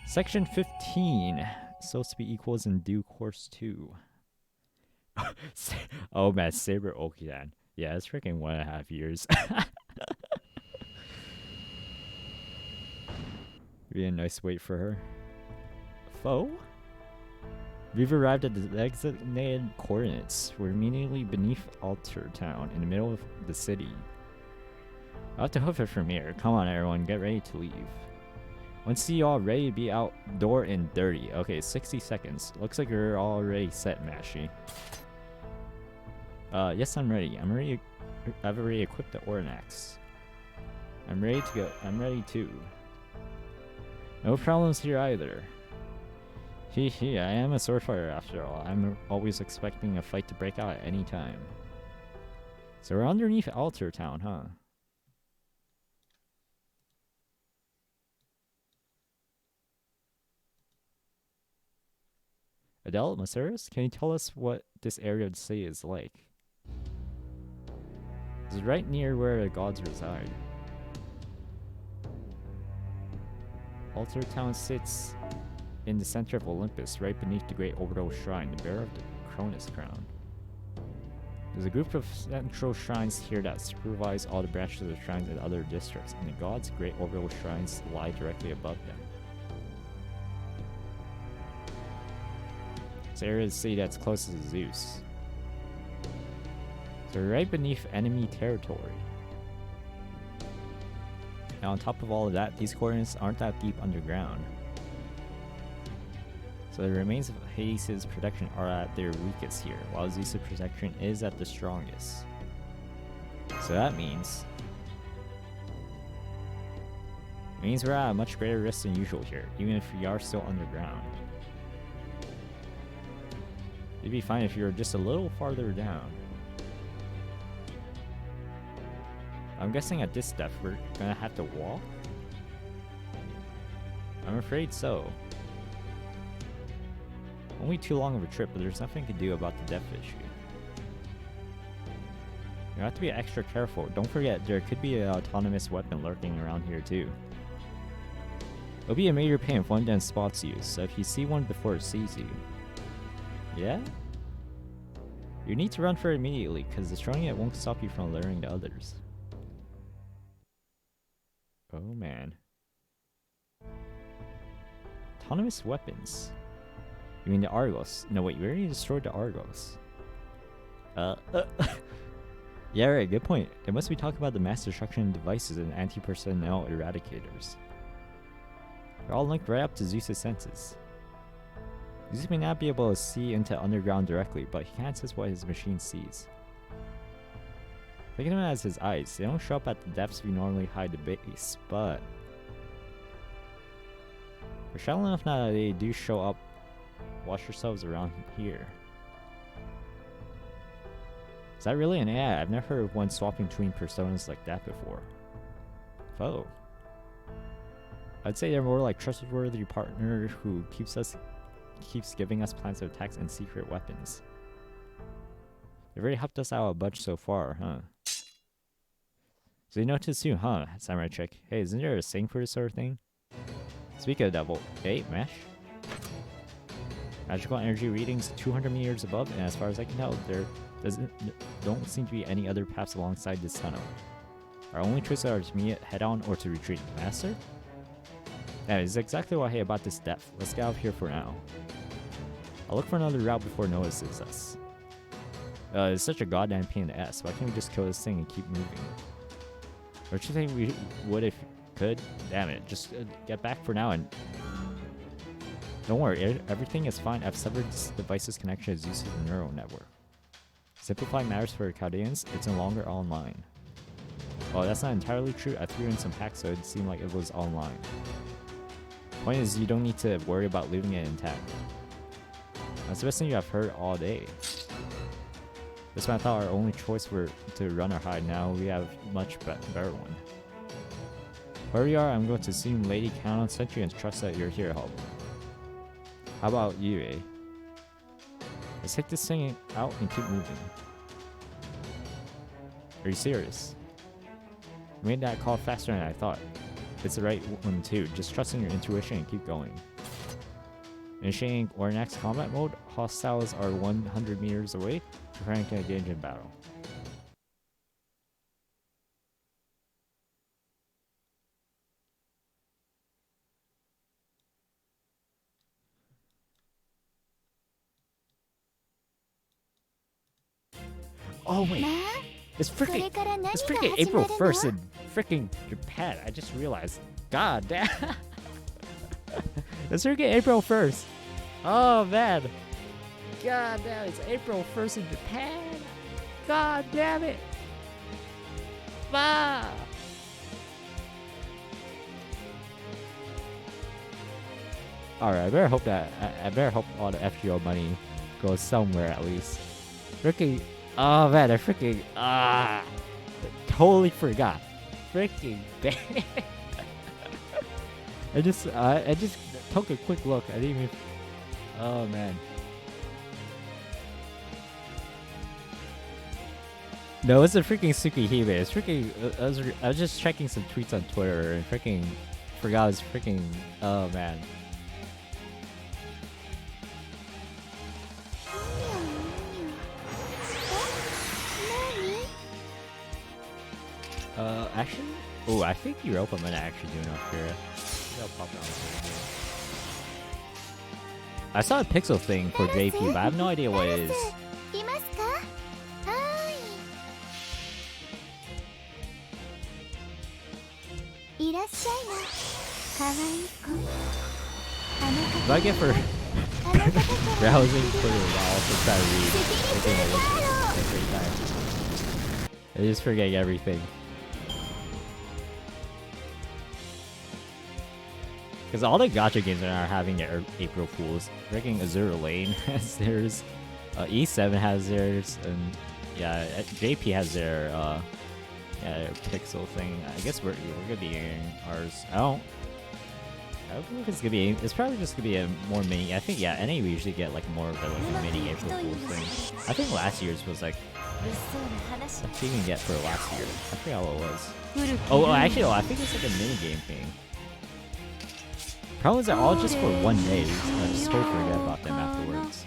Section 15. Supposed to be equals in due course too. Oh man, Saber Okidan. Yeah, it's freaking 1.5 years. Be a nice wait for her. Foe? We've arrived at the designated coordinates. We're immediately beneath Alter Town, in the middle of the city. I'll have to hoof it from here. Come on, everyone, get ready to leave. Once you all ready to be outdoor in 30. Okay, 60 seconds. Looks like you're already set, Mashy. Yes, I'm ready. I've already equipped the Ornax. I'm ready to go. I'm ready too. No problems here either. I am a sword fighter after all. I'm always expecting a fight to break out at any time. So we're underneath Alter Town, huh? Adele, Masaris, can you tell us what this area of the city is like? It's right near where the gods reside. Alter Town sits in the center of Olympus, right beneath the great orbital shrine, the bearer of the Cronus crown. There's a group of central shrines here that supervise all the branches of the shrines in other districts, and the gods' great orbital shrines lie directly above them. This area of the city that's closest to Zeus. So we're right beneath enemy territory. Now on top of all of that, these coordinates aren't that deep underground. So the remains of Hades' protection are at their weakest here, while Zeus' protection is at the strongest. So that means we're at a much greater risk than usual here, even if we are still underground. It'd be fine if you were just a little farther down. I'm guessing at this depth we're gonna have to walk? I'm afraid so. Only too long of a trip, but there's nothing to do about the depth issue. You have to be extra careful. Don't forget, there could be an autonomous weapon lurking around here too. It'll be a major pain if one then spots you, so if you see one before it sees you. Yeah? You need to run for it immediately, because destroying it won't stop you from luring the others. Oh man. Autonomous weapons. You mean the Argos? No wait, we already destroyed the Argos. Yeah, right, good point. They must be talking about the mass destruction devices and anti-personnel eradicators. They're all linked right up to Zeus' senses. Zeus may not be able to see into underground directly, but he can't sense what his machine sees. Think of them as his eyes. They don't show up at the depths we normally hide the base, but we're shallow enough now that they do show up. Watch yourselves around here. Is that really an AI? I've never heard of one swapping between personas like that before. Foe. I'd say they're more like trustworthy partner who keeps giving us plans of attacks and secret weapons. They've already helped us out a bunch so far, huh? So you notice too, huh, Samurai Chick? Hey, isn't there a saying for this sort of thing? Speak of the devil. Hey, Mesh. Magical energy readings 200 meters above, and as far as I can tell, there don't seem to be any other paths alongside this tunnel. Our only choices are to meet it head-on or to retreat. Master? That is exactly what I hate about this depth. Let's get out of here for now. I'll look for another route before it notices us. It's such a goddamn pain in the ass. Why can't we just kill this thing and keep moving? Don't you think we would if we could? Damn it, just get back for now and... Don't worry, everything is fine. I've severed this device's connection to Zeus' neural network. Simplify matters for Chaldeans, it's no longer online. Well, that's not entirely true. I threw in some hacks so it seemed like it was online. Point is, you don't need to worry about leaving it intact. That's the best thing you have heard all day. That's why I thought our only choice were to run or hide. Now we have a much better one. Wherever you are, I'm going to assume Lady count on Sentry and trust that you're here to help. How about you, eh? Let's take this thing out and keep moving. Are you serious? You made that call faster than I thought. It's the right one too. Just trust in your intuition and keep going. Initiating Ornax combat mode. Hostiles are 100 meters away. Preparing to engage in battle. Oh wait, まあ it's これ freaking から何が it's 始 freaking ま April るの 1st in freaking Japan. I just realized. God damn. It's freaking April 1st. Oh man. God damn, it's April 1st in Japan. God damn it. Ah. Alright, I better hope that I better hope all the FGO money goes somewhere at least. Freaking, oh man, I freaking totally forgot. Freaking bad. I just took a quick look. I didn't even. Oh man. No, it's a freaking Tsukihime. It's freaking. I was just checking some tweets on Twitter and freaking forgot it's freaking. Oh man. Actually, oh, I think Europa might actually do enough here. I'll pop it on the screen here. I saw a pixel thing for JP, but I have no idea what it is. いますか？はーい。いらっしゃいな。可愛い子。あの If 方 I get for あの方から browsing Twitter, I'll also try to read everything I look at every time. I just forget everything. Because all the gacha games are having their April Fools. Freaking Azure Lane has theirs. E7 has theirs. And yeah, JP has their pixel thing. I guess we're gonna be getting ours. I don't know if it's gonna be. It's probably just gonna be a more mini. I think NA we usually get like more of a like a mini April Fools thing. I think last year's was like. What did you even get for last year? I forgot what it was. Oh, actually, I think it's like a mini game thing. Problems are all just for one day. I just totally forget about them afterwards.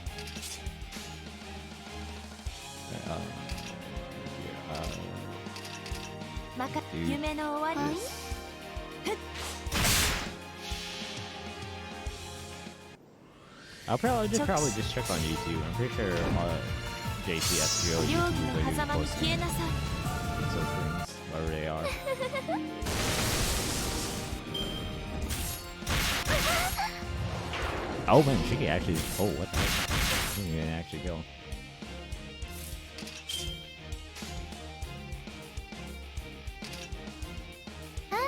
Dude. 夢の終わり。 I'll probably just check on YouTube. I'm pretty sure JPSGO 容疑 YouTube の are 狭間に消え posting なさい。 pixel things, wherever they are. Oh man, she can actually. Oh, what the heck? She can even actually go.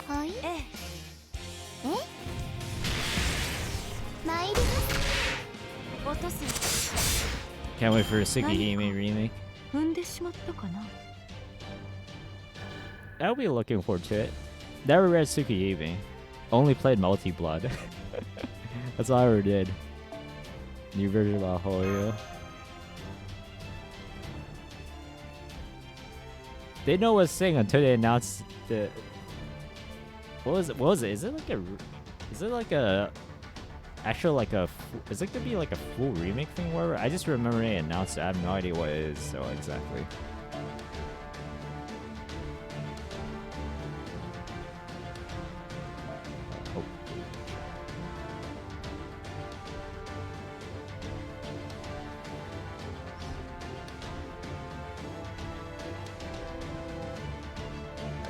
はい。え？参ります。落とす。 Can't wait for a Tsukihime remake. 踏んでしまったかな。 I'll be looking forward to it. Never read Tsukihime. Only played Multi Blood. That's all I ever did. New version of Ahoyo. They didn't know what to sing until they announced the. What was it? Is it like a? Actual like a? Is it gonna be like a full remake thing? Whatever. I just remember they announced it. I have no idea what it is. So exactly. Oh.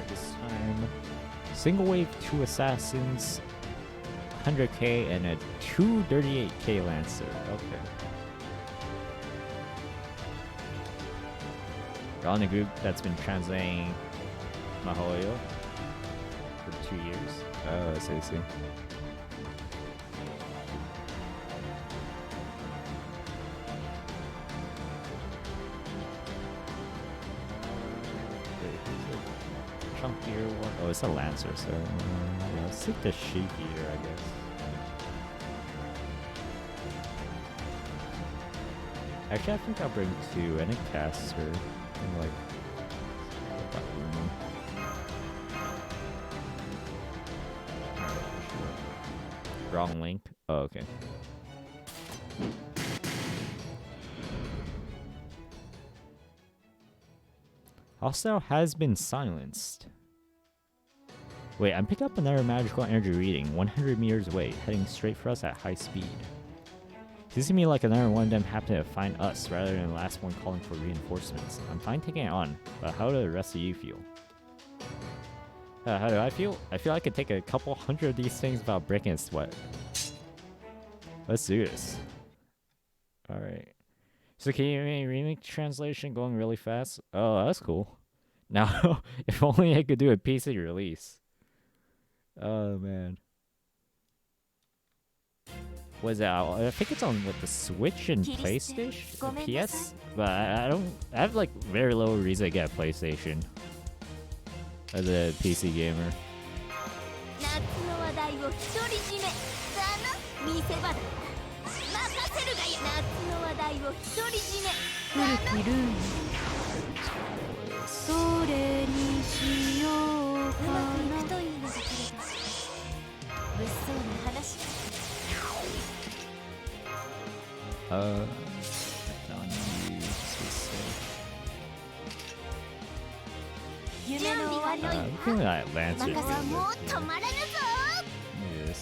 This time, single wave 2 assassins, 100k, and a 238k lancer. Okay. We're on a group that's been translating Mahoyo for 2 years. Oh, I see. Chunkier one. Oh, it's a lancer, so yeah, let's take the shakier, I guess. Actually, I think I'll bring 2 and a caster and like. Wrong link. Oh, okay. Hostile has been silenced. Wait, I'm picking up another magical energy reading 100 meters away, heading straight for us at high speed. Seems to me like another one of them happened to find us rather than the last one calling for reinforcements. I'm fine taking it on, but how do the rest of you feel? How do I feel? I feel I could take a couple hundred of these things without breaking a sweat. Let's do this. Alright. So can you remake translation going really fast? Oh, that's cool. Now, if only I could do a PC release. Oh, man. What is that? I think it's on what, the Switch and PlayStation, PS. But I don't. I have like very low reason to get a PlayStation as a PC gamer. 夏の話題を独り占めだな見せ場だ任せるがよ夏の話題を独り占めだな古きルールそれにしようかうまくいなくといいのだけれど物騒な話 夢の終わりの I'm feeling that Lancer. 任せはもう止まらぬぞ Look at this.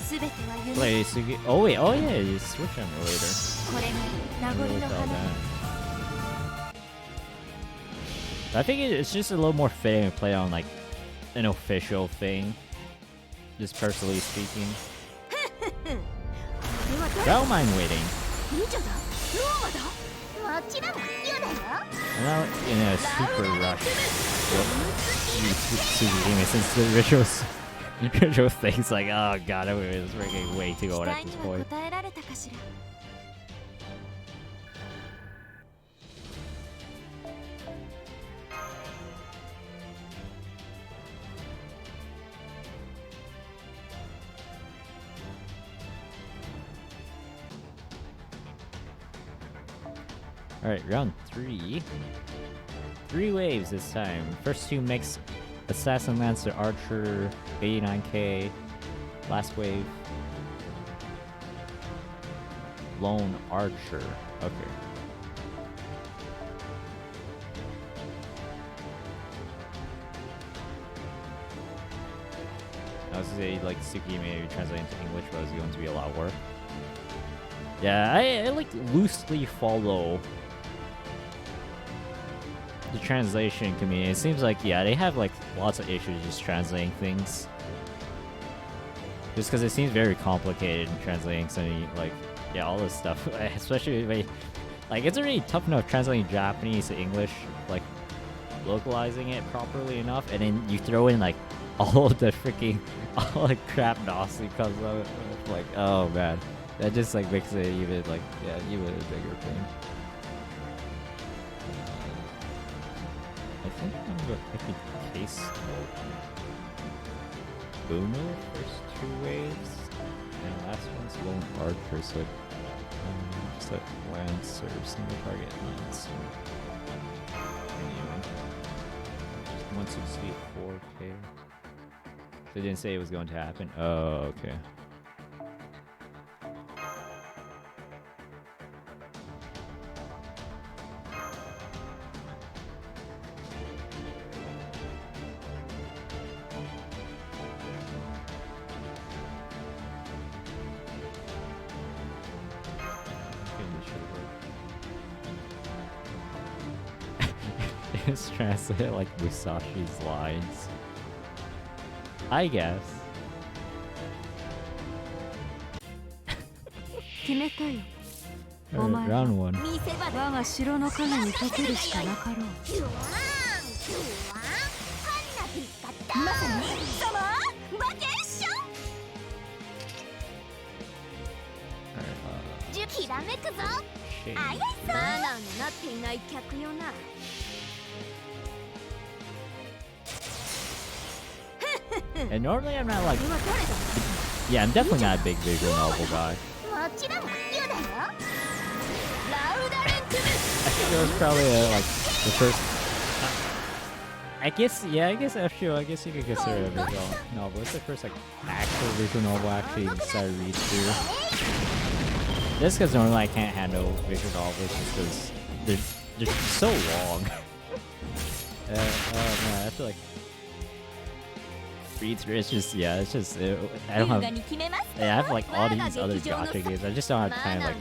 すべては夢 Play Sugi. Oh wait, oh yeah, you Switch emulator. これが名 I 残 really の thought 花 that. I think it's just a little more fitting to play on like an official thing. Just personally speaking. これは I don't mind waiting. 忍者だローマだもちろんユだよ I'm not in a super rush. Since the ritual thing's like, oh god, it's getting way too 期 old 待 at に this は point. 応えられたかしら Alright, round 3. 3 waves this time. First 2 makes Assassin Lancer Archer 89k. Last wave Lone Archer. Okay. I was gonna say like Suki maybe translate into English, but it's going to be a lot of work. Yeah, I like loosely follow the translation community. It seems like, yeah, they have like lots of issues just translating things. Just because it seems very complicated in translating so many, like, yeah, all this stuff. Especially when, like, it's already tough enough translating Japanese to English, like, localizing it properly enough, and then you throw in, like, all of the freaking, all the crap Nazi comes out. Like, oh man. That just, like, makes it even, like, yeah, even a bigger pain. I think I'm going to pick the case Boomer first 2 waves, and the last one's Lone Archer, so set Lancer, single target Lancer. Anyway, 164k. They didn't say it was going to happen. Oh, okay. It's translated like Musashi's lines. I guess. 決めたよ Alright, round 1. 見せ場だ我が城の影に溶けるしかなかろうキュワーンキュワーン花火がまさにサマーバケーションきらめくぞ Shame. あやさマナーのなっていない客よな And normally I'm not like, これは誰だ yeah, I'm definitely not a big visual novel guy. もちろんユだよラウダレントゥ I think it was probably like the first. I guess, yeah, I guess actually, I guess you could consider it a visual novel. It's the first like actual visual novel I actually decided to read through. Just because normally I can't handle visual novels, just because they're so long. Oh man, I feel like Read through. It's just I don't have. Yeah, I have like all these other gacha games. I just don't have time to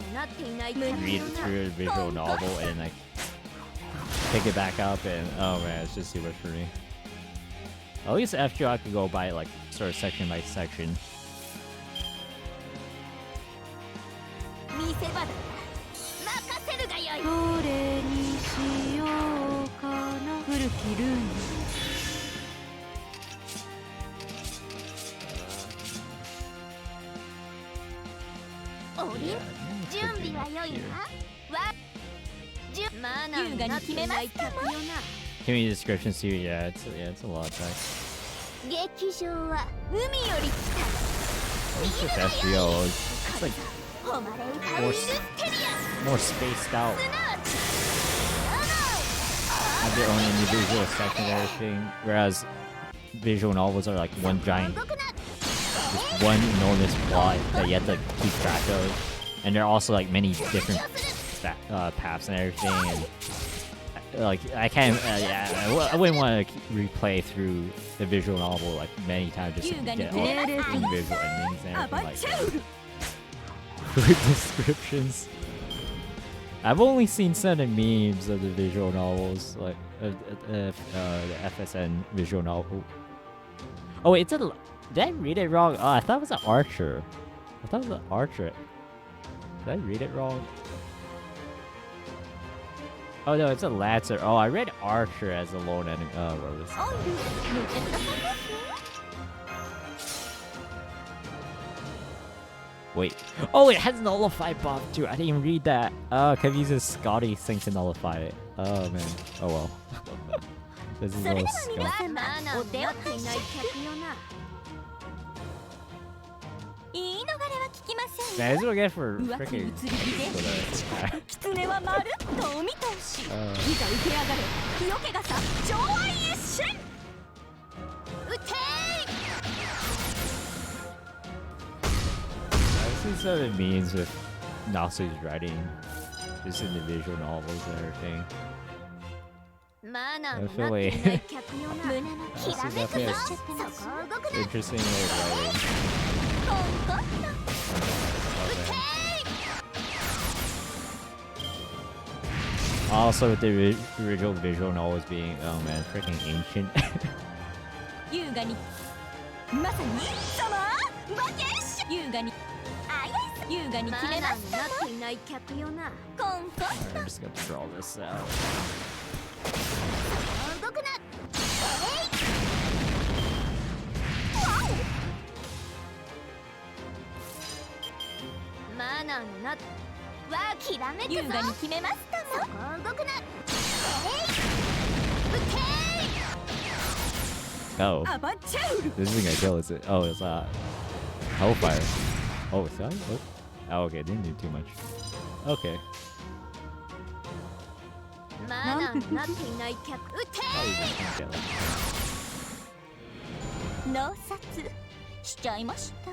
like read through a visual novel and like pick it back up and oh man, it's just too much for me. At least after I could go by like sort of section by section. 見せ場だ任せるがよいどれにしようかな。古きルーン。おりん準備は良いなマナーになってない客よな Give me descriptions too. Yeah, it's a lot of text. 劇場は海より来 It's just FGO. It's like た誉れ歌うミステリア more spaced out. すなわち Have their own individual section and everything. Whereas visual novels are like one giant, just one enormous plot that you have to keep track of. And there are also like many different paths and everything. And like I can't, I wouldn't want to replay through the visual novel like many times just to get all the individual endings and everything like that. With descriptions. I've only seen certain memes of the visual novels, like the FSN visual novel. Oh wait, did I read it wrong? Oh, I thought it was an archer. I thought it was an archer. Did I read it wrong? Oh no, it's a lancer. Oh, I read archer as a lone enemy. Oh, bro, this. Wait. Oh, it has nullified buff too. I didn't even read that. Oh, Kev uses Scotty thing to nullify it. Oh man. Oh well. This is a little Scott. お手を貸し言い逃れは聞きません Man, this is what I get for 浮気 freaking. 移り気で狐はまるっとお見通しいざ受け上がれ日よけがさ上愛一瞬撃て I've seen some of the memes with Nasu's writing, just in the visual novels and everything. マナーになって Definitely. いない客よな胸のきらめくぞ Definitely そこを動くな Interesting way of writing. コンコンと Also, with the original visual novels being, oh man, freaking ancient. 優雅にまさにサマーバケッシュ優雅にあやす優雅に決めましたなっていない客よなコンコン I'm just gonna draw this out. 動くなマナーになってわあきらめくぞ優雅に決めましたもんそこを動くなOh, アバチャウル this isn't gonna kill, is it? Oh, it's Hellfire. Oh, it's that? Oh, okay, didn't do too much. Okay. マナーになっていない客撃て Probably just can't kill it. 脳殺しちゃいました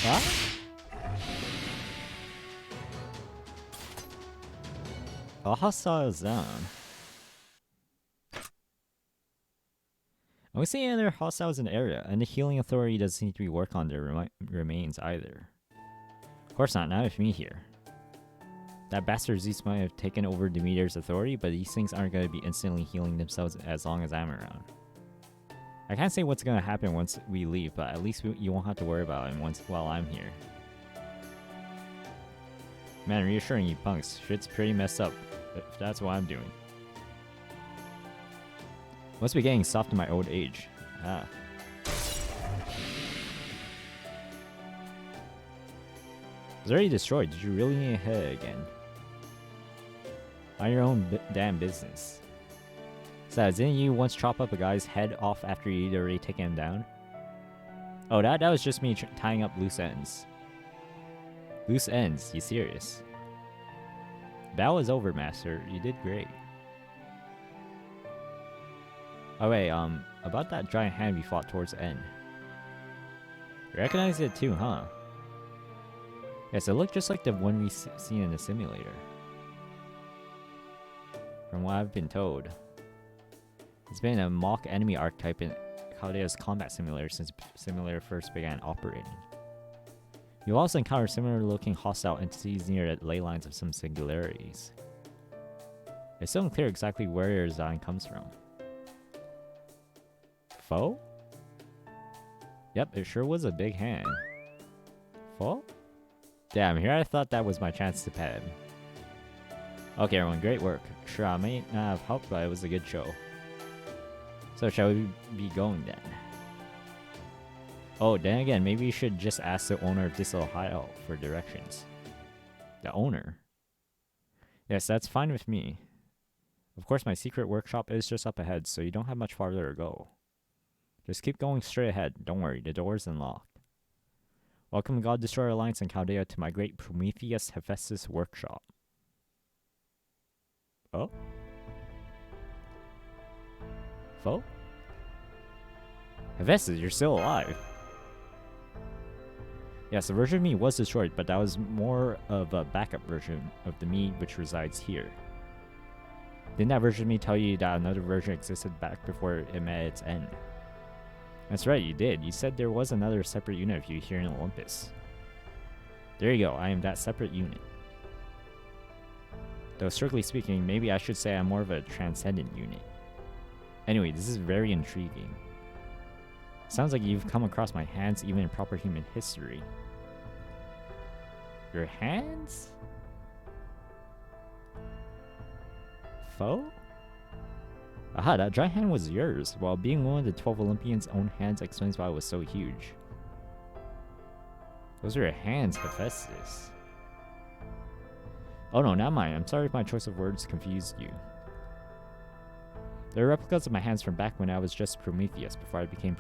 What? A hostile zone. I don't see any other hostiles in the area, and the healing authority doesn't seem to be working on their remains either. Of course not with me here. That bastard Zeus might have taken over Demeter's authority, but these things aren't going to be instantly healing themselves as long as I'm around. I can't say what's going to happen once we leave, but at least you won't have to worry about it while I'm here. Man, reassuring you punks. Shit's pretty messed up, if that's what I'm doing. Must be getting soft in my old age. Ah. It's already destroyed. Did you really need a head again? On your own damn business. So, didn't you once chop up a guy's head off after you'd already taken him down? Oh, that was just me tying up loose ends. Loose ends, you serious? Battle is over, Master. You did great. Oh wait, about that giant hand we fought towards the end. You recognize it too, huh? Yes, it looked just like the one we seen in the simulator. From what I've been told. It's been a mock enemy archetype in Chaldea's combat simulator since simulator first began operating. You'll also encounter similar looking hostile entities near the ley lines of some singularities. It's still unclear exactly where your design comes from. Foe? Yep, it sure was a big hand. Foe? Damn, here I thought that was my chance to pet him. Okay everyone, great work. Sure, I may not have helped, but it was a good show. So shall we be going then? Oh, then again, maybe you should just ask the owner of this little hideout for directions. The owner? Yes, that's fine with me. Of course, my secret workshop is just up ahead, so you don't have much farther to go. Just keep going straight ahead. Don't worry, the door is unlocked. Welcome God Destroyer Alliance and Chaldea to my great Prometheus Hephaestus workshop. Oh? Foe? Hephaestus, you're still alive. Yes, the version of me was destroyed, but that was more of a backup version of the me which resides here. Didn't that version of me tell you that another version existed back before it met its end? That's right, you did. You said there was another separate unit of you here in Olympus. There you go, I am that separate unit. Though strictly speaking, maybe I should say I'm more of a transcendent unit. Anyway, this is very intriguing. Sounds like you've come across my hands even in proper human history. Your hands? Foe? Aha, that giant hand was yours, while being one of the 12 Olympians' own hands explains why it was so huge. Those are your hands, Hephaestus. Oh no, not mine. I'm sorry if my choice of words confused you. They're replicas of my hands from back when I was just Prometheus, before I became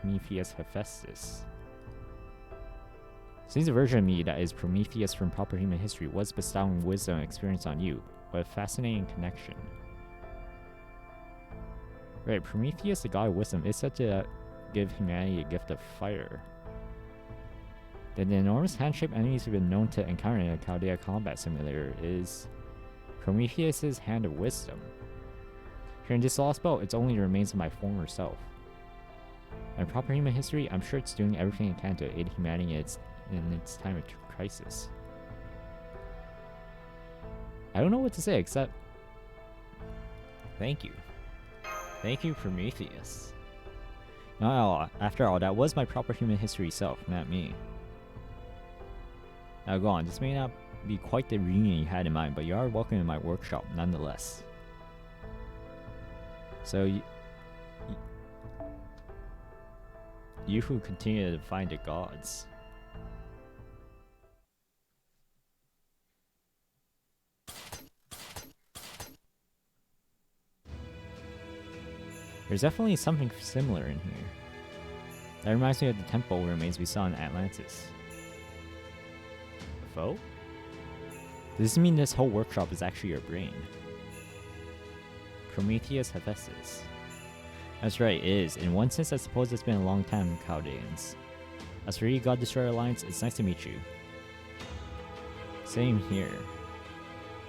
Prometheus Hephaestus. Seems a version of me that is Prometheus from proper human history was bestowing wisdom and experience on you. What a fascinating connection. Right, Prometheus, the god of wisdom, is said to give humanity a gift of fire. Then the enormous hand-shaped enemies we've been known to encounter in a Chaldea combat simulator is Prometheus' hand of wisdom. Here in this Lostbelt, it's only the remains of my former self. In proper human history, I'm sure it's doing everything it can to aid humanity in its time of crisis. I don't know what to say except thank you. Thank you, Prometheus. Now, after all, that was my proper human history self, not me. Now go on, this may not be quite the reunion you had in mind, but you are welcome in my workshop nonetheless. So, you who continue to find the gods. There's definitely something similar in here. That reminds me of the temple remains we saw in Atlantis. A foe? Does this mean this whole workshop is actually your brain? Prometheus Hephaestus. That's right, it is. In one sense, I suppose it's been a long time, Chaldeans. As for you, God Destroyer Alliance, it's nice to meet you. Same here.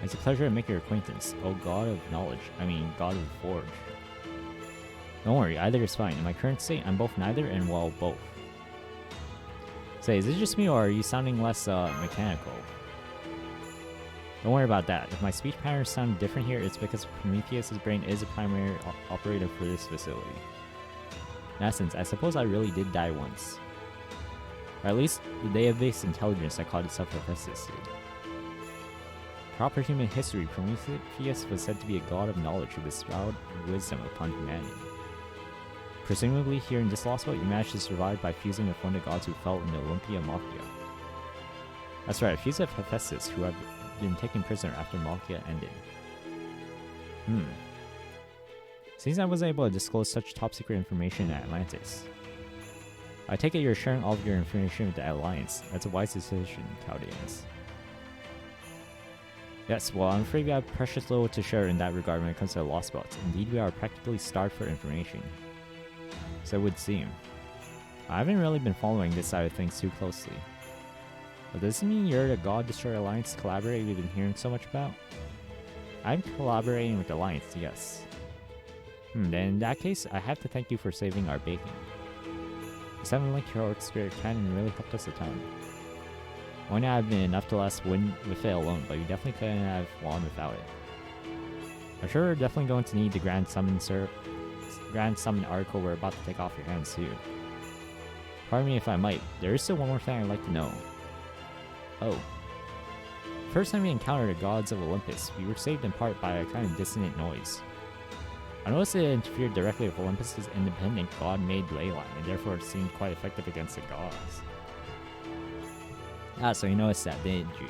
It's a pleasure to make your acquaintance, oh god of knowledge, god of the forge. Don't worry, either is fine. In my current state, I'm both neither and well, both. Say, is it just me or are you sounding less mechanical? Don't worry about that. If my speech patterns sound different here, it's because Prometheus' brain is a primary operator for this facility. In essence, I suppose I really did die once. Or at least the database intelligence that called itself Hephaestus did. Proper human history, Prometheus was said to be a god of knowledge who bestowed wisdom upon humanity. Presumably here in this Lostbelt, you managed to survive by fusing with one of the gods who fell in the Olympia Machia. That's right, fused with Hephaestus, who had been taken prisoner after Machia ended. Seems I wasn't able to disclose such top secret information in Atlantis. I take it you're sharing all of your information with the Alliance. That's a wise decision, Chaldeans. Yes, well, I'm afraid we have precious little to share in that regard when it comes to the Lostbelt. Indeed, we are practically starved for information. So it would seem. I haven't really been following this side of things too closely. But does this mean you're the God Destroyer Alliance collaborator we've been hearing so much about? I'm collaborating with the Alliance, yes. Then in that case, I have to thank you for saving our bacon. The 7-link heroic spirit cannon really helped us a ton. Wouldn't have been enough to last win with it alone, but you definitely couldn't have won without it. I'm sure we're definitely going to need the Grand Summon article we're about to take off your hands too. Pardon me if I might, there is still one more thing I'd like to know. Oh. First time we encountered the gods of Olympus, we were saved in part by a kind of dissonant noise. I noticed it interfered directly with Olympus's independent god-made ley line, and therefore it seemed quite effective against the gods. Ah, so you noticed that, didn't you?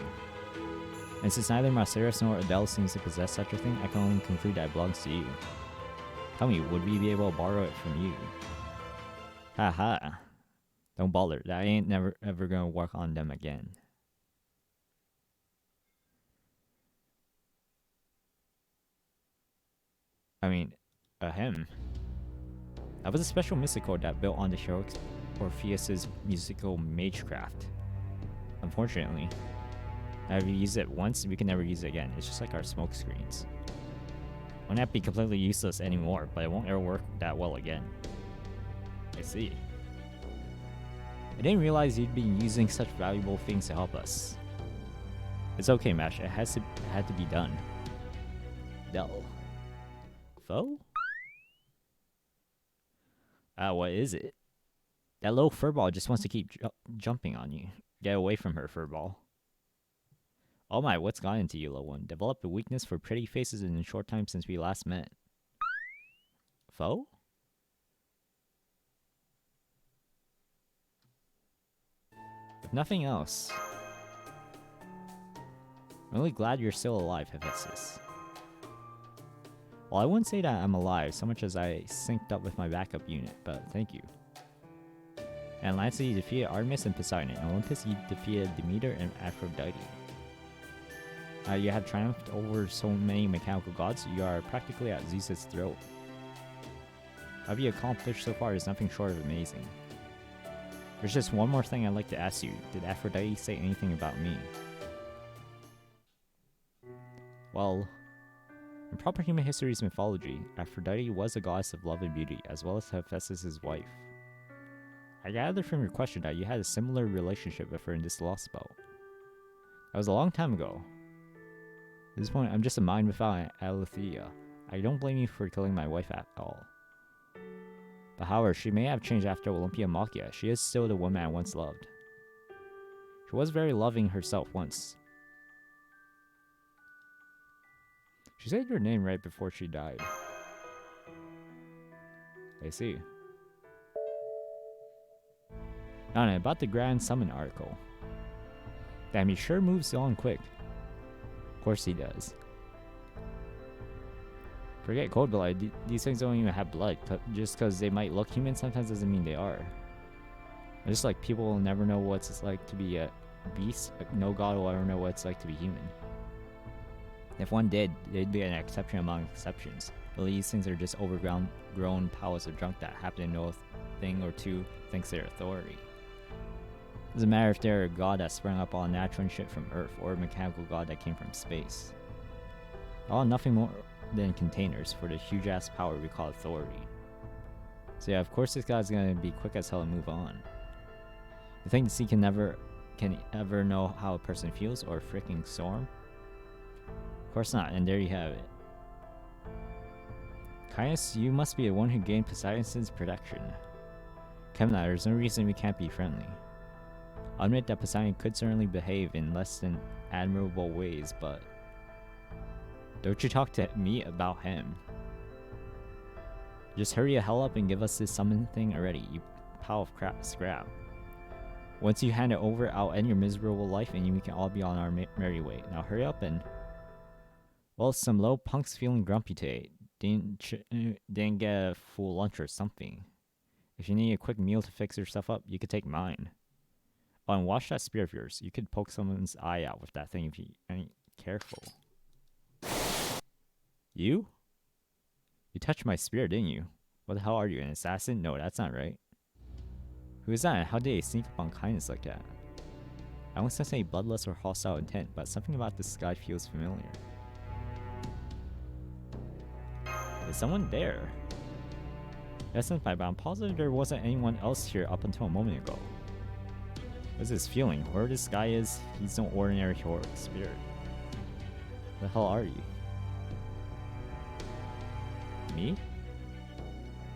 And since neither Marceris nor Adele seems to possess such a thing, I can only conclude that it belongs to you. Tell me, would we be able to borrow it from you? Haha. Don't bother, that ain't never ever gonna work on them again. I mean, ahem. That was a special mystical that built on the heroic Orpheus's musical magecraft. Unfortunately, if we use it once, we can never use it again. It's just like our smoke screens. Won't that be completely useless anymore, but it won't ever work that well again. I see. I didn't realize you'd be using such valuable things to help us. It's okay, Mash. It had to be done. Dull. Foe? What is it? That little furball just wants to keep jumping on you. Get away from her, furball. Oh my, what's gotten into you, little one? Developed a weakness for pretty faces in the short time since we last met. Foe? If nothing else, I'm really glad you're still alive, Hephaestus. Well, I wouldn't say that I'm alive so much as I synced up with my backup unit, but thank you. And Atlantis, you defeated Artemis and Poseidon. In Olympus, you defeated Demeter and Aphrodite. You have triumphed over so many mechanical gods, you are practically at Zeus's throat. What you accomplished so far is nothing short of amazing. There's just one more thing I'd like to ask you. Did Aphrodite say anything about me? Well, in proper human history's mythology, Aphrodite was a goddess of love and beauty, as well as Hephaestus' wife. I gathered from your question that you had a similar relationship with her in this Lostbelt. That was a long time ago. At this point, I'm just a mind without Aletheia. I don't blame you for killing my wife at all. But however, she may have changed after Olympia Machia. She is still the woman I once loved. She was very loving herself once. She said your name right before she died. I see. Now, about the Grand Summon article. Damn, he sure moves on quick. Of course he does. Forget cold blood, these things don't even have blood. Just because they might look human sometimes doesn't mean they are. Just like people will never know what it's like to be a beast, no god will ever know what it's like to be human. If one did, they'd be an exception among exceptions. But these things are just overgrown piles of junk that happen to know a thing or two thanks to their authority. Doesn't matter if they're a god that sprung up all natural shit from Earth, or a mechanical god that came from space. All nothing more than containers for the huge ass power we call authority. So yeah, of course this guy's gonna be quick as hell and move on. You think the sea can ever know how a person feels, or a freaking storm? Of course not, and there you have it. Caius, you must be the one who gained Poseidon's protection. Kemna, there's no reason we can't be friendly. I'll admit that Poseidon could certainly behave in less than admirable ways, but don't you talk to me about him. Just hurry the hell up and give us this summon thing already, you pile of scrap. Once you hand it over, I'll end your miserable life and we can all be on our merry way. Now hurry up and... Well, some low punks feeling grumpy today. Didn't get a full lunch or something. If you need a quick meal to fix yourself up, you could take mine. Oh, and watch that spear of yours. You could poke someone's eye out with that thing if you ain't careful. You? You touched my spear, didn't you? What the hell are you, an assassin? No, that's not right. Who is that, and how did they sneak up on kindness like that? I don't sense any bloodlust or hostile intent, but something about this guy feels familiar. Is someone there? Yes, but I'm positive there wasn't anyone else here up until a moment ago. What's this feeling? Whoever this guy is, he's no ordinary heroic spirit. What the hell are you? Me?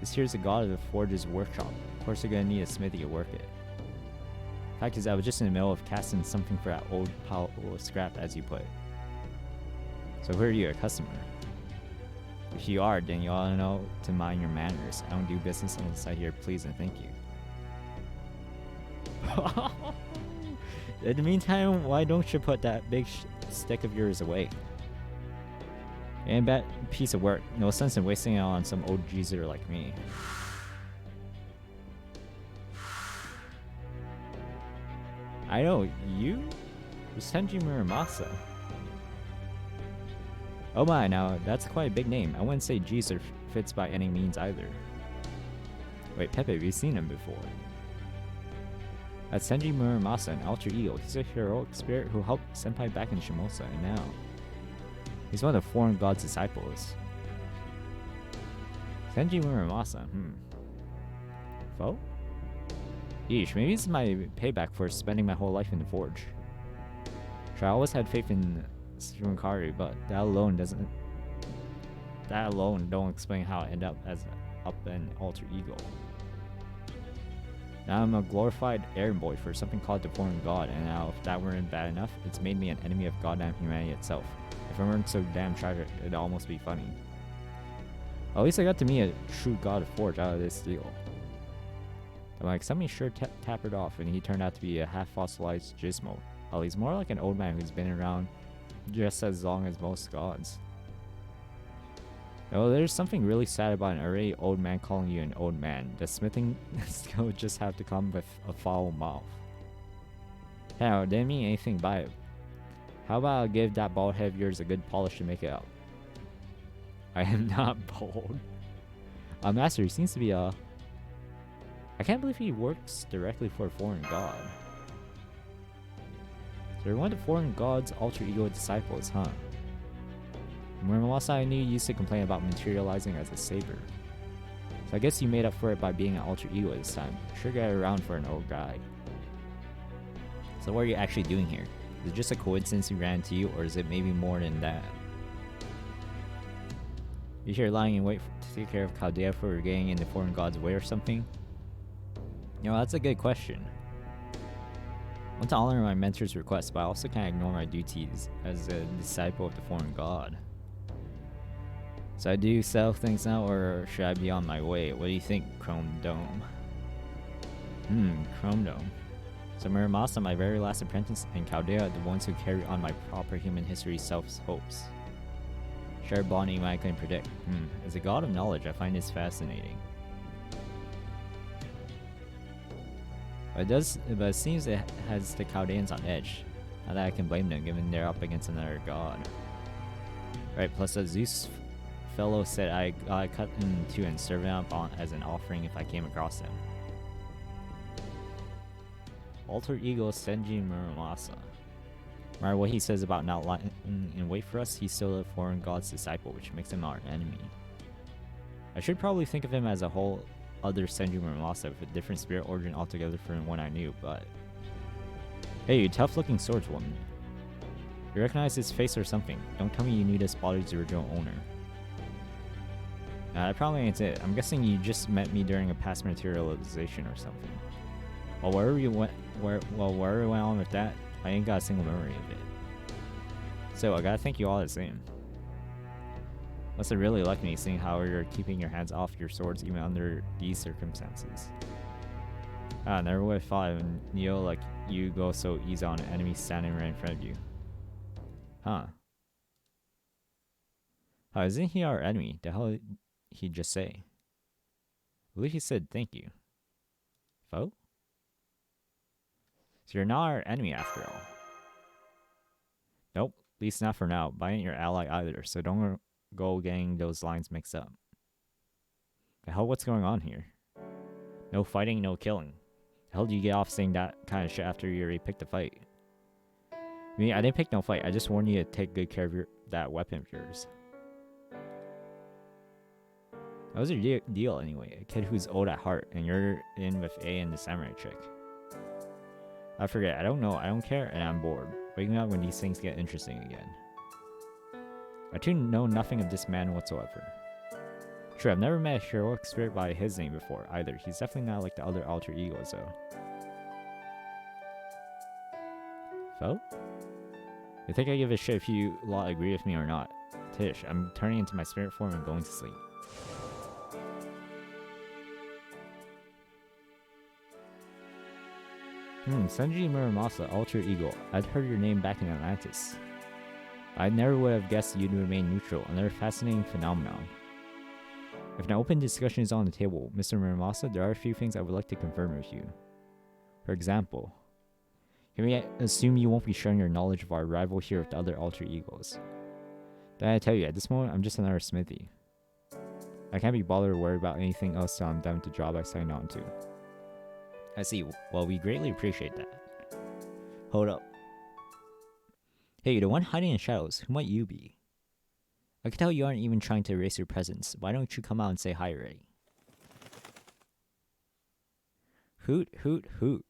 This here's the god of the forge's workshop. Of course you're gonna need a smithy to work it. Fact is, I was just in the middle of casting something for that old pile of scrap, as you put it. So who are you, a customer? If you are, then you ought to know to mind your manners. I don't do business unless I hear please and thank you. In the meantime, why don't you put that big stick of yours away? And that piece of work. No sense in wasting it on some old geezer like me. I know, you? Senji Muramasa. Oh my, now that's quite a big name. I wouldn't say geezer fits by any means either. Wait, Pepe, we've seen him before. That's Senji Muramasa, an alter ego. He's a heroic spirit who helped Senpai back in Shimosa, and now he's one of the foreign god's disciples. Senji Muramasa, Foe? Yeesh, maybe this is my payback for spending my whole life in the forge. Sure, I always had faith in Shunkaru, but that alone don't explain how I end up as an alter ego. Now I'm a glorified errand boy for something called the foreign god, and now if that weren't bad enough, it's made me an enemy of goddamn humanity itself. If I weren't so damn tragic, it'd almost be funny. At least I got to meet a true god of forge out of this deal. I'm like, somebody sure tapered off, and he turned out to be a half-fossilized gizmo. Well, he's more like an old man who's been around just as long as most gods. Oh, there's something really sad about an already old man calling you an old man. Does smithing skill just have to come with a foul mouth? Hell, didn't mean anything by it. How about I give that bald head of yours a good polish to make it up? I am not bald. Master, he seems to be I can't believe he works directly for a foreign god. So you're one of the foreign god's alter ego disciples, huh? Muramasa, I knew you used to complain about materializing as a saber. So I guess you made up for it by being an alter ego this time. Sure got around for an old guy. So what are you actually doing here? Is it just a coincidence we ran into you, or is it maybe more than that? You here lying in wait to take care of Chaldea for getting in the foreign god's way or something? You know, that's a good question. I want to honor my mentor's request, but I also can't ignore my duties as a disciple of the foreign god. So I do sell things now, or should I be on my way? What do you think, Chrome Dome? Chrome Dome. So Muramasa, my very last apprentice, and Chaldea, the ones who carry on my proper human history self's hopes. Shared bonding I couldn't predict. As a god of knowledge, I find this fascinating. But it seems it has the Chaldeans on edge. Not that I can blame them, given they're up against another god. Right, plus the Zeus fellow said I gotta cut him in two and serve him up as an offering if I came across him. Alter ego Senji Muramasa. No matter what he says about not lying in wait for us, he's still a foreign god's disciple, which makes him our enemy. I should probably think of him as a whole other Senju Muramasa with a different spirit origin altogether from the one I knew, but... Hey, you tough-looking swordswoman. You recognize his face or something? Don't tell me you knew this body's original owner. Nah, that probably ain't it. I'm guessing you just met me during a past materialization or something. Well, wherever we went on with that, I ain't got a single memory of it. So, I gotta thank you all the same. Must have really liked me, seeing how you're keeping your hands off your swords even under these circumstances. I never would have thought of Neo like you go so easy on an enemy standing right in front of you. Huh. How isn't he our enemy? The hell did he just say? I believe he said thank you. Foe? So you're not our enemy after all. Nope, at least not for now. But I ain't your ally either, so don't go getting those lines mixed up. The hell, what's going on here? No fighting, no killing. The hell do you get off saying that kind of shit after you already picked a fight? I mean, I didn't pick no fight. I just warned you to take good care of that weapon of yours. That was your deal anyway. A kid who's old at heart, and you're in with A and the samurai chick. I forget. I don't know. I don't care, and I'm bored. Waking up when these things get interesting again. I too know nothing of this man whatsoever. True, I've never met a heroic spirit by his name before either. He's definitely not like the other alter egos though. Foe? I think I give a shit if you lot agree with me or not. Tish, I'm turning into my spirit form and going to sleep. Senji Muramasa, alter ego. I'd heard your name back in Atlantis. I never would have guessed you'd remain neutral, another fascinating phenomenon. If an open discussion is on the table, Mr. Muramasa, there are a few things I would like to confirm with you. For example, can we assume you won't be sharing your knowledge of our rival here with the other alter egos? Then I tell you, at this moment, I'm just another smithy. I can't be bothered or worry about anything else till I'm done with the job I signed on to. I see. Well, we greatly appreciate that. Hold up. Hey, the one hiding in shadows, who might you be? I can tell you aren't even trying to erase your presence. Why don't you come out and say hi already? Hoot, hoot, hoot.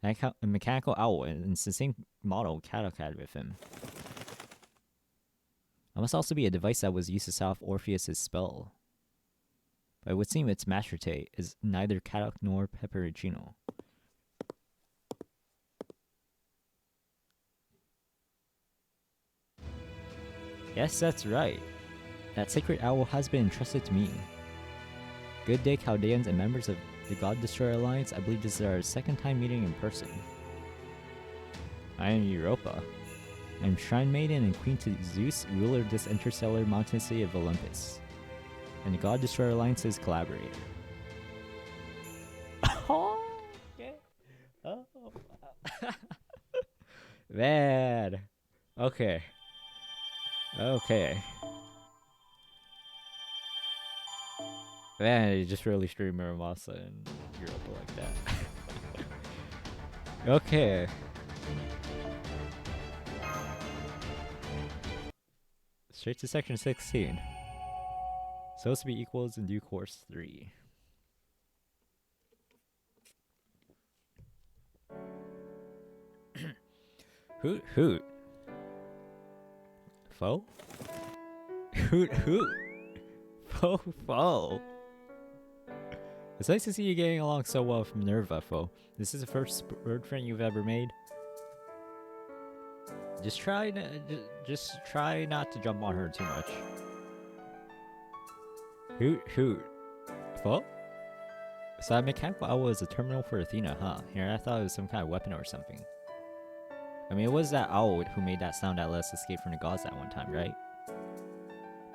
A mechanical owl, and it's the same model Kato had with him. It must also be a device that was used to set off Orpheus's spell. But it would seem its master is neither Kato nor Pepperoncino. Yes, that's right. That sacred owl has been entrusted to me. Good day, Chaldeans and members of the God Destroyer Alliance. I believe this is our second time meeting in person. I am Europa. I am Shrine Maiden and Queen to Zeus, ruler of this interstellar mountain city of Olympus, and the God Destroyer Alliance's collaborator. Oh, okay. Oh, man. Okay. Okay. Man, you just really stream Muramasa in Europa like that. Okay. Straight to section 16. Supposed to be equals in due course 3. Hoot hoot. Foe? Hoot hoot. Foe foe. It's nice to see you getting along so well with Minerva, foe. This is the first bird friend you've ever made. Just try not to jump on her too much. Hoot hoot. Foe? So that mechanical owl is a terminal for Athena, huh? Here, I thought it was some kind of weapon or something. I mean, it was that owl who made that sound that let us escape from the gods that one time, right?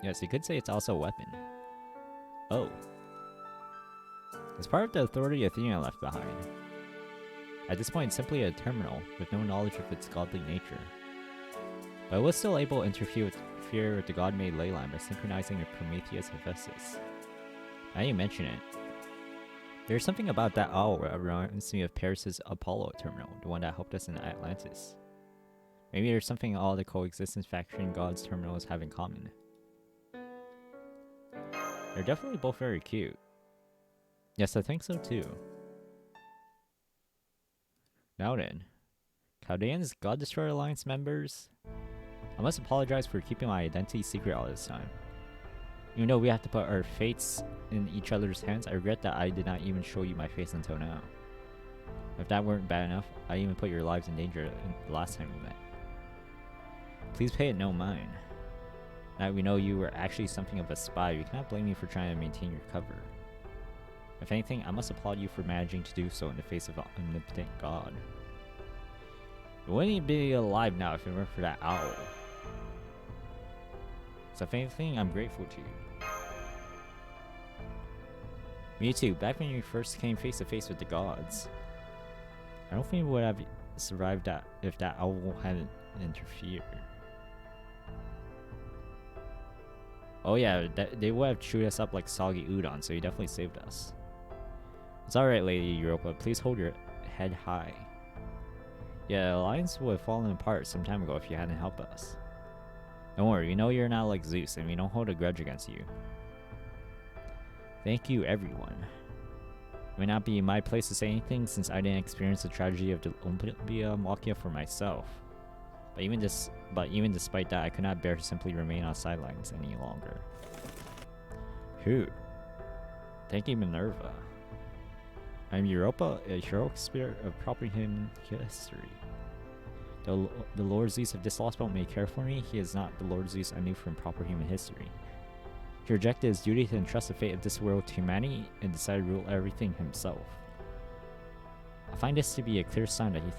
Yes, you could say it's also a weapon. Oh. It's part of the authority Athena left behind. At this point, it's simply a terminal, with no knowledge of its godly nature. But it was still able to interfere with the god-made ley line by synchronizing with Prometheus and Hephaestus. Now you mention it. There's something about that owl that reminds me of Paris's Apollo terminal, the one that helped us in Atlantis. Maybe there's something all the coexistence faction gods terminals have in common. They're definitely both very cute. Yes, I think so too. Now then, Chaldeans God Destroyer Alliance members, I must apologize for keeping my identity secret all this time. Even though we have to put our fates in each other's hands, I regret that I did not even show you my face until now. If that weren't bad enough, I even put your lives in danger the last time we met. Please pay it no mind. Now we know you were actually something of a spy, we cannot blame you for trying to maintain your cover. If anything, I must applaud you for managing to do so in the face of an omnipotent god. You wouldn't even be alive now if it weren't for that owl. So if anything, I'm grateful to you. Me too, back when you first came face to face with the gods. I don't think we would have survived that if that owl hadn't interfered. Oh yeah, they would have chewed us up like soggy udon, so you definitely saved us. It's alright, Lady Europa, please hold your head high. Yeah, the alliance would have fallen apart some time ago if you hadn't helped us. Don't worry, we know you're not like Zeus, and we don't hold a grudge against you. Thank you, everyone. It may not be my place to say anything since I didn't experience the tragedy of the Olympia for myself. But even despite that, I could not bear to simply remain on sidelines any longer. Who? Thank you, Minerva. I'm Europa, a heroic spirit of proper human history. Though the Lord Zeus of this Lostbelt may care for me, he is not the Lord Zeus I knew from proper human history. He rejected his duty to entrust the fate of this world to humanity and decided to rule everything himself. I find this to be a clear sign that he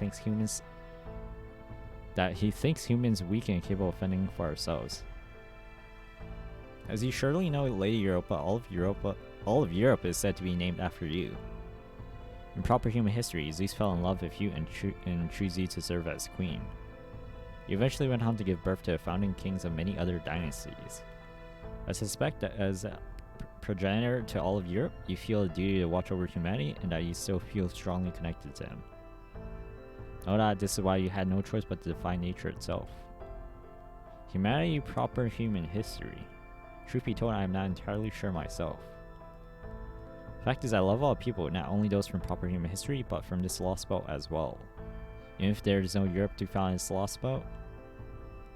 thinks humans weak and incapable of fending for ourselves. As you surely know, Lady Europa, all of Europe is said to be named after you. In proper human history, Zeus fell in love with you and chose you to serve as queen. You eventually went on to give birth to the founding kings of many other dynasties. I suspect that as a progenitor to all of Europe, you feel a duty to watch over humanity and that you still feel strongly connected to him. Know that this is why you had no choice but to defy nature itself. Humanity, proper human history. Truth be told, I am not entirely sure myself. Fact is, I love all people, not only those from proper human history, but from this Lostbelt as well. Even if there is no Europe to found in this Lostbelt,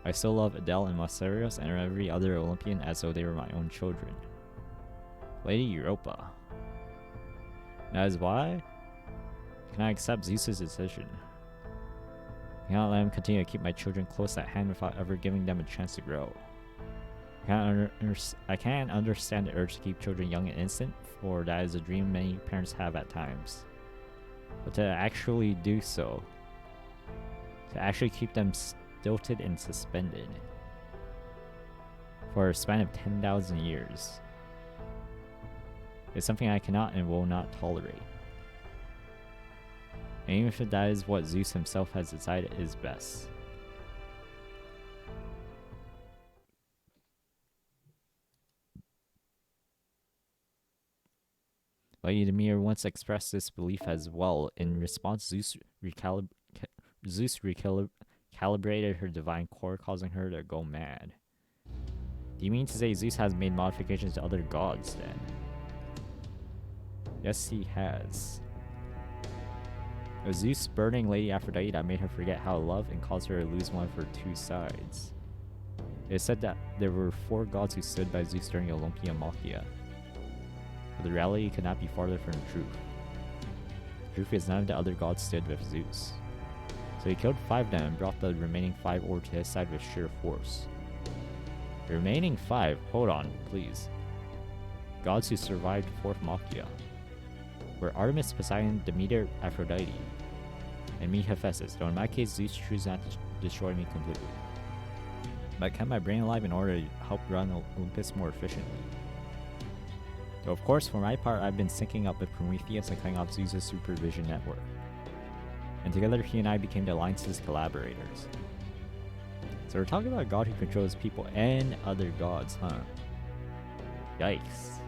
I still love Adele and Masterios and every other Olympian as though they were my own children. Lady Europa. That is why I cannot accept Zeus's decision. I cannot let him continue to keep my children close at hand without ever giving them a chance to grow. I can't understand the urge to keep children young and innocent, for that is a dream many parents have at times. But to actually do so, to actually keep them stilted and suspended for a span of 10,000 years, is something I cannot and will not tolerate. And even if that is what Zeus himself has decided is best. Lady Demir once expressed this belief as well. In response, Zeus recalibrated her divine core, causing her to go mad. Do you mean to say Zeus has made modifications to other gods, then? Yes, he has. It was Zeus burning Lady Aphrodite that made her forget how to love and caused her to lose one of her two sides. It is said that there were 4 gods who stood by Zeus during Olympia Machia. But the reality could not be farther from the truth. The truth is none of the other gods stood with Zeus. So he killed 5 of them and brought the remaining 5 over to his side with sheer force. The remaining 5, hold on, please. Gods who survived 4th Machia were Artemis, Poseidon, Demeter, Aphrodite, and me, Hephaestus, though in my case Zeus chose not to destroy me completely. But I kept my brain alive in order to help run Olympus more efficiently. Though of course, for my part, I've been syncing up with Prometheus and cutting off Zeus' supervision network. And together he and I became the Alliance's collaborators. So we're talking about a god who controls people and other gods, huh? Yikes.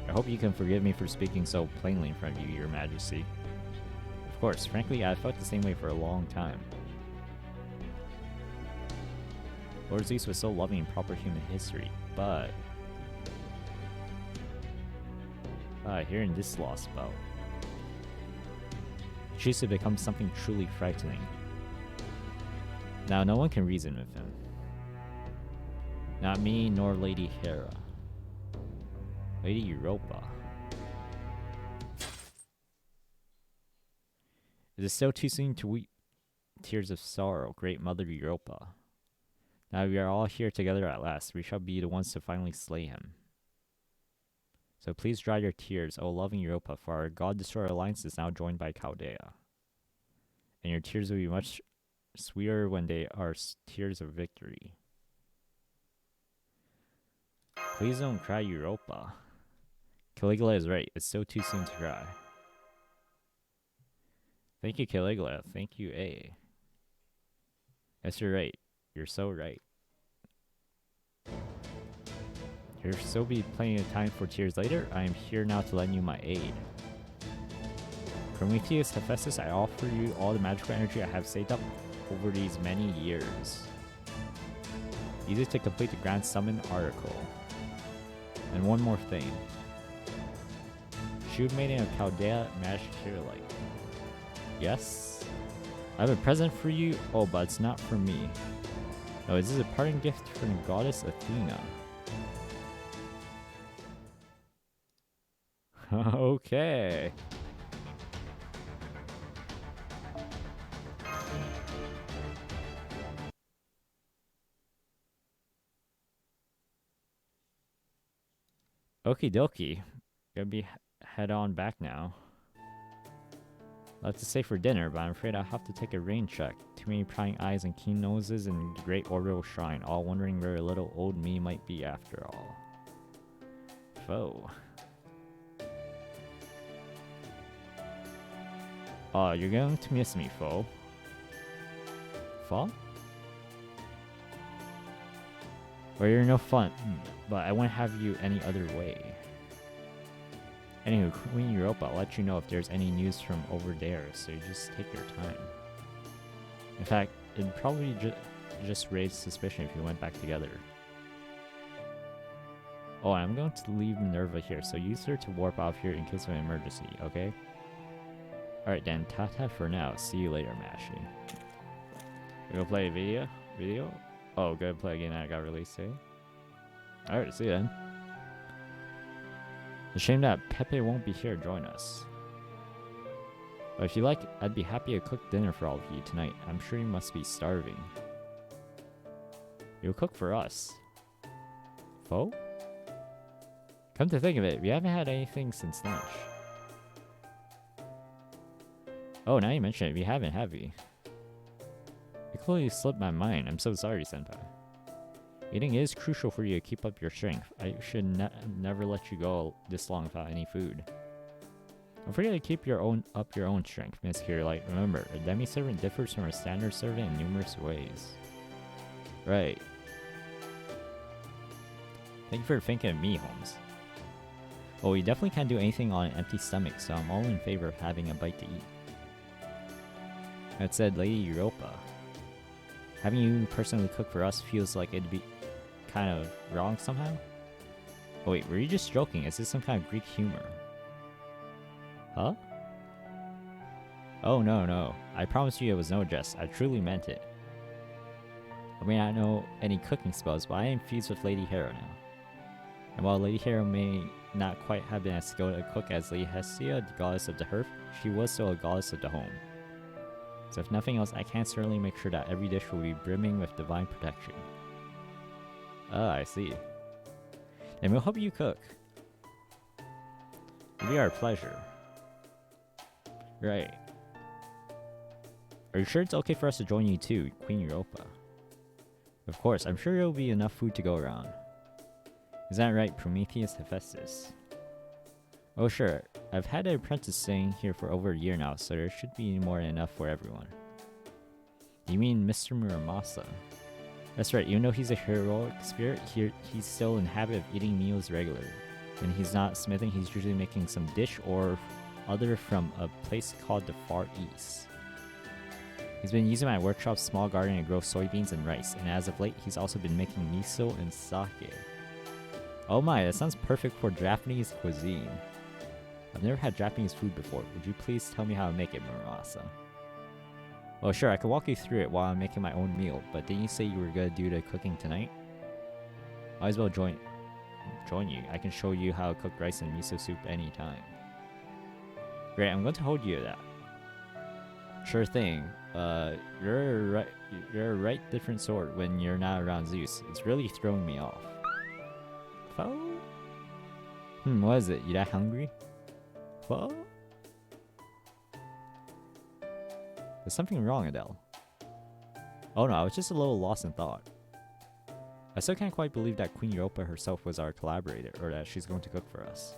I hope you can forgive me for speaking so plainly in front of you, Your Majesty. Of course, frankly, I felt the same way for a long time. Lord Zeus was so loving in proper human history, but here in this Lostbelt, he chose to become something truly frightening. Now, no one can reason with him. Not me, nor Lady Hera. Lady Europa. It is still too soon to weep tears of sorrow, great Mother Europa. Now we are all here together at last. We shall be the ones to finally slay him. So please dry your tears, O loving Europa, for our God-Destroyer alliance is now joined by Chaldea. And your tears will be much sweeter when they are tears of victory. Please don't cry, Europa. Caligula is right. It's still too soon to cry. Thank you, Caligula. Thank you, A. Yes, you're right. You're so right. There'll still be plenty of time for tears later. I am here now to lend you my aid. Prometheus, Hephaestus, I offer you all the magical energy I have saved up over these many years. Easy to complete the Grand Summon article. And one more thing. Shield Maiden of Chaldea, Magic Light. Yes? I have a present for you. Oh, but it's not for me. No, this is a parting gift from the goddess Athena. Okay. Okie dokie. Gonna be head on back now. Lots to say for dinner, but I'm afraid I'll have to take a rain check. Too many prying eyes and keen noses in the great orbital shrine, all wondering where little old me might be after all. Foe. Oh, you're going to miss me, foe. Foe? Well, you're no fun, but I won't have you any other way. Anywho, Queen Europa, I'll let you know if there's any news from over there, so you just take your time. In fact, it'd probably just raise suspicion if you went back together. Oh, I'm going to leave Minerva here, so use her to warp out here in case of an emergency, okay? Alright then, tata for now. See you later, Mashy. You go play a video? Oh, go play a game that got released today? Alright, see you then. It's a shame that Pepe won't be here to join us. But if you like, I'd be happy to cook dinner for all of you tonight. I'm sure you must be starving. You'll cook for us. Foe? Come to think of it, we haven't had anything since lunch. Oh, now you mention it, we haven't, have we? It completely slipped my mind. I'm so sorry, Senpai. Eating is crucial for you to keep up your strength. I should never let you go this long without any food. Don't forget to keep your own strength, Miss Kirlight. Remember, a demi-servant differs from a standard servant in numerous ways. Right. Thank you for thinking of me, Holmes. Well, we definitely can't do anything on an empty stomach, so I'm all in favor of having a bite to eat. That said, Lady Europa, having you personally cook for us feels like it'd be kind of wrong somehow? Oh wait, were you just joking? Is this some kind of Greek humor? Huh? Oh no. I promise you it was no jest. I truly meant it. I may not know any cooking spells, but I am fused with Lady Hera now. And while Lady Hera may not quite have been as skilled a cook as Lady Hestia, the goddess of the hearth, she was still a goddess of the home. So if nothing else, I can certainly make sure that every dish will be brimming with divine protection. Ah, I see. And we'll help you cook. It'll be our pleasure. Right. Are you sure it's okay for us to join you too, Queen Europa? Of course, I'm sure there will be enough food to go around. Is that right, Prometheus Hephaestus? Oh sure, I've had an apprentice staying here for over a year now, so there should be more than enough for everyone. You mean Mr. Muramasa? That's right, even though he's a heroic spirit, he's still in the habit of eating meals regularly. When he's not smithing, he's usually making some dish or other from a place called the Far East. He's been using my workshop's small garden to grow soybeans and rice, and as of late, he's also been making miso and sake. Oh my, that sounds perfect for Japanese cuisine. I've never had Japanese food before. Would you please tell me how to make it, Muramasa? Well, sure, I could walk you through it while I'm making my own meal, but didn't you say you were gonna do the cooking tonight? Might as well join you. I can show you how to cook rice and miso soup anytime. Great, I'm going to hold you to that. Sure thing. You're a right different sort when you're not around Zeus. It's really throwing me off. Foe? What is it? You that hungry? Foe? There's something wrong, Adele. Oh no, I was just a little lost in thought. I still can't quite believe that Queen Europa herself was our collaborator, or that she's going to cook for us.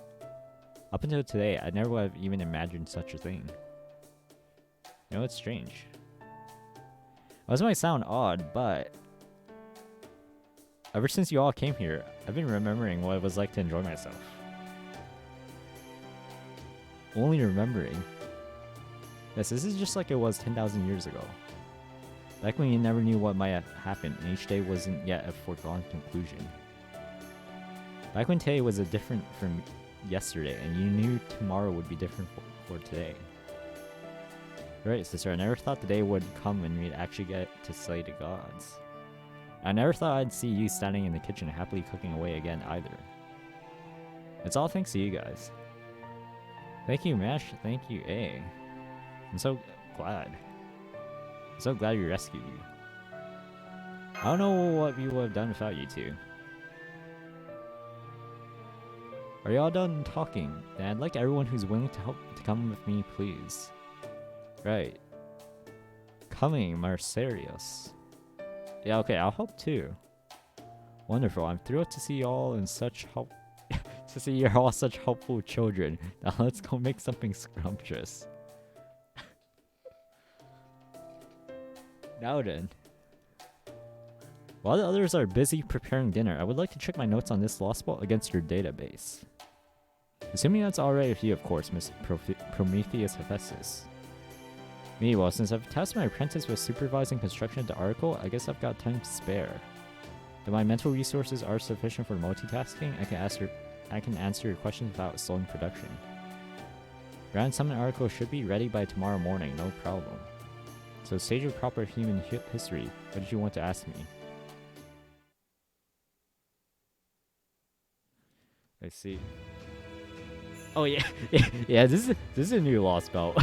Up until today, I never would have even imagined such a thing. You know, it's strange. This might sound odd, but ever since you all came here, I've been remembering what it was like to enjoy myself. Only remembering. Yes, this is just like it was 10,000 years ago. Back when you never knew what might happen, and each day wasn't yet a foregone conclusion. Back when today was different from yesterday, and you knew tomorrow would be different for today. Right, sister, I never thought the day would come when we'd actually get to slay the gods. I never thought I'd see you standing in the kitchen happily cooking away again either. It's all thanks to you guys. Thank you, Mesh. Thank you, A. I'm so glad. I'm so glad we rescued you. I don't know what we would have done without you two. Are y'all done talking? Then I'd like everyone who's willing to help to come with me, please. Right. Coming, Marcerius. Yeah, okay, I'll help too. Wonderful. I'm thrilled to see y'all in such help. To see you're all such helpful children. Now let's go make something scrumptious. Now then. While the others are busy preparing dinner, I would like to check my notes on this Lostbelt against your database. Assuming that's alright with you, of course, Miss Prometheus Hephaestus. Me, well, since I've tasked my apprentice with supervising construction of the article, I guess I've got time to spare. If my mental resources are sufficient for multitasking, I can answer your questions without slowing production. Grand Summon article should be ready by tomorrow morning, no problem. So stage of proper human history, what did you want to ask me? I see. Oh yeah, yeah. This is a new Lostbelt.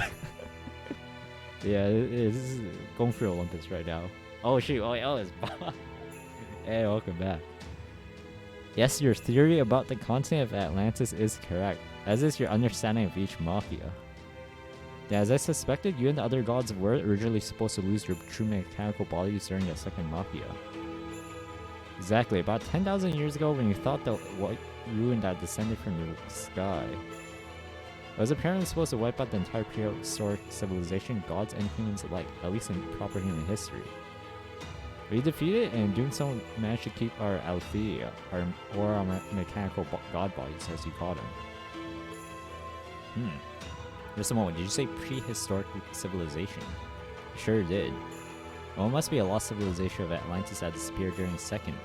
Yeah, this is going through Olympus right now. Oh shoot! Oh, it's Bob. Hey, welcome back. Yes, your theory about the continent of Atlantis is correct, as is your understanding of each Machia. Yeah, as I suspected, you and the other gods were originally supposed to lose your true mechanical bodies during the second Machia. Exactly, about 10,000 years ago when you thought the white ruin that descended from the sky. It was apparently supposed to wipe out the entire prehistoric civilization, gods and humans alike, at least in proper human history. We defeated it, and in doing so managed to keep our Althea, our mechanical god bodies, as you call them. Just a moment, did you say prehistoric civilization? Sure did. Well, it must be a lost civilization of Atlantis that disappeared during the second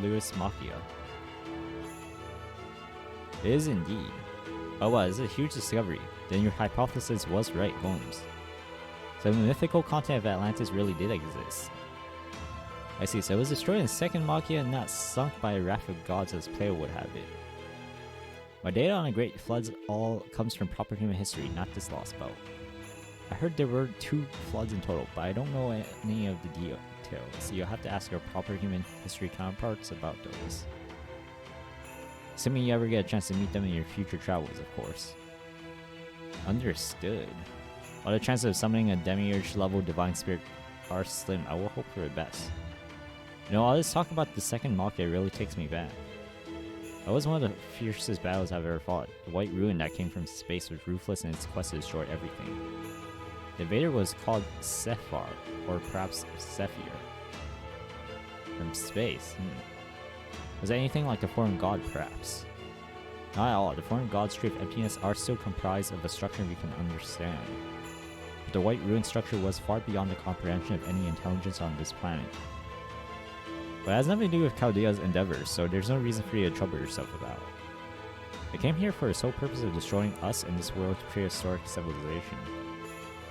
Lewis Machia. It is indeed. Oh wow, this is a huge discovery. Then your hypothesis was right, Holmes. So the mythical continent of Atlantis really did exist. I see, so it was destroyed in the second Machia and not sunk by a wrath of gods as Plato would have it. My data on the Great Floods all comes from proper human history, not this Lostbelt. I heard there were 2 floods in total, but I don't know any of the details, so you'll have to ask your proper human history counterparts about those. Assuming you ever get a chance to meet them in your future travels, of course. Understood. While the chances of summoning a demiurge level divine spirit are slim, I will hope for the best. You know, all this talk about the second Machia really takes me back. That was one of the fiercest battles I've ever fought. The white ruin that came from space was ruthless in its quest to destroy everything. The invader was called Sephar, or perhaps Sephir. From space, Was it anything like the foreign god, perhaps? Not at all. The foreign god's tree of emptiness are still comprised of a structure we can understand. But the white ruin structure was far beyond the comprehension of any intelligence on this planet. But it has nothing to do with Chaldea's endeavors, so there's no reason for you to trouble yourself about it. I came here for the sole purpose of destroying us and this world's prehistoric civilization.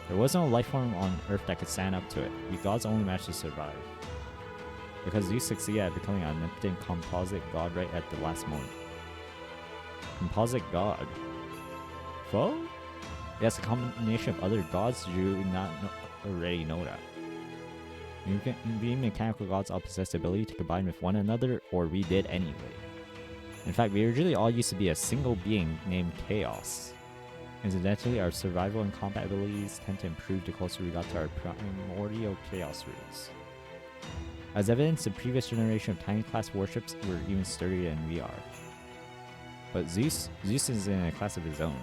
There was no life form on Earth that could stand up to it. We gods only managed to survive. Because you succeeded at becoming an omnipotent composite god right at the last moment. Composite god? Foe? Yes, a combination of other gods. Do you not already know that? We mechanical gods all possess the ability to combine with one another, or we did anyway. In fact, we originally all used to be a single being named Chaos. Incidentally, our survival and combat abilities tend to improve the closer we got to our primordial Chaos roots. As evidence, the previous generation of tiny class warships were even sturdier than we are. But Zeus is in a class of his own.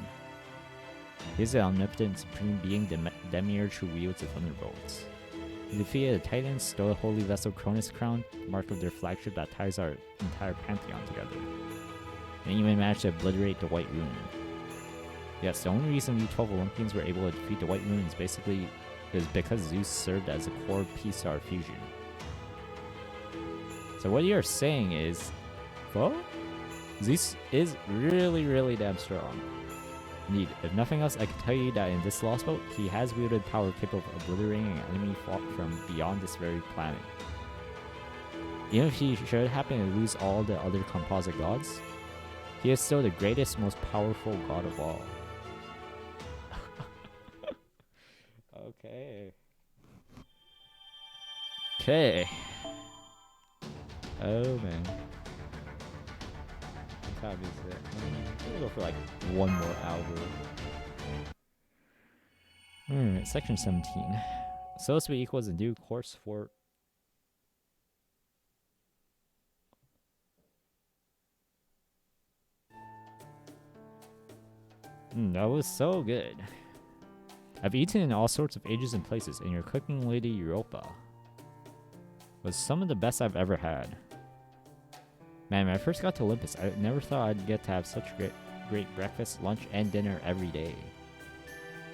He is the omnipotent supreme being, the demiurge who wields the thunderbolts. He defeated the Titans, stole the holy vessel Cronus crown, the mark of their flagship that ties our entire pantheon together, and even managed to obliterate the White Rune. Yes, the only reason we 12 Olympians were able to defeat the White Rune is because Zeus served as a core piece to our fusion. So what you're saying is, well, Zeus is really, really damn strong. Indeed, if nothing else, I can tell you that in this Lostbelt, he has wielded power capable of obliterating an enemy fought from beyond this very planet. Even if he should happen to lose all the other composite gods, he is still the greatest, most powerful god of all. Okay. Oh man. What time is it? I'm gonna go for like one more hour. Alright, section 17. So to be equals in due course for that was so good. I've eaten in all sorts of ages and places, and your cooking lady Europa was some of the best I've ever had. Man, when I first got to Olympus, I never thought I'd get to have such great breakfast, lunch, and dinner every day.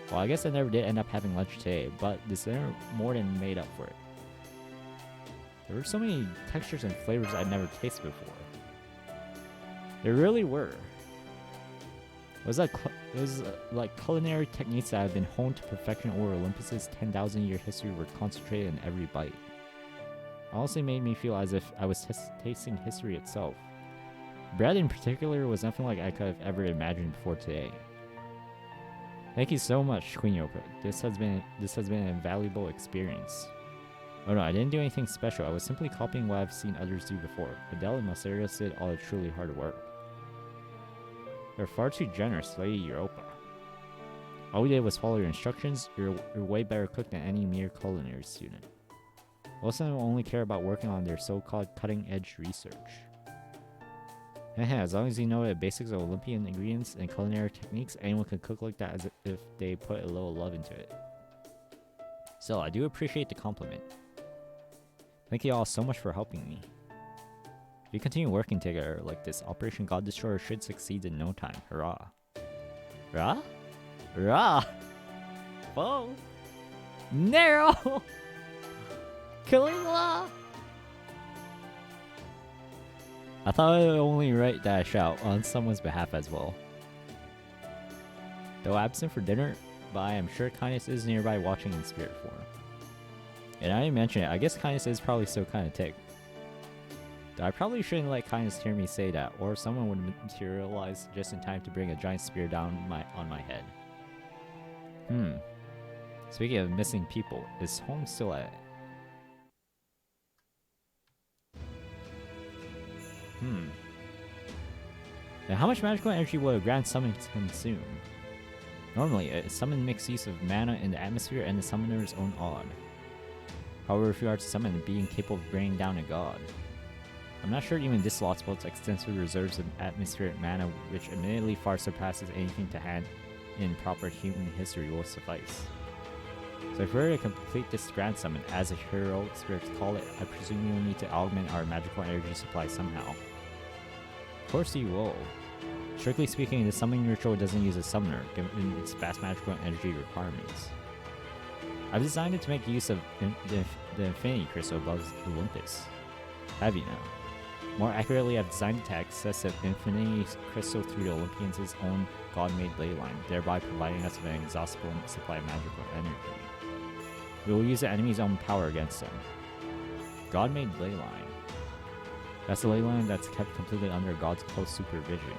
Well, I guess I never did end up having lunch today, but this dinner more than made up for it. There were so many textures and flavors I'd never tasted before. There really were. It was like culinary techniques that have been honed to perfection over Olympus's 10,000-year history were concentrated in every bite. It honestly made me feel as if I was tasting history itself. Bread in particular was nothing like I could have ever imagined before today. Thank you so much, Queen Yopa. This has been an invaluable experience. Oh no, I didn't do anything special. I was simply copying what I've seen others do before. Adele and Masarios did all the truly hard work. You're far too generous, Lady Europa. All we did was follow your instructions. You're way better cook than any mere culinary student. Most of them only care about working on their so-called cutting-edge research. As long as you know the basics of Olympian ingredients and culinary techniques, anyone can cook like that as if they put a little love into it. So, I do appreciate the compliment. Thank you all so much for helping me. If you continue working together like this, Operation God Destroyer should succeed in no time. Hurrah. Hurrah? Hurrah! Whoa! Nero! Caligula! I thought I would only write that shout on someone's behalf as well. Though absent for dinner, but I am sure Kindness is nearby watching in spirit form. And I didn't mention it, I guess Kindness is probably still kind of ticked. Though I probably shouldn't let Kindness hear me say that, or someone would materialize just in time to bring a giant spear down on my head. Speaking of missing people, is Home still at it? Now how much magical energy would a grand summon consume? Normally, a summon makes use of mana in the atmosphere and the summoner's own odd. However, if you are to summon a being capable of bringing down a god, I'm not sure even this Lostbelt's extensive reserves of atmospheric mana, which admittedly far surpasses anything to hand in proper human history, will suffice. So if we were to complete this grand summon, as a heroic spirits call it, I presume you will need to augment our magical energy supply somehow. Of course you will. Strictly speaking, the summoning ritual doesn't use a summoner, given its vast magical energy requirements. I've designed it to make use of the Infinity Crystal above Olympus. Have you now? More accurately, I've designed it to access the Infinity Crystal through the Olympians' own god-made ley line, thereby providing us with an inexhaustible supply of magical energy. We will use the enemy's own power against them. God-made ley line. That's the ley line that's kept completely under God's close supervision.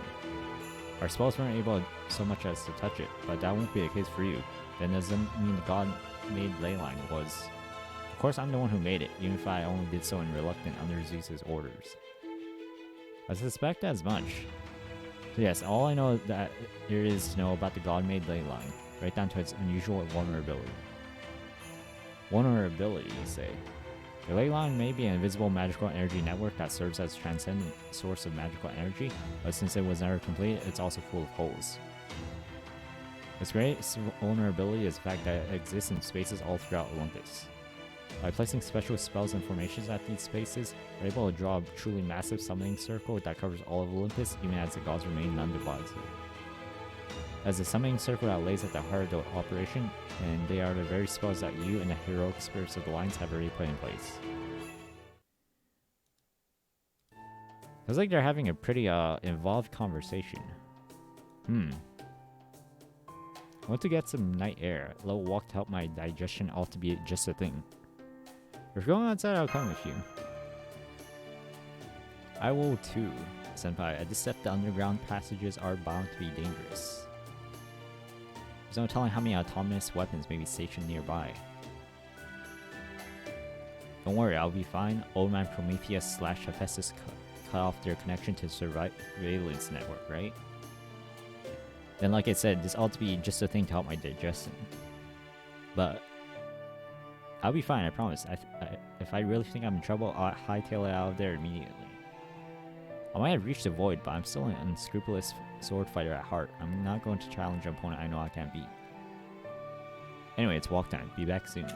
Our spells weren't able so much as to touch it, but that won't be the case for you. Then doesn't mean the God-made ley line was. Of course, I'm the one who made it, even if I only did so in reluctant under Zeus's orders. I suspect as much. So yes, all I know that there is to know about the God-made ley line, right down to its unusual vulnerability. Vulnerability, you say? The ley line may be an invisible magical energy network that serves as a transcendent source of magical energy, but since it was never completed, it's also full of holes. Its greatest vulnerability is the fact that it exists in spaces all throughout Olympus. By placing special spells and formations at these spaces, we're able to draw a truly massive summoning circle that covers all of Olympus, even as the gods remain non-divisible. As a summoning circle that lays at the heart of the operation, and they are the very spells that you and the heroic spirits of the lines have already put in place. Feels like they're having a pretty involved conversation. I want to get some night air. A little walk to help my digestion ought to be just a thing. If you're going outside, I'll come with you. I will too, senpai. I just said the underground passages are bound to be dangerous. There's no telling how many autonomous weapons may be stationed nearby. Don't worry, I'll be fine. Old man Prometheus / Hephaestus cut off their connection to surveillance network, right? Then like I said, this ought to be just a thing to help my digestion. But I'll be fine, I promise. If I really think I'm in trouble, I'll hightail it out of there immediately. I might have reached the void, but I'm still an unscrupulous sword fighter at heart. I'm not going to challenge an opponent I know I can't beat. Anyway, it's walk time. Be back soon.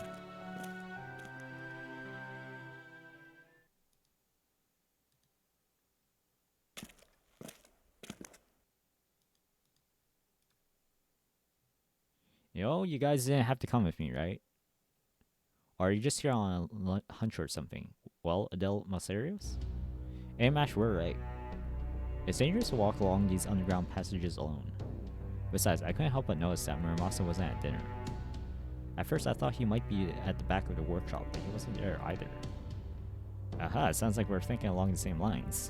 Yo, you guys didn't have to come with me, right? Or are you just here on a hunch or something? Well, Adele Masarios? Amash, we're right. It's dangerous to walk along these underground passages alone. Besides, I couldn't help but notice that Muramasa wasn't at dinner. At first, I thought he might be at the back of the workshop, but he wasn't there either. Aha, it sounds like we're thinking along the same lines.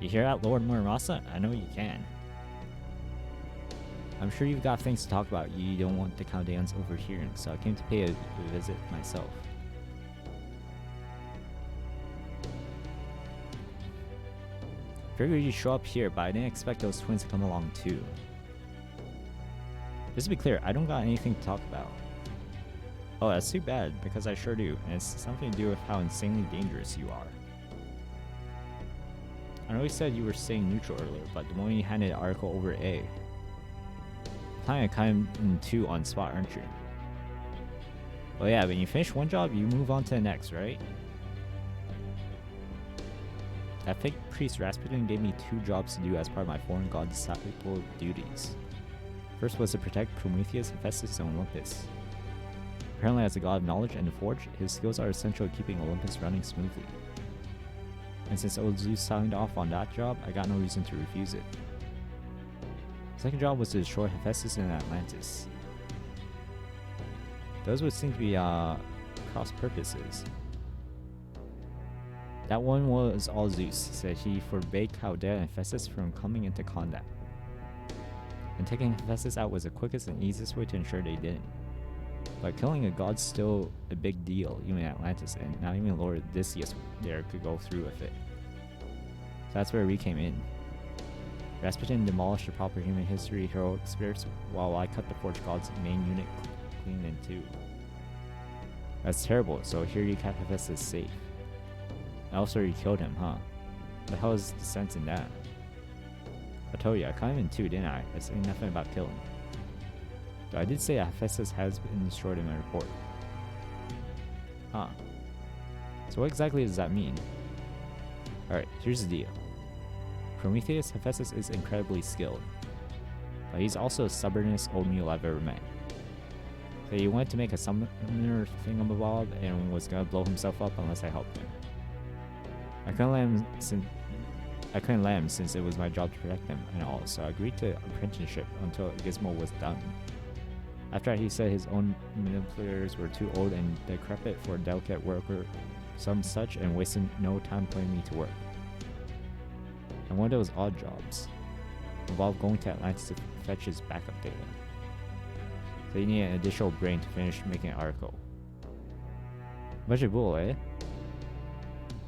You hear that, Lord Muramasa? I know you can. I'm sure you've got things to talk about you don't want the Chaldeans overhearing, so I came to pay a visit myself. Figured you'd show up here, but I didn't expect those twins to come along too. Just to be clear, I don't got anything to talk about. Oh, that's too bad, because I sure do, and it's something to do with how insanely dangerous you are. I know you said you were staying neutral earlier, but the moment you handed the article over to A, planning to come in two on spot, aren't you? Well, yeah, when you finish one job, you move on to the next, right? That fake priest Rasputin gave me 2 jobs to do as part of my foreign god disciple duties. First was to protect Prometheus, Hephaestus, and Olympus. Apparently, as a god of knowledge and the forge, his skills are essential to keeping Olympus running smoothly. And since old Zeus signed off on that job, I got no reason to refuse it. Second job was to destroy Hephaestus and Atlantis. Those would seem to be cross purposes. That one was all Zeus, said he forbade Chaldea and Hephaestus from coming into combat. And taking Hephaestus out was the quickest and easiest way to ensure they didn't. But killing a god's still a big deal, even in Atlantis, and not even Lord Odysseus there could go through with it. So that's where we came in. Rasputin demolished the proper human history heroic spirits, while I cut the Forge God's main unit clean in 2. That's terrible, so here you kept Hephaestus safe. And also you killed him, huh? The hell is the sense in that? I told you, I cut him in 2, didn't I? I said nothing about killing. Though I did say that Hephaestus has been destroyed in my report. Huh. So what exactly does that mean? Alright, here's the deal. Prometheus Hephaestus is incredibly skilled, but he's also the stubbornest old mule I've ever met. So he wanted to make a summoner thingamabob and was gonna blow himself up unless I helped him. I couldn't let him since it was my job to protect him and all, so I agreed to apprenticeship until Gizmo was done. After that, he said his own manipulators were too old and decrepit for a delicate worker, some such, and wasted no time putting me to work. And one of those odd jobs involved going to Atlantis to fetch his backup data. So you need an additional brain to finish making an article. Bunch of bull, eh?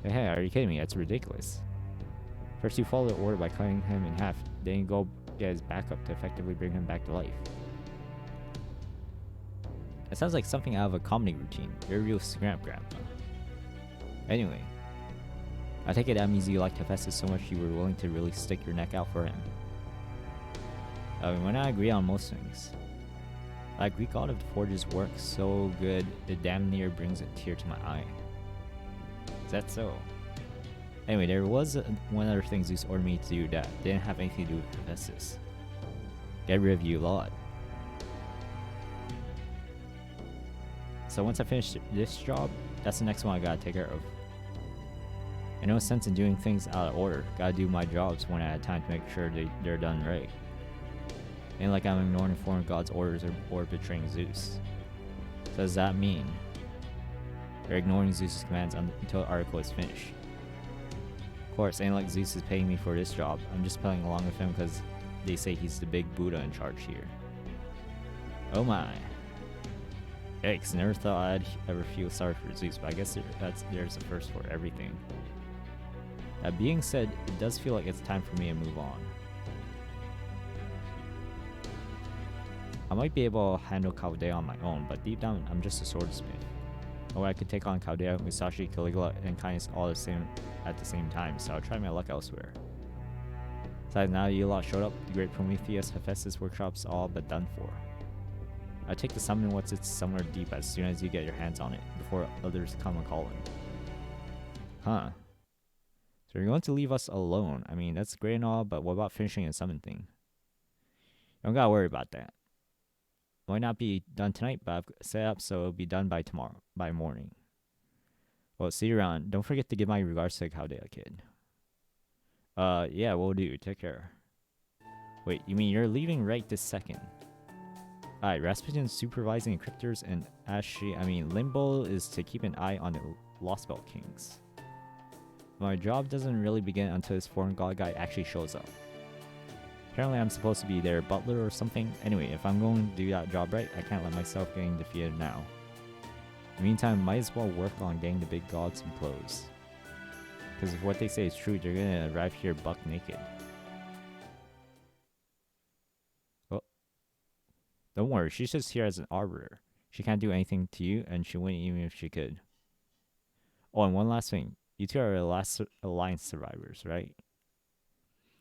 Hey, are you kidding me? That's ridiculous. First you follow the order by cutting him in half, then you go get his backup to effectively bring him back to life. It sounds like something out of a comedy routine. You're a real scramp, Grandpa. Anyway, I take it that means you like Hephaestus so much you were willing to really stick your neck out for him. I mean, when I agree on most things. Like Greek god of the forges work so good, it damn near brings a tear to my eye. Is that so? Anyway, there was one other thing Zeus ordered me to do that didn't have anything to do with Hephaestus. Get rid of you lot. So once I finish this job, that's the next one I gotta take care of. And no sense in doing things out of order. Gotta do my jobs one at a time to make sure they're done right. Ain't like I'm ignoring foreign gods' orders or betraying Zeus. So does that mean they're ignoring Zeus' commands until the article is finished? Of course, ain't like Zeus is paying me for this job. I'm just playing along with him because they say he's the big Buddha in charge here. Oh my. Yikes, never thought I'd ever feel sorry for Zeus, but I guess there's a first for everything. That being said, it does feel like it's time for me to move on. I might be able to handle Chaldea on my own, but deep down, I'm just a swordsmith. Or I could take on Chaldea, Musashi, Caligula, and Kindness all at the same time, so I'll try my luck elsewhere. Besides, now you lot showed up, the great Prometheus, Hephaestus workshop's all but done for. I take the summon once it's somewhere deep as soon as you get your hands on it, before others come a calling. Huh. So you're going to leave us alone. I mean, that's great and all, but what about finishing the summon thing? You don't gotta worry about that. Might not be done tonight, but I've set up so it'll be done by tomorrow, by morning. Well, see you around. Don't forget to give my regards to Chaldea, kid. Yeah, will do. Take care. Wait, you mean you're leaving right this second? Alright, Rasputin's supervising encryptors, and Limbo is to keep an eye on the Lostbelt kings. My job doesn't really begin until this foreign god guy actually shows up. Apparently I'm supposed to be their butler or something. Anyway, if I'm going to do that job right, I can't let myself getting defeated now. In the meantime, might as well work on getting the big gods some clothes. Because if what they say is true, they're gonna arrive here buck naked. Oh. Don't worry, she's just here as an arbiter. She can't do anything to you, and she wouldn't even if she could. Oh, and one last thing. You two are the last Alliance survivors, right?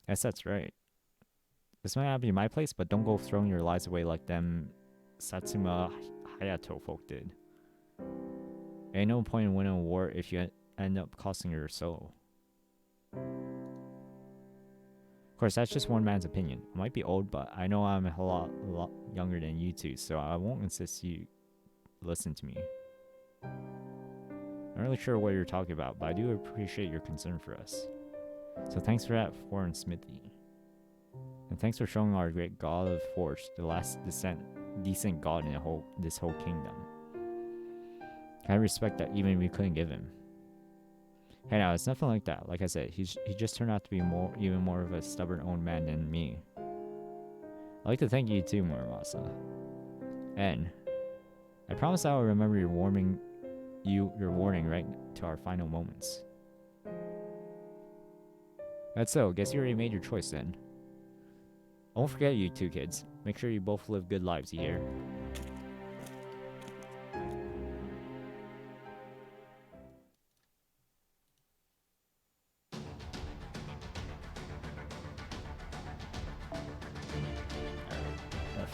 Yes, that's right. This might not be my place, but don't go throwing your lives away like them Satsuma Hayato folk did. Ain't no point in winning a war if you end up costing your soul. Of course, that's just one man's opinion. I might be old, but I know I'm a lot younger than you two, so I won't insist you listen to me. I'm not really sure what you're talking about, but I do appreciate your concern for us. So thanks for that, foreign smithy. And thanks for showing our great god of Forge, the last decent god in this whole kingdom. I respect that even if we couldn't give him. Hey now, it's nothing like that. Like I said, he just turned out to be even more of a stubborn old man than me. I'd like to thank you too, Muramasa. And I promise I will remember your warning right to our final moments. That's so. Guess you already made your choice then. I won't forget you two kids. Make sure you both live good lives, you hear?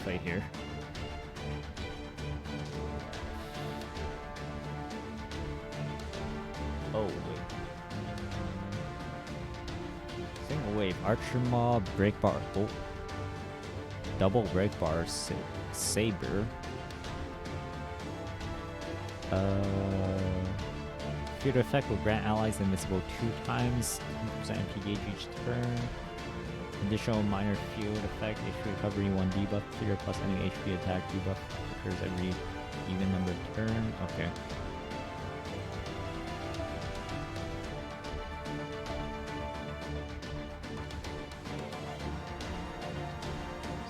Fight here. Oh wait. Single wave, archer mob, break bar, oh. Double break bar, saber. Field effect will grant allies invincible 2 times, 10% MP gauge each turn. Additional minor field effect, HP recovery 1 debuff trigger plus any HP attack debuff occurs every even numbered turn. Okay.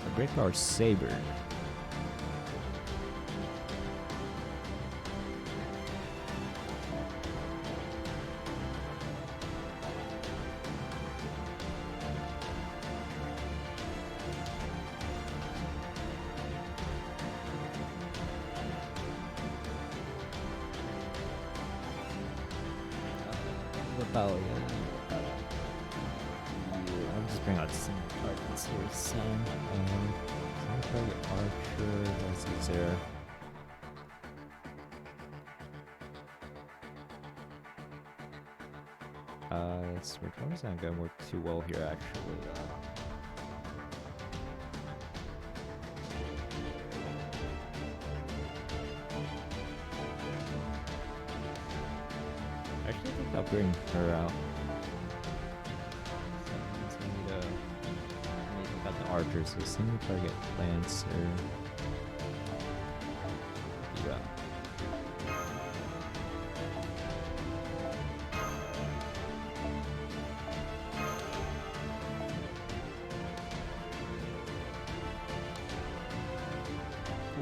So break bar saber. Lostbelt, yeah. I'll just bring out some targets here. Some target archer, let's see there. This returns not gonna work too well here actually. Actually, I think I'll bring her out. So I need got the archers, so single target lancer. Yeah.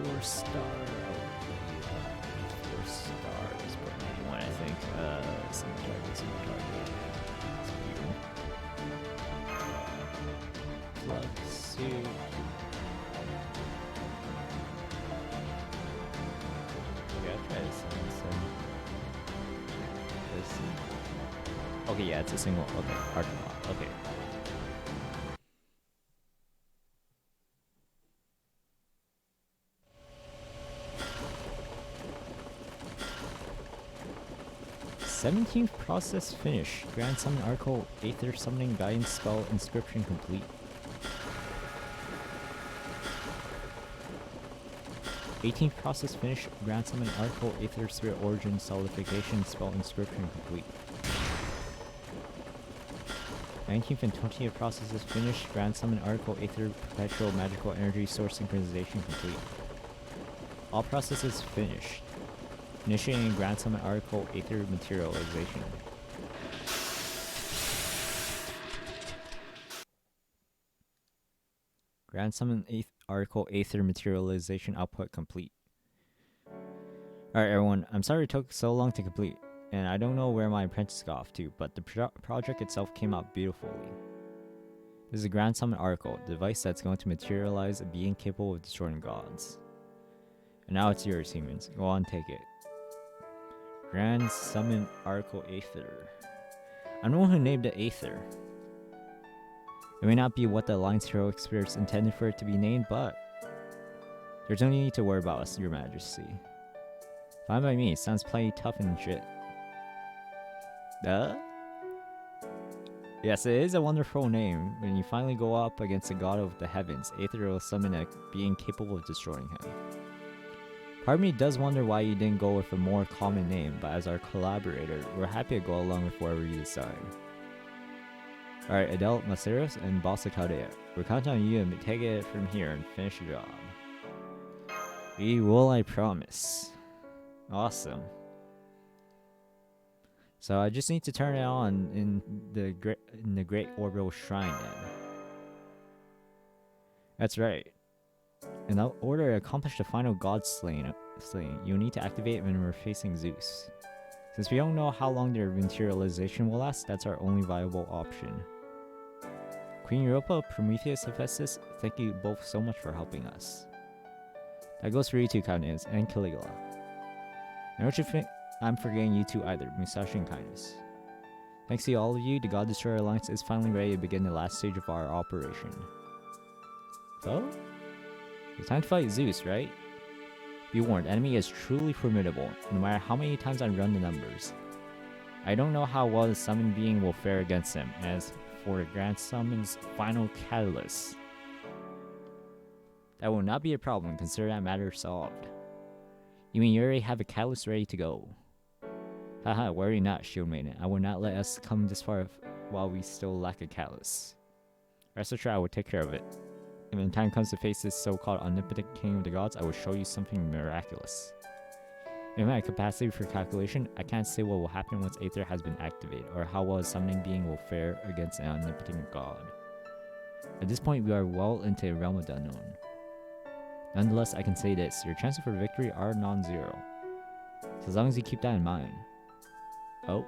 Four-star. 4 stars, but one I think. Single target. Let's see. Okay, I'll try this one. Okay, yeah, it's a single. Okay, hard to lock. Okay. th process finish. Grand Summon Arco Aether Summoning Guidance Spell Inscription complete. 18th process finish. Grand Summon Arco Aether Spirit Origin Solidification Spell Inscription complete. 19th and 20th processes finished. Grand Summon Arco Aether Perpetual Magical Energy Source Synchronization complete. All processes finished. Initiating Grand Summon Arco Aether Materialization. Grand Summon Arco Aether Materialization output complete. Alright everyone, I'm sorry it took so long to complete, and I don't know where my apprentice got off to, but the project itself came out beautifully. This is a Grand Summon Arco, the device that's going to materialize a being capable of destroying gods. And now it's yours, humans. Go on, take it. Grand Summon Arco Aether. I'm the one who named it Aether. It may not be what the Alliance Heroic Spirits intended for it to be named, but there's no need to worry about us, Your Majesty. Fine by me, sounds plenty tough and shit. Yes, it is a wonderful name. When you finally go up against the god of the heavens, Aether will summon a being capable of destroying him. Part of me does wonder why you didn't go with a more common name, but as our collaborator, we're happy to go along with whatever you decide. Alright, Adele, Maceros, and Bossa Caldea, we're counting on you to take it from here and finish the job. We will, I promise. Awesome. So I just need to turn it on in the Great Orbital Shrine then. That's right. In order to accomplish the final god slaying, you'll need to activate it when we're facing Zeus. Since we don't know how long their materialization will last, that's our only viable option. Queen Europa, Prometheus, Hephaestus, thank you both so much for helping us. That goes for you two, Kindness, and Caligula. And don't you think I'm forgetting you two either, Musashi and Kindness. Thanks to all of you, the God Destroyer Alliance is finally ready to begin the last stage of our operation. So? It's time to fight Zeus, right? Be warned, enemy is truly formidable, no matter how many times I run the numbers. I don't know how well the summoned being will fare against him, as for the Grand Summon's final catalyst. That will not be a problem, consider that matter solved. You mean you already have a catalyst ready to go? Haha, worry not, Shield Maiden. I will not let us come this far while we still lack a catalyst. Rest assured, I will take care of it. And when time comes to face this so-called omnipotent king of the gods, I will show you something miraculous. In my capacity for calculation, I can't say what will happen once Aether has been activated, or how well a summoning being will fare against an omnipotent god. At this point, we are well into the realm of the unknown. Nonetheless, I can say this, your chances for victory are non-zero. So as long as you keep that in mind. Oh?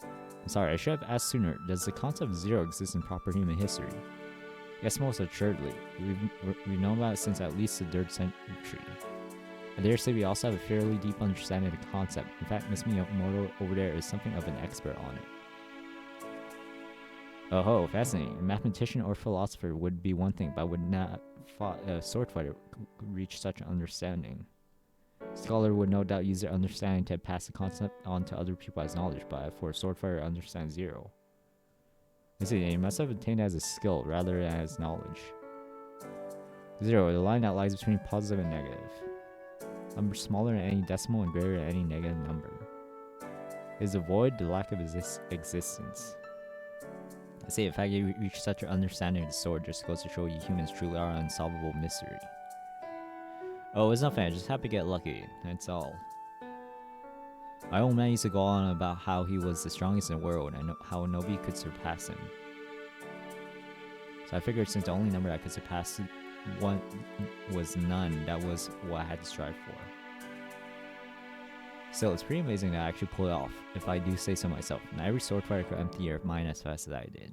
I'm sorry, I should have asked sooner, does the concept of zero exist in proper human history? Yes, most assuredly. We've known about it since at least the 3rd century. I dare say we also have a fairly deep understanding of the concept. In fact, Miss Miyamoto over there is something of an expert on it. Oh ho, fascinating. A mathematician or philosopher would be one thing, but would not a sword fighter reach such understanding. Scholar would no doubt use their understanding to pass the concept on to other people as knowledge, but for a sword fighter, understand zero. I see, he must have attained as a skill rather than as knowledge. 0, the line that lies between positive and negative. Number smaller than any decimal and greater than any negative number. Is the void the lack of existence? I say, in fact, you reach such an understanding of the sword just goes to show you humans truly are an unsolvable mystery. Oh, it's nothing, I just happy to get lucky, that's all. My old man used to go on about how he was the strongest in the world and how nobody could surpass him. So I figured since the only number I could surpass one was none, that was what I had to strive for. Still, it's pretty amazing that I actually pulled it off, if I do say so myself. Not every sword fighter could empty your mind as fast as I did.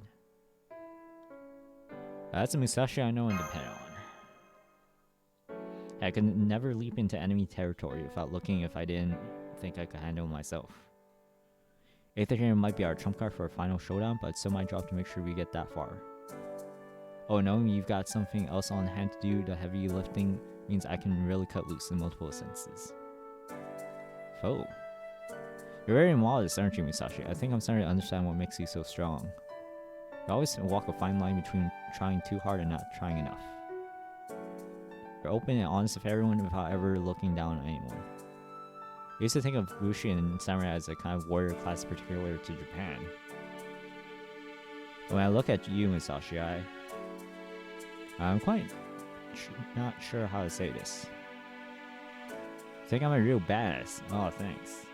That's a Musashi I know and depend on. I could never leap into enemy territory without looking if I didn't think I could handle myself. Aether here might be our trump card for a final showdown, but it's still my job to make sure we get that far. Oh, knowing you've got something else on hand to do the heavy lifting means I can really cut loose in multiple senses. Oh. You're very modest, aren't you, Musashi? I think I'm starting to understand what makes you so strong. You always walk a fine line between trying too hard and not trying enough. You're open and honest with everyone without ever looking down on anyone. I used to think of Bushi and Samurai as a kind of warrior class particular to Japan. But when I look at you, Musashi, I'm quite not sure how to say this. I think I'm a real badass. Oh, thanks.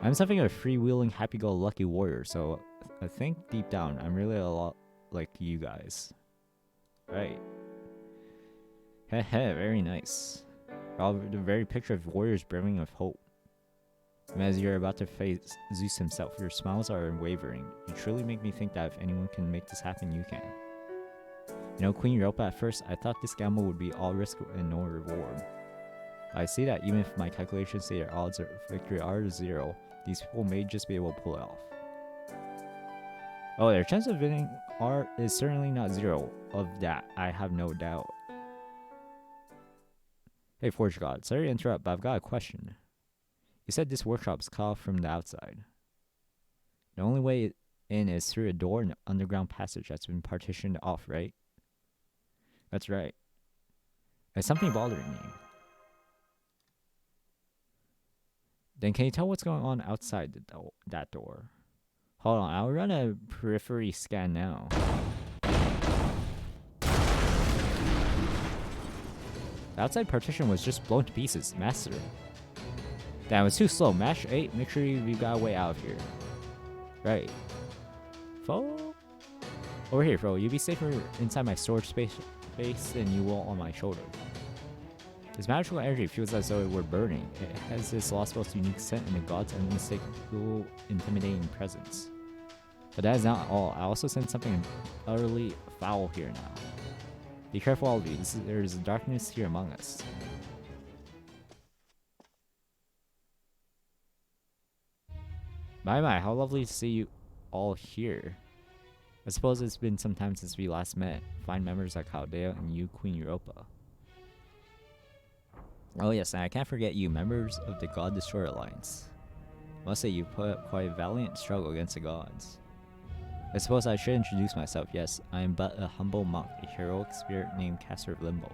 I'm something of a freewheeling, happy-go-lucky warrior, so I think deep down I'm really a lot like you guys. Right. Heh heh, very nice. The very picture of warriors brimming with hope. And as you're about to face Zeus himself, your smiles are unwavering. You truly make me think that if anyone can make this happen, you can. You know, Queen Europa, at first, I thought this gamble would be all risk and no reward. I see that even if my calculations say their odds of victory are 0, these people may just be able to pull it off. Oh, their chance of winning is certainly not 0. Of that, I have no doubt. Hey, Forge God, sorry to interrupt, but I've got a question. You said this workshop's cut off from the outside. The only way in is through a door in the underground passage that's been partitioned off, right? That's right. There's something bothering me. Then can you tell what's going on outside that door? Hold on, I'll run a periphery scan now. The outside partition was just blown to pieces. Master. Damn, it's too slow. Mash 8, make sure we got a way out of here. Right. Fo? Over here, Fro. You'll be safer inside my storage space than you will on my shoulder. This magical energy feels as though it were burning. It has this Lostbelt's unique scent and the god's unmistakable, intimidating presence. But that is not all. I also sense something utterly foul here now. Be careful, all of you. There is darkness here among us. My, how lovely to see you all here. I suppose it's been some time since we last met. Fine members like Chaldea and you, Queen Europa. Oh yes, and I can't forget you, members of the God Destroyer Alliance. I must say you put up quite a valiant struggle against the gods. I suppose I should introduce myself. Yes, I am but a humble monk, a heroic spirit named Caster of Limbo.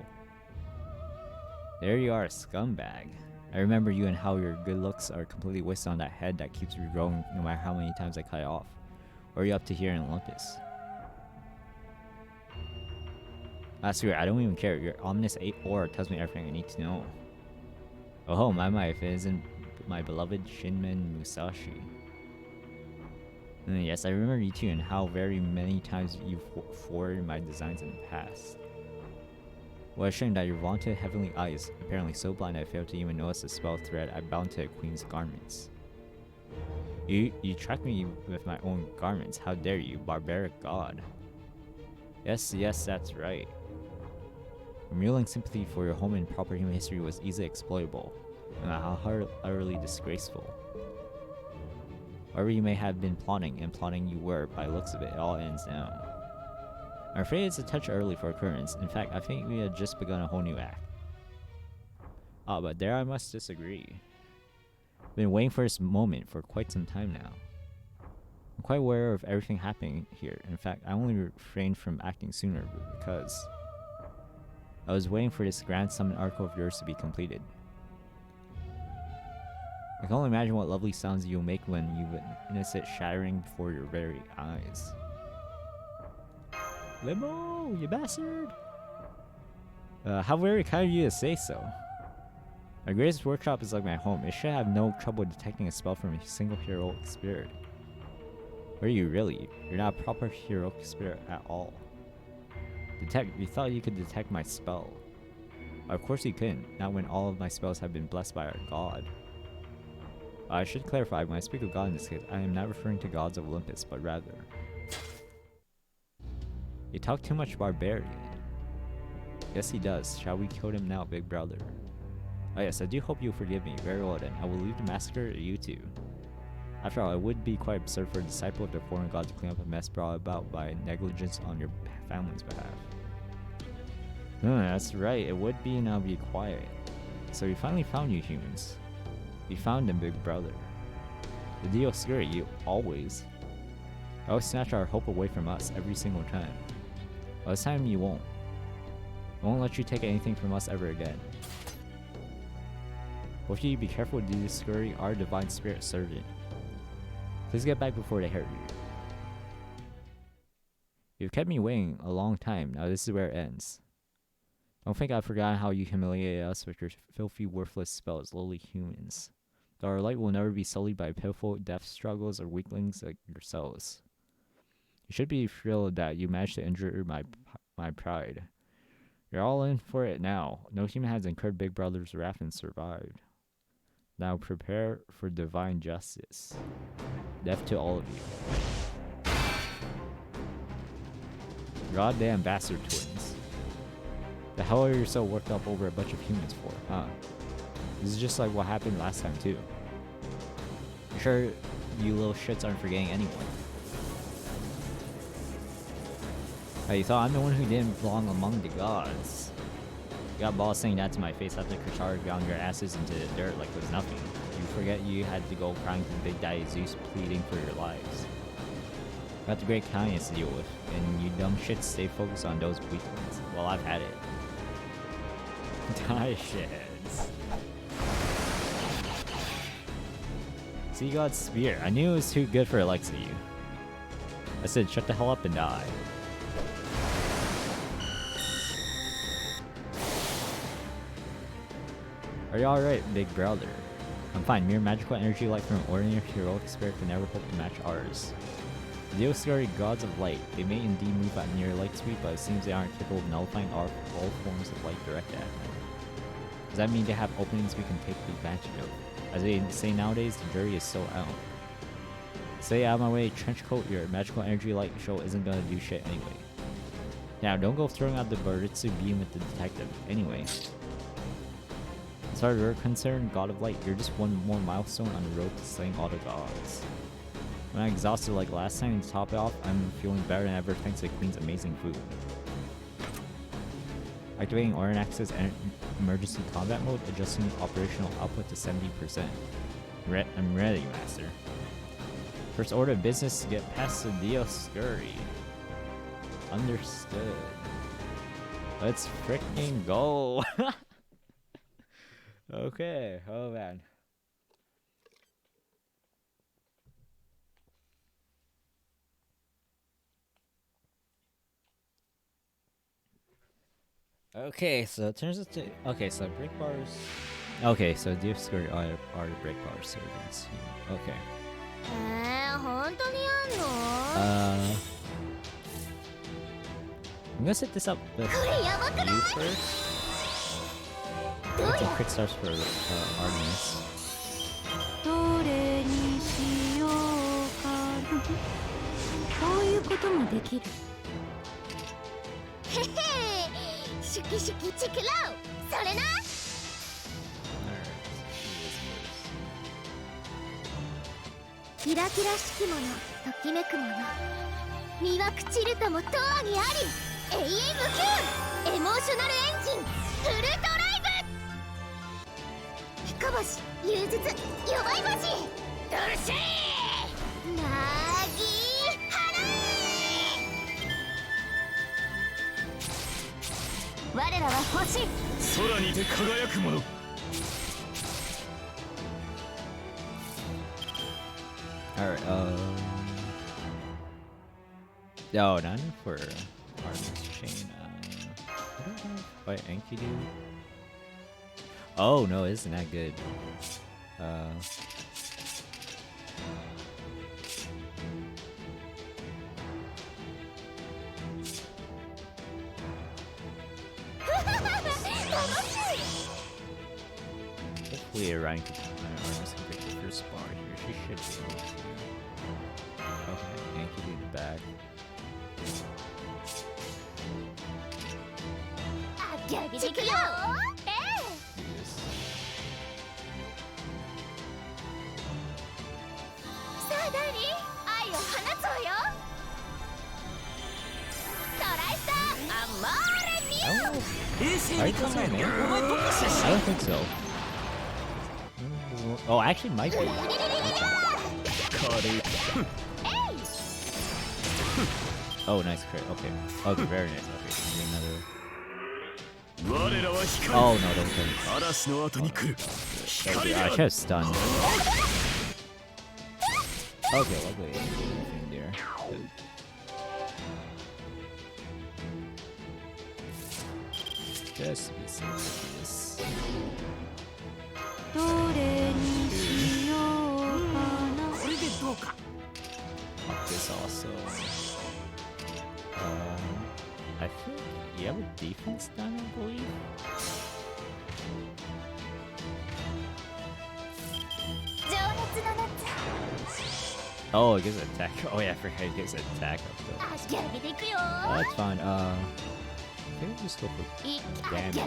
There you are, scumbag. I remember you and how your good looks are completely wasted on that head that keeps regrowing no matter how many times I cut it off. Or are you up to here in Olympus? Screw it, I don't even care. Your ominous aura tells me everything I need to know. Oh my, if it isn't my beloved Shinmen Musashi. And yes, I remember you too and how very many times you've forwarded my designs in the past. What a shame that your vaunted heavenly eyes, apparently so blind I failed to even notice the spell thread I bound to a queen's garments. You tracked me with my own garments. How dare you, barbaric god. Yes, that's right. Revealing sympathy for your home and proper human history was easily exploitable, and how utterly disgraceful. Whatever you may have been plotting, and plotting you were, by the looks of it, it all ends now. I'm afraid it's a touch early for occurrence. In fact, I think we had just begun a whole new act. Ah, but there I must disagree. I've been waiting for this moment for quite some time now. I'm quite aware of everything happening here. In fact, I only refrained from acting sooner because I was waiting for this grand summon arc of yours to be completed. I can only imagine what lovely sounds you'll make when you witness it shattering before your very eyes. Limo, you bastard! How very kind of you to say so. My greatest workshop is like my home. It should have no trouble detecting a spell from a single heroic spirit. What are you really? You're not a proper heroic spirit at all. Detect? You thought you could detect my spell. Of course you couldn't, not when all of my spells have been blessed by our god. I should clarify, when I speak of God in this case, I am not referring to gods of Olympus, but rather... You talk too much barbarian. Yes he does. Shall we kill him now, big brother? Oh yes, I do hope you forgive me. Very well then, I will leave the massacre to you two. After all, it would be quite absurd for a disciple of the foreign god to clean up a mess brought about by negligence on your family's behalf. That's right, it would be, and I'll be quiet. So we finally found you humans. We found him, big brother. The deal scary, you always snatch our hope away from us every single time. Well, this time you won't. I won't let you take anything from us ever again. Both of you be careful to do this, scurry, our divine spirit servant. Please get back before they hurt you. You've kept me waiting a long time, now this is where it ends. Don't think I've forgotten how you humiliated us with your filthy, worthless spells, lowly humans. Though our light will never be sullied by pitiful death struggles or weaklings like yourselves. You should be thrilled that you managed to injure my pride. You're all in for it now. No human has incurred Big Brother's wrath and survived. Now prepare for divine justice. Death to all of you. Goddamn bastard twins. The hell are you so worked up over a bunch of humans for, huh? This is just like what happened last time too. I'm sure you little shits aren't forgetting anyway. You thought I'm the one who didn't belong among the gods. You got balls saying that to my face after Kashar ground your asses into the dirt like it was nothing. You forget you had to go crying to Big Daddy Zeus pleading for your lives. You got the great kindness to deal with, and you dumb shits stay focused on those weak ones. Well, I've had it. Die shits. See God's spear. I knew it was too good for the likes of you. I said shut the hell up and die. Are you alright, big brother? I'm fine. Mere magical energy light from an ordinary heroic spirit can never hope to match ours. The Deoscary gods of light. They may indeed move at near light speed, but it seems they aren't capable of nullifying all forms of light directed at them. Does that mean they have openings we can take advantage of? As they say nowadays, the jury is still out. Stay out of my way, trenchcoat. Your magical energy light show isn't gonna do shit anyway. Now, don't go throwing out the Baritsu beam with the detective. Anyway. As far as we're concerned, God of Light, you're just one more milestone on the road to slaying all the gods. When I'm exhausted like last time, to top it off, I'm feeling better than ever thanks to the Queen's amazing food. Activating Oranax's emergency combat mode, adjusting operational output to 70%. I'm ready, Master. First order of business to get past the Dioscuri. Understood. Let's freaking go! Okay, oh man. Okay, so it turns out to... Okay, so break bars... Okay, so Dioscuri are break bar servants. Okay. I'm gonna set this up with you first. Get some crit stars for Artemis. どれにしようかな。こういうこともできる。へへ、シュキシュキチクロウ。それな。キラキラしきものときめくもの身は朽ちるとも永遠にあり永遠無休エモーショナルエンジンフルドライブ彦星融術弱い星ドルシーなぎ払え我らは星空にて輝くもの Alright, no, not enough for Armor's Chain. I don't know what Enki do. Oh no, isn't that good? Hopefully Orion can Armor's can pick the first bar here. She should be able to. Okay, Enki do the back. ギャギでいくよ。さあダーリン、愛を放つわよ。トライスターアモーレミュー。冷静に考えろよ。お前どこ出身？ I don't think so. Oh, actually, might be. Oh, nice crit. Okay. Okay, very nice. Okay, another. 我らは光 Oh no, don't think. 嵐の後に来る Okay, I should have stunned. Okay, luckily anything there. Just be safe with this. どれにしようかな。これでどうか。 Pop this also. I think you have a defense down, I believe. Oh, it gives an attack. Oh yeah, I forgot it gives an attack up though. That's fine. Maybe just go for damage.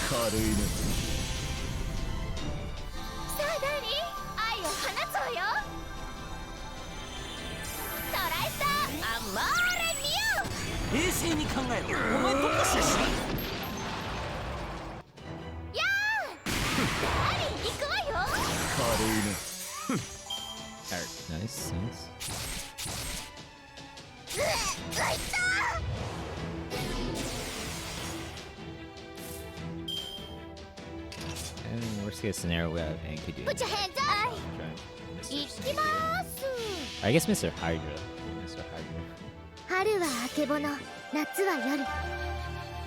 軽いね さあダーリン、愛を放つわよ。トライスターアモーレミュー。冷静に考えろ。お前どこ出身？やーダーリン行くわよ。軽いね Alright, nice, nice. あいた。 And worst case scenario, we have Enki doing. Put your hands up. Mr. 行 Snake きま here. ーす。 I guess Mr. Hydra. Mr. Hydra. 春はあけぼの、夏は夜。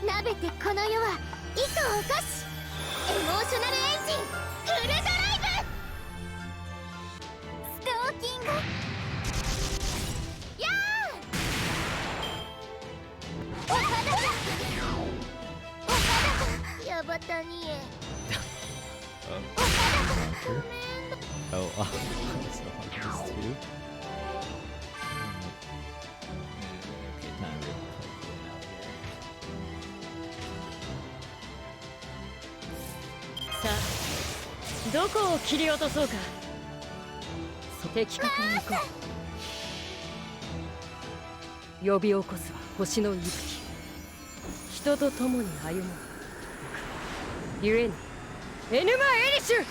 なべてこの世は糸を起こし。エモーショナルエンジンフルドライブ。ストーキング。やー。岡田さん。岡田さん。ヤバタニエ。 Launcher. Oh, so Armor's too. Okay, time to play one out here. さあ、どこを切り落とそうか。的確に行こう。呼び起こすは星の息吹。人と共に歩もう。ゆえにエヌマ・エリシュ。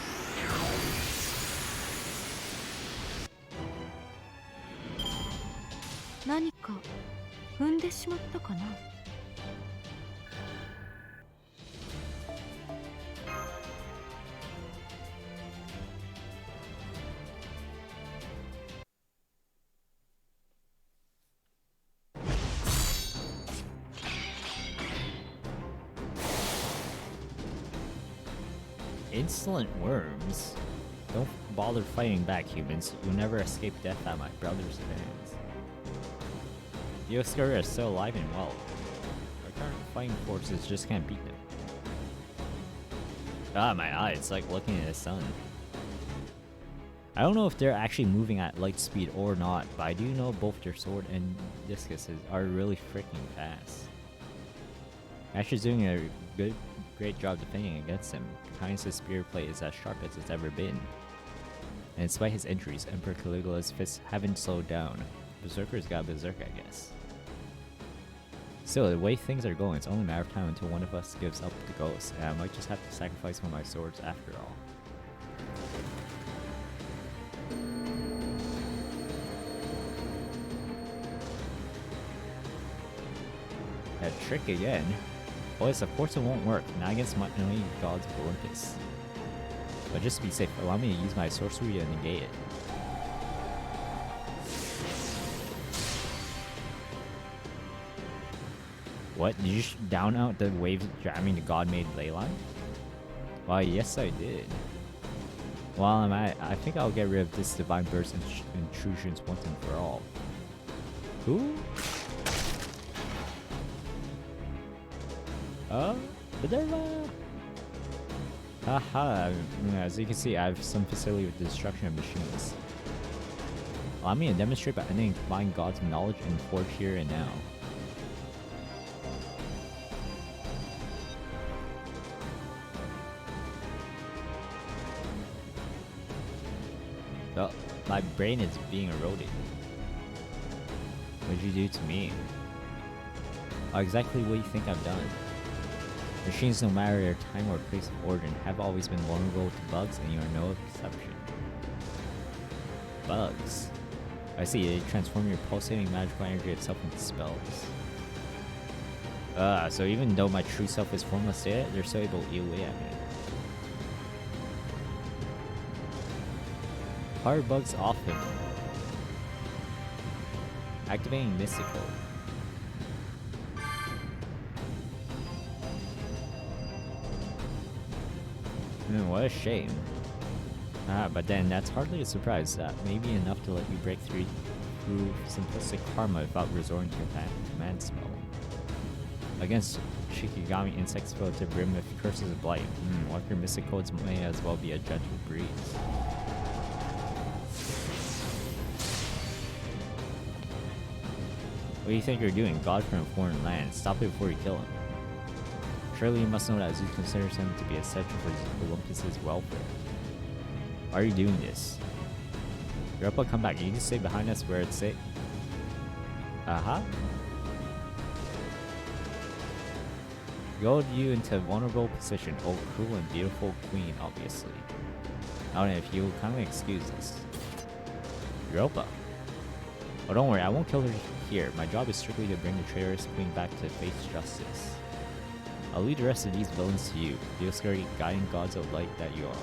何か踏んでしまったかな。Insolent worms. Don't bother fighting back, humans. You'll never escape death at my brother's hands. Yoskura is still alive and well. Our current fighting forces just can't beat them. Ah, my eye, it's like looking at the sun. I don't know if they're actually moving at light speed or not, but I do know both their sword and discuses are really freaking fast. Asher's doing a great job defending against him. Kindness' spear plate is as sharp as it's ever been. And despite his injuries, Emperor Caligula's fists haven't slowed down. Berserker's got berserk, I guess. Still, the way things are going, it's only a matter of time until one of us gives up the ghost, and I might just have to sacrifice one of my swords after all. That trick again. Boys, of course it won't work, not against my enemy gods of Olympus. But just to be safe, allow me to use my sorcery to negate it. What? Did you down out the wave jamming the god-made ley line? Why, yes I did. While I'm at it, I think I'll get rid of this divine burst intrusions once and for all. Who? Minerva! Haha, as you can see, I have some facility with the destruction of machines. Allow me to demonstrate by ending combined gods' knowledge and forge here and now. Oh, my brain is being eroded. What did you do to me? Oh, exactly what you think I've done. Machines, no matter their time or place of origin, have always been vulnerable to bugs, and you are no exception. Bugs? I see, they transform your pulsating magical energy itself into spells. So even though my true self is formless yet, they're still able to eat away at me. Hard bugs often. Activating mystical. What a shame. But then that's hardly a surprise. That may be enough to let you break through simplistic karma without resorting to command spell. Against Shikigami insects filled to brim with curses of blight. What if your mystic codes may as well be a gentle breeze? What do you think you're doing? God from a foreign land. Stop it before you kill him. Surely you must know that Zeus considers him to be essential for Olympus' welfare. Why are you doing this? Europa, come back. You need to stay behind us where it's safe. Goad you into a vulnerable position, oh cruel and beautiful queen, obviously. Now then, if you will kindly excuse us. Europa. Oh, don't worry, I won't kill her here. My job is strictly to bring the traitorous queen back to face justice. I'll leave the rest of these villains to you, the scary guiding gods of light that you are.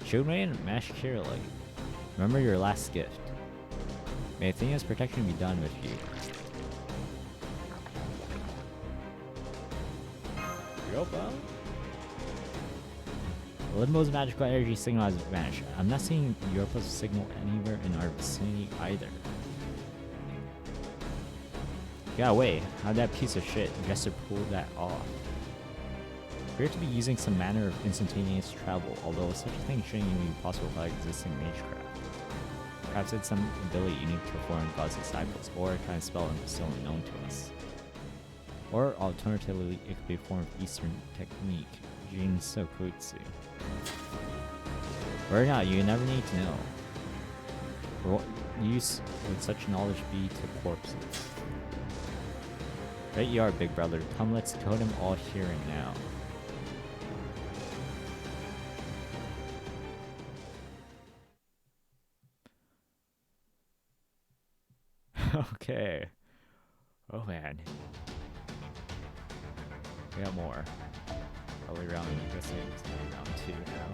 Shield Maiden, Mash Kirillite. Remember your last gift. May Athena's protection be done with you. Europa? Limbo's magical energy signal has vanished. I'm not seeing Europa's signal anywhere in our vicinity either. Yeah, wait. How'd that piece of shit Jester pull that off? Appear to be using some manner of instantaneous travel, although such a thing shouldn't even be possible without existing magecraft. Perhaps it's some ability unique to foreign gods' disciples, or a kind of spell still unknown to us. Or alternatively, it could be a form of Eastern technique, Jin Sokutsu. Or not, you never need to know. For what use would such knowledge be to corpses? Right you are, big brother. Come, let's kill them all here and now. Okay. Oh man. We got more. Probably round, you guys say it's round 2 now.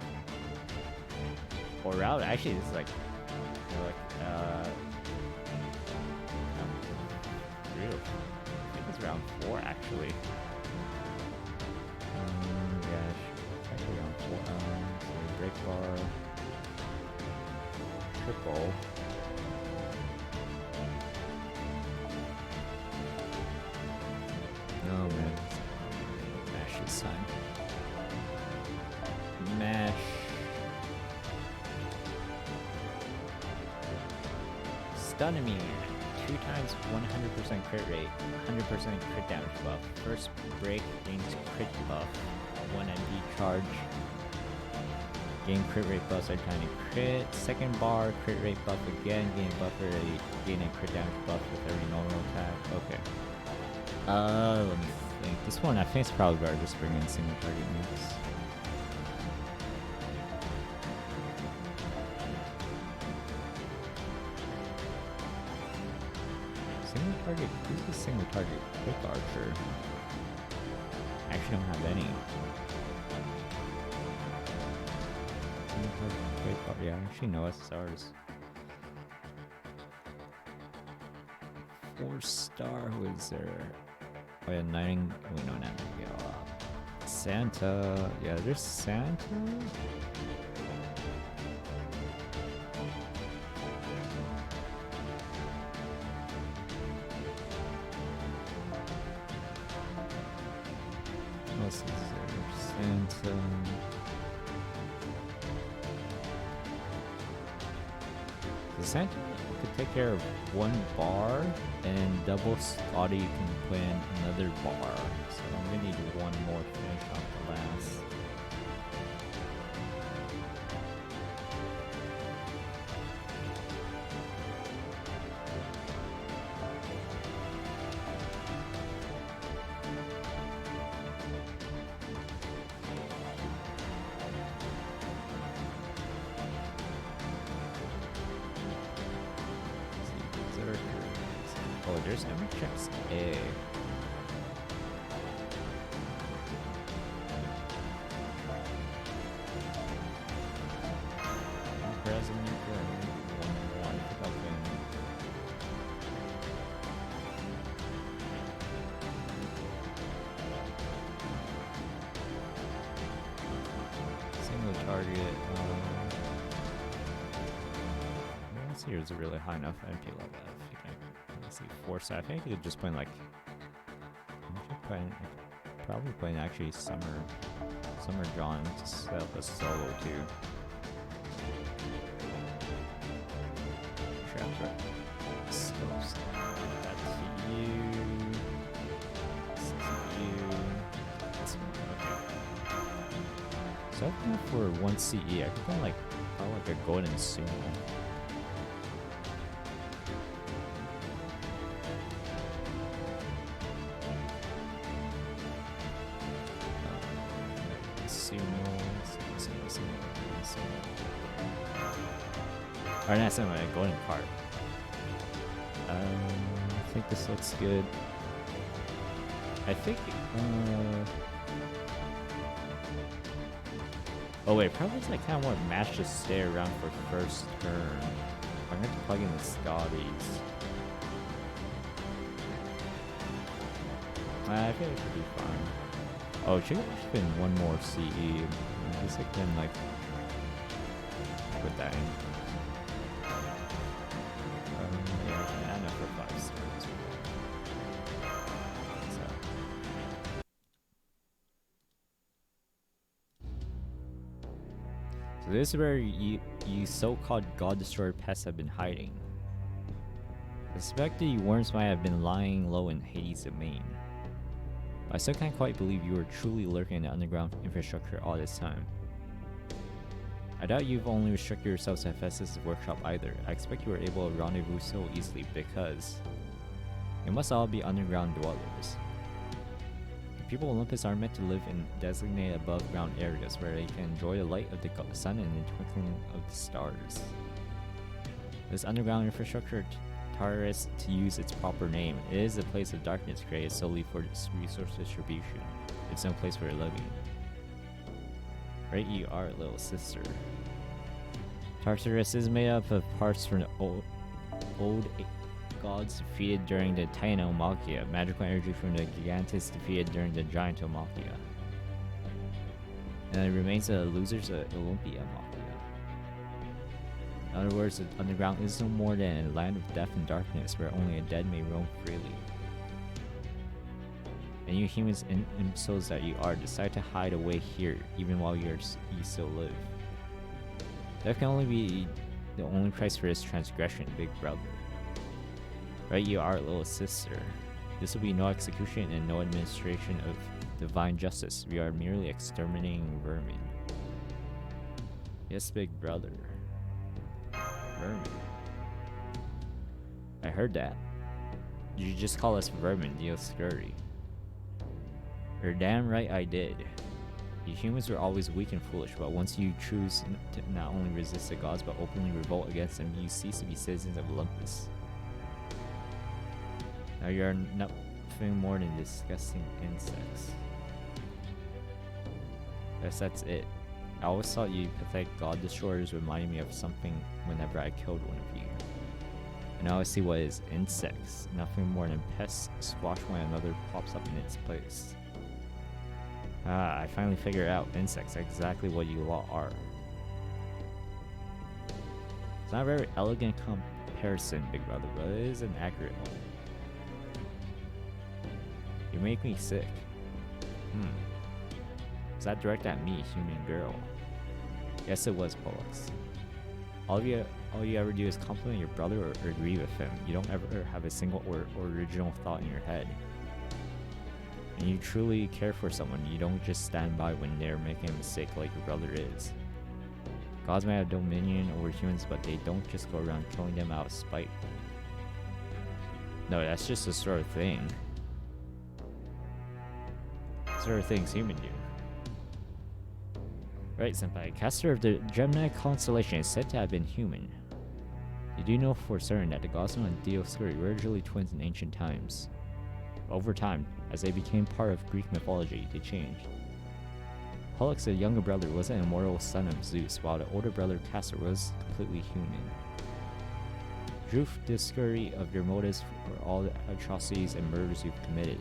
Or round, actually this is like, real. I think it's round 4 actually. Yeah, it's actually round 4. So break bar, triple. Oh man, mash this time. Mash. Stun me. 2 2 times 100% crit rate, 100% crit damage buff. First break gains crit buff, 1 MP charge. Gain crit rate buffs every time you crit. Second bar, crit rate buff again, gain buff rate, gain a crit damage buff with every normal attack. Okay. Let me think. This one I think it's probably better just bring in single target moves. Single target, who's the single target quick archer? I actually don't have any. Yeah, actually no SSRs. 4-star, who is there? Oh yeah, Nightingale. Wait, no, not Nightingale. Santa. Yeah, there's Santa. What else is there? Santa. Santa could take care of 1 bar, and double Scotty can put in another bar. So I'm gonna need 1 more to finish off the last. Oh, there's Evercheck's A. President, one pick up in. Single target. Let's see, is it really high enough MP level? Let's see, 4-star. I think you could just play like. Probably playing actually Summer John to set up a solo too. Chapter. Scopes. That's you. This is you. This one. Okay. So I think for 1 CE, I could play like a golden sumo. Or not sumo, a golden card. I think this looks good. I think. Oh wait, probably I kind of want Mash to stay around for first turn. I'm going to plug in the Scotties. I think it should be fine. Oh, it should spin 1 more CE. I guess I can like put that in. Yeah, enough for 5 stars. So this is where you so-called God-destroyer pests have been hiding. I suspect the worms might have been lying low in Hades' domain. But I still can't quite believe you were truly lurking in the underground infrastructure all this time. I doubt you've only restricted yourselves to Hephaestus' workshop either. I expect you were able to rendezvous so easily because you must all be underground dwellers. The people of Olympus are meant to live in designated above-ground areas where they can enjoy the light of the sun and the twinkling of the stars. This underground infrastructure, Taurus to use its proper name, it is a place of darkness created solely for resource distribution. It's no place for living. Right, you are, little sister. Tartarus is made up of parts from the old gods defeated during the Titanomachia, magical energy from the Gigantes defeated during the Gigantomachia, and the remains of the losers of Olympia Machia. In other words, the underground is no more than a land of death and darkness where only a dead may roam freely. And you humans and imbeciles that you are decide to hide away here even while you still live. That can only be the only price for this transgression, big brother. Right, you are little sister. This will be no execution and no administration of divine justice. We are merely exterminating vermin. Yes, big brother. Vermin. I heard that. You just call us vermin, Dioscuri. You're damn right I did. You humans were always weak and foolish, but once you choose to not only resist the gods but openly revolt against them, you cease to be citizens of Olympus. Now you are nothing more than disgusting insects. Guess that's it. I always thought you pathetic god destroyers reminded me of something whenever I killed one of you. And now I see what is insects. Nothing more than pests squash when another pops up in its place. Ah, I finally figured out insects, exactly what you lot are. It's not a very elegant comparison, big brother, but it is an accurate one. You make me sick. Was that direct at me, human girl? Yes, it was, Pollux. All you ever do is compliment your brother or agree with him. You don't ever have a single or original thought in your head. And you truly care for someone. You don't just stand by when they're making a mistake like your brother is. Gods may have dominion over humans, but they don't just go around killing them out of spite. No, that's just the sort of thing. Sort of things humans do. Right, senpai. Caster of the Gemini constellation is said to have been human. You do know for certain that the Gossamer and Dioscuri were originally twins in ancient times. Over time, as they became part of Greek mythology, they changed. Pollux, the younger brother, was an immortal son of Zeus, while the older brother Castor was completely human. Truth Dioscuri of your motives for all the atrocities and murders you've committed,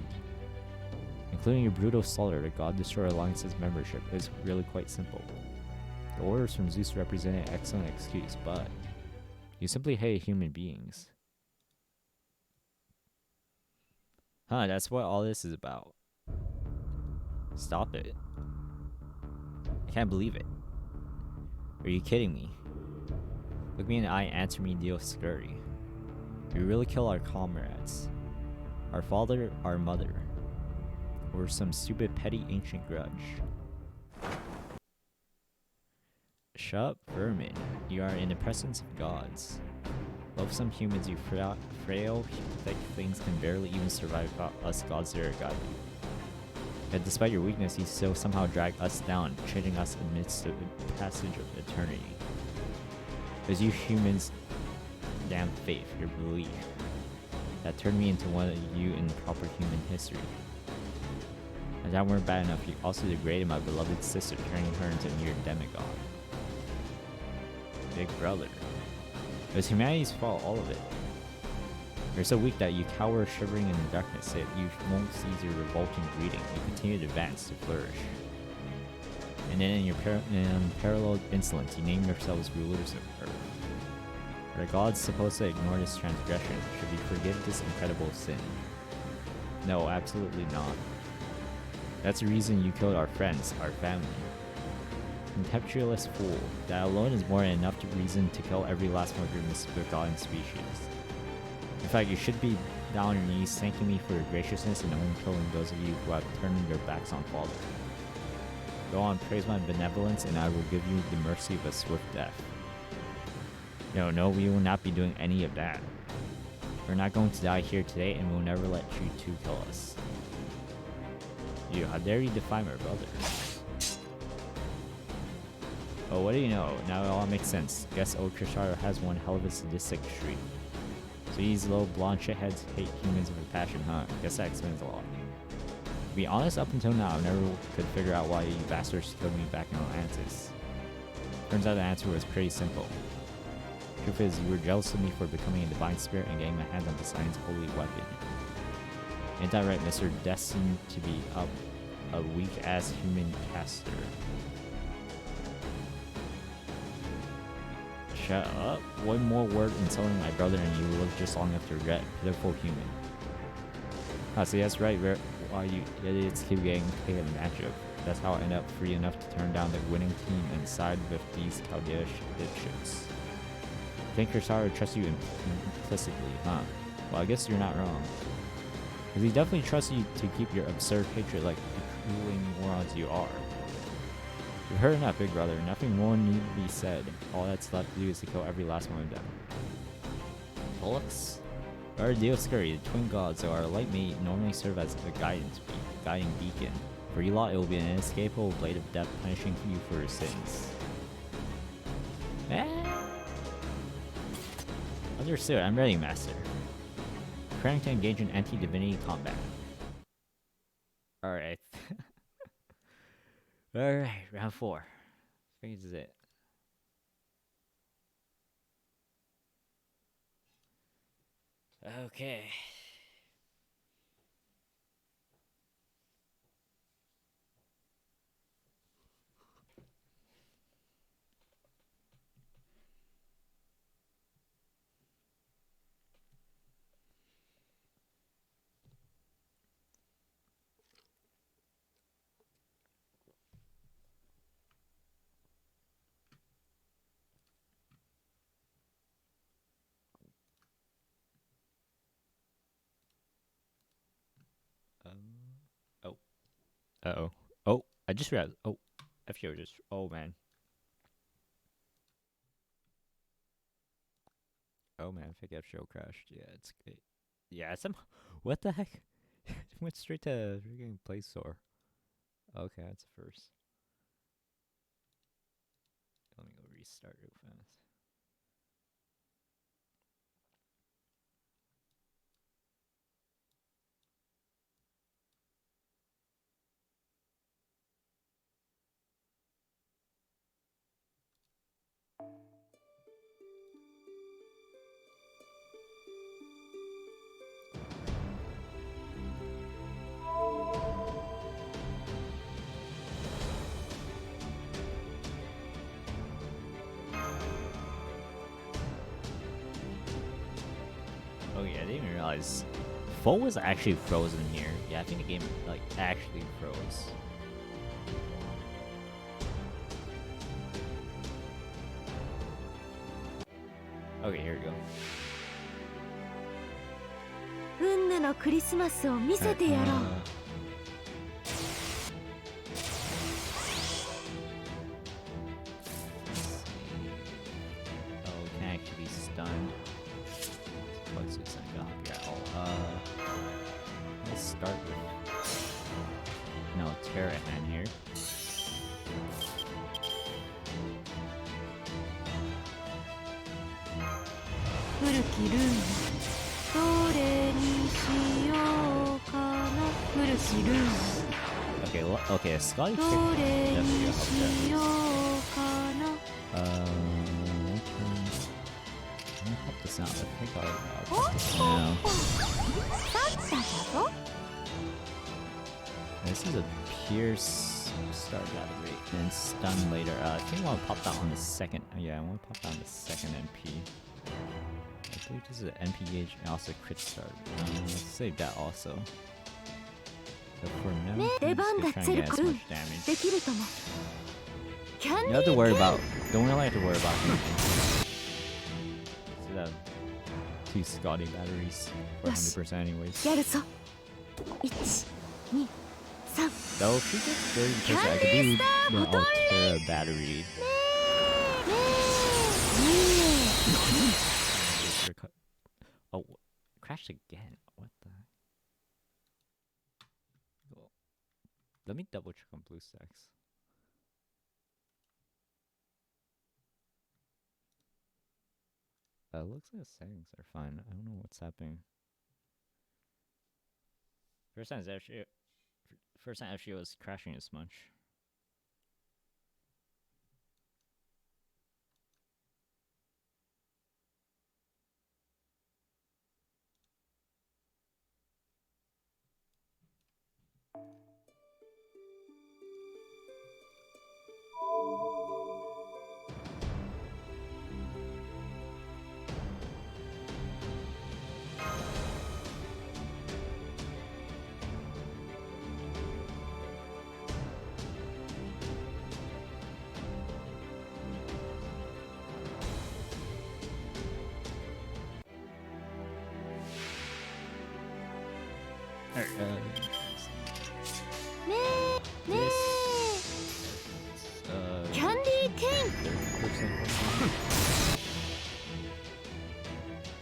including your brutal slaughter. The God Destroyer Alliance's membership is really quite simple. The orders from Zeus represent an excellent excuse, but you simply hate human beings. Huh, that's what all this is about. Stop it. I can't believe it. Are you kidding me? Look me in the eye and answer me, Dioscuri. We really kill our comrades. Our father, our mother. Or some stupid petty ancient grudge. Shut up, vermin. You are in the presence of gods. Loathsome humans, you frail, pathetic things can barely even survive without us gods there guiding you. Yet despite your weakness, you still somehow drag us down, treating us amidst the passage of eternity. Because you humans' damn faith, your belief, that turned me into one of you in proper human history. As that weren't bad enough, you also degraded my beloved sister, turning her into a mere demigod. Big brother. It was humanity's fault, all of it. You're so weak that you cower shivering in the darkness, yet you won't seize your revolting greeting. You continue to advance, to flourish. And then in your unparalleled insolence, you name yourselves rulers of Earth. Are the gods supposed to ignore this transgression? Should we forgive this incredible sin? No, absolutely not. That's the reason you killed our friends, our family. Contemptuous fool. That alone is more than enough reason to kill every last one of your misbegotten species. In fact, you should be down on your knees thanking me for your graciousness and only killing those of you who have turned your backs on Father. Go on, praise my benevolence, and I will give you the mercy of a swift death. No, we will not be doing any of that. We're not going to die here today, and we'll never let you two kill us. You, how dare you defy my brother? Oh, what do you know? Now it all makes sense. Guess old Krishara has one hell of a sadistic streak. So these little blonde shitheads hate humans with a passion, huh? Guess that explains a lot. To be honest, up until now, I never could figure out why you bastards killed me back in Atlantis. Turns out the answer was pretty simple. Truth is, you were jealous of me for becoming a divine spirit and getting my hands on Poseidon's holy weapon. Ain't that right, Mr. Destined to be a weak-ass human caster? Shut up. One more word insulting my brother and you will live just long enough to regret. Pitiful human. Ah, see, that's right, why you idiots keep getting taken advantage of. That's how I end up free enough to turn down the winning team and side with these Chaldeish dipshits. Think Kursara trusts you implicitly, huh? Well, I guess you're not wrong. Because he definitely trusts you to keep your absurd hatred like the cooling morons you are. You've heard enough, big brother. Nothing more need be said. All that's left to do is to kill every last one of them. Bullocks? Our Dioscuri, the twin gods, so our light may normally serve as a guiding beacon. For you lot, it will be an inescapable blade of death punishing you for your sins. Understood. I'm ready, master. Preparing to engage in anti-divinity combat. Alright. Alright, round 4. I think this is it. Okay. Oh. Uh-oh. Oh, I just realized. Oh, FGO just. Oh, man. Oh, man. I think FGO crashed. Yeah, it's great. Yeah, what the heck? Went straight to freaking Play Store. Okay, that's a first. Let me go restart real fast. Oh yeah, I didn't even realize Foe was actually frozen here. Yeah, I think the game like actually froze. Okay, here we go. 運命のクリスマスを見せてやろう。Oh, it can actually be stunned. Let's see something up here. Let's start with no Terra hand here. Okay, okay, Scotty kick definitely help there. Let me pop this out. I think I'll pop this now. This is a Pierce start that rate and stun later. I think I want to pop that on the second. Yeah, I want to pop that on the second MP. I believe this is an MP gauge and also crit start. Let's save that also. So for now, I'm just gonna try and get as much damage. You don't have to worry about. Don't really have to worry about anything. So that 2 Scotty batteries for 100% anyways. Though if she gets 30%, I could do the Altera battery. Oh, crashed again. What the? Well, let me double check on BlueStacks. Looks like the settings are fine. I don't know what's happening. First time actually was crashing this much.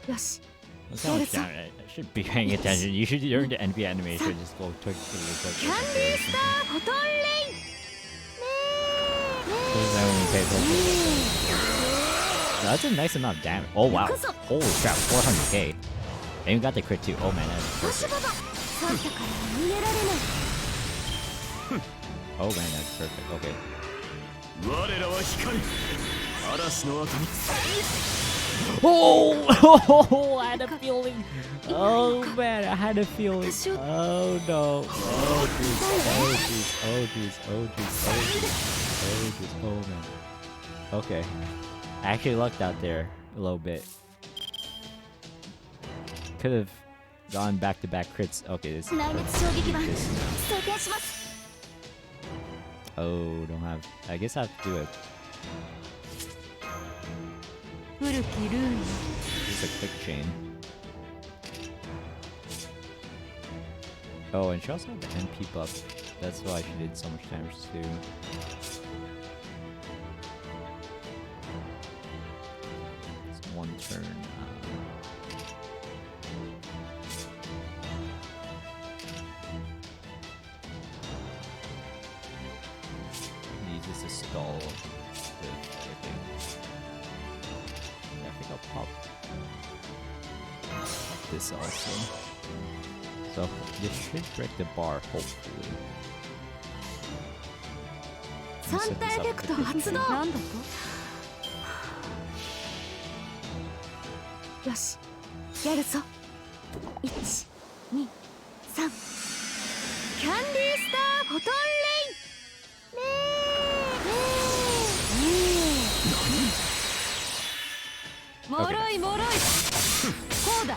よし That's not much damage. I should be paying attention. You should learn the NP animation. Just go quick to the キャンディースターフォトンレイね That's a nice amount of damage. Oh wow. Holy crap, 400k. And you got the crit too. Oh man, that's 星 perfect. ババサンタからは逃げられない Oh man, that's perfect. Okay. 我らは光嵐の後に Oh! I had a feeling. Oh man, I had a feeling. Oh no. Oh jeez. Oh jeez. Oh jeez. Oh jeez. Oh jeez. Oh man. Okay. I actually lucked out there a little bit. Could have gone back to back crits. Okay, this. 内熱衝撃板装填します Oh, don't have. I guess I have to do it. 古きルーン Just a quick chain. Oh, and she also had the NP buff. That's why she did so much damage too. It's one turn. Use this to stall with everything. I think I'll pop this also. So this should break the bar, hopefully. サンタエフェクト発動なんだとよしやるぞ123キャンディースターフォトンレイねえもろいもろいこうだ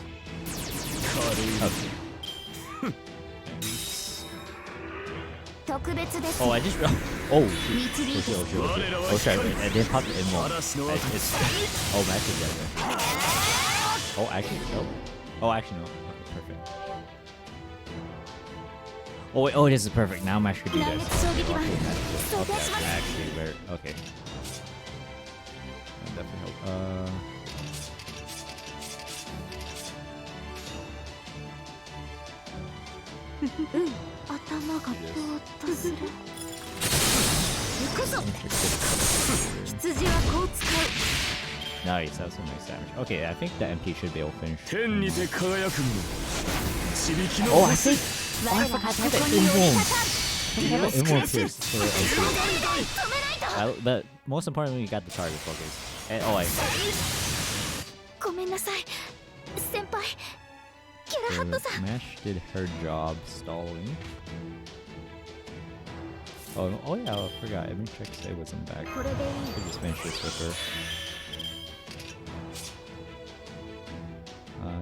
特別です Oh, I just. Oh, shoot. Oh, sorry. I didn't pop it in more. Oh, actually, yeah. Oh, actually, no. Oh, actually, no. Okay, perfect. Oh, wait. Oh, this is perfect. Now I'm actually gonna do this. Okay, okay, actually, very. Okay. That definitely help. 頭がぼーっとする行くぞ羊はこう使う Nice, that was some nice damage. Okay, I think the MP should be able to finish. 天にて輝くも導きの Oh, I think. Oh, I forgot to have an involve. I have an involve pierce for MP. But most importantly, you got the target focus. And, oh, I. ごめんなさい先輩キャラハットさん Mesh did her job stalling. Oh, no, oh yeah, I forgot. I didn't check Say wasn't back. これでいい Could just finish this with her.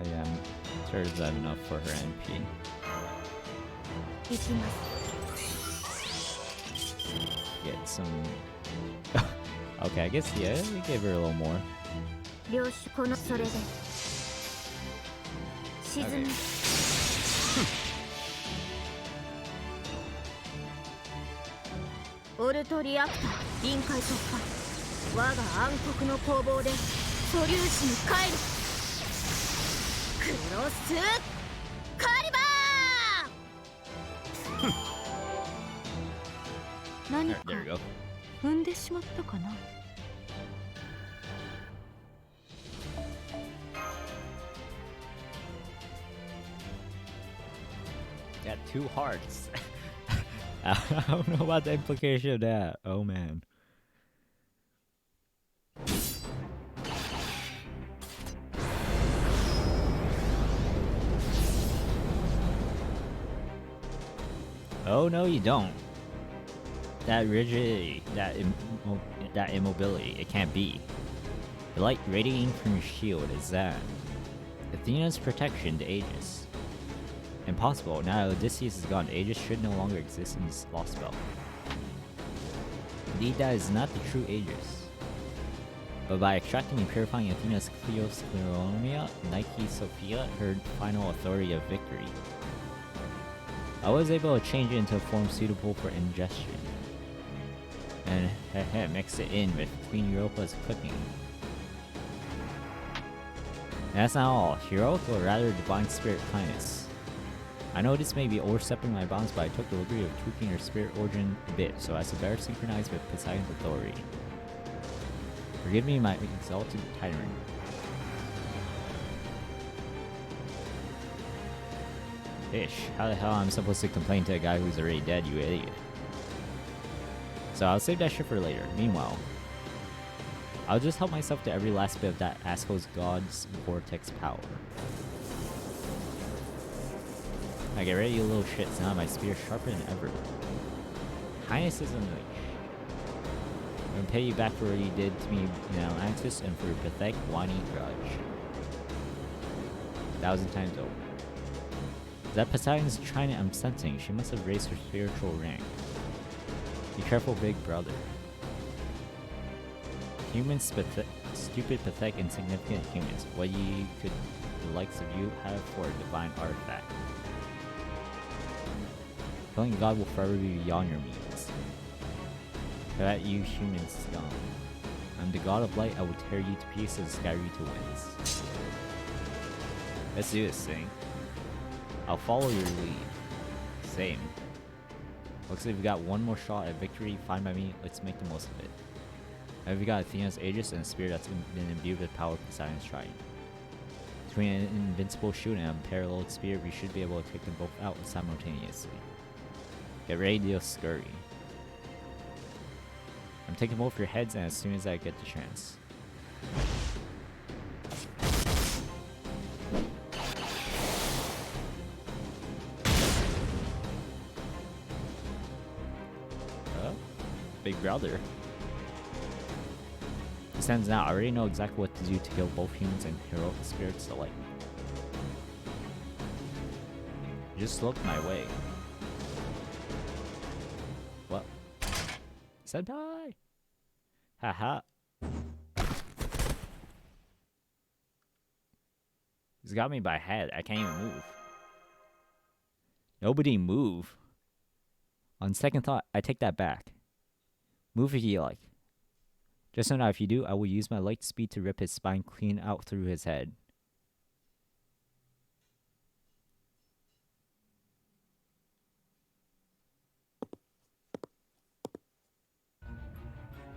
Yeah, I'm sure is that enough for her NP. 行きます Get some. Okay, I guess yeah, we gave her a little more. 領主このそれで沈む オルトリアクター臨界突破我が暗黒の攻防で素粒子に帰るクロスカリバー何 There, か there we go. 踏んでしまったかな Got 2 hearts. I don't know about the implication of that. Oh man. Oh no, you don't. That rigidity, that immobility, it can't be. The light radiating from your shield is that. Athena's protection to Aegis. Impossible. Now that Odysseus is gone, Aegis should no longer exist in this Lostbelt. Indeed, that is not the true Aegis. But by extracting and purifying Athena's Cleoscleromia, Nike Sophia, her final authority of victory. I was able to change it into a form suitable for ingestion. and mix it in with Queen Europa's cooking. And that's not all. Heroic, or rather divine spirit kindness. I know this may be overstepping my bounds, but I took the liberty of tweaking her spirit origin a bit so as to better synchronize with Poseidon's authority. Forgive me, my exalted tyrant. Ish, how the hell I'm supposed to complain to a guy who's already dead, you idiot? So I'll save that shit for later. Meanwhile, I'll just help myself to every last bit of that asshole's god's vortex power. Now get ready, you little shits. Now my spear sharper than ever. Highness is unleashed. I'm gonna pay you back for what you did to me in Atlantis and for your pathetic, whiny grudge. 1,000 times over. That Poseidon's trying I'm sensing. She must have raised her spiritual rank. Be careful, big brother. Humans, stupid, pathetic, insignificant humans. What you could the likes of you have for a divine artifact? Killing God will forever be beyond your means. For that, you humans scum. I'm the god of light. I will tear you to pieces and scatter you to winds. Let's do this thing. I'll follow your lead. Same. Looks like we got one more shot at victory. Fine by me. Let's make the most of it. And we got Athena's Aegis and a spear that's been imbued with power of Poseidon's Trident. Between an invincible shield and a unparalleled spear, we should be able to take them both out simultaneously. Get ready to deal scurry. I'm taking both your heads, and as soon as I get the chance. Big brother. It stands now. I already know exactly what to do to kill both humans and heroic spirits alike. Just look my way. What? Senpai! Haha. He's got me by head. I can't even move. Nobody move. On second thought, I take that back. Move if you like. Just know that if you do, I will use my light speed to rip his spine clean out through his head.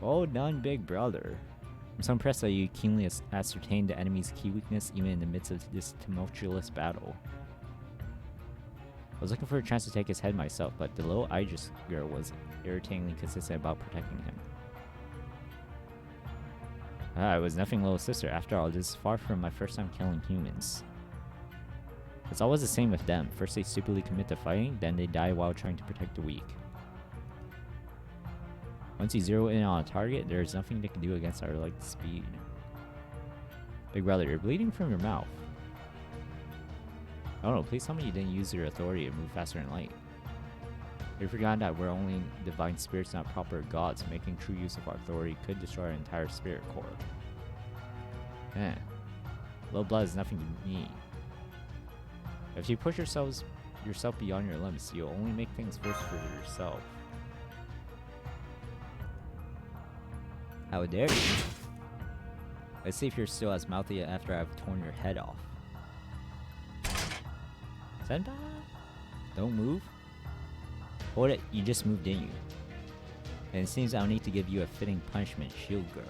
Well done, big brother. I'm so impressed that you keenly ascertained the enemy's key weakness even in the midst of this tumultuous battle. I was looking for a chance to take his head myself, but the little Aegis girl was irritatingly consistent about protecting him. It was nothing, little sister. After all, this is far from my first time killing humans. It's always the same with them. First they stupidly commit to fighting, then they die while trying to protect the weak. Once you zero in on a target, there is nothing they can do against our light speed. Big brother, you're bleeding from your mouth. Oh no, please tell me you didn't use your authority to move faster in light. You forgot that we're only divine spirits, not proper gods. Making true use of our authority could destroy our entire spirit core. Low blood is nothing to me. If you push yourself beyond your limits, you'll only make things worse for yourself. How dare you? Let's see if you're still as mouthy after I've torn your head off. Senpai? Don't move? Hold it, you just moved, didn't you? And it seems I'll need to give you a fitting punishment, shield girl.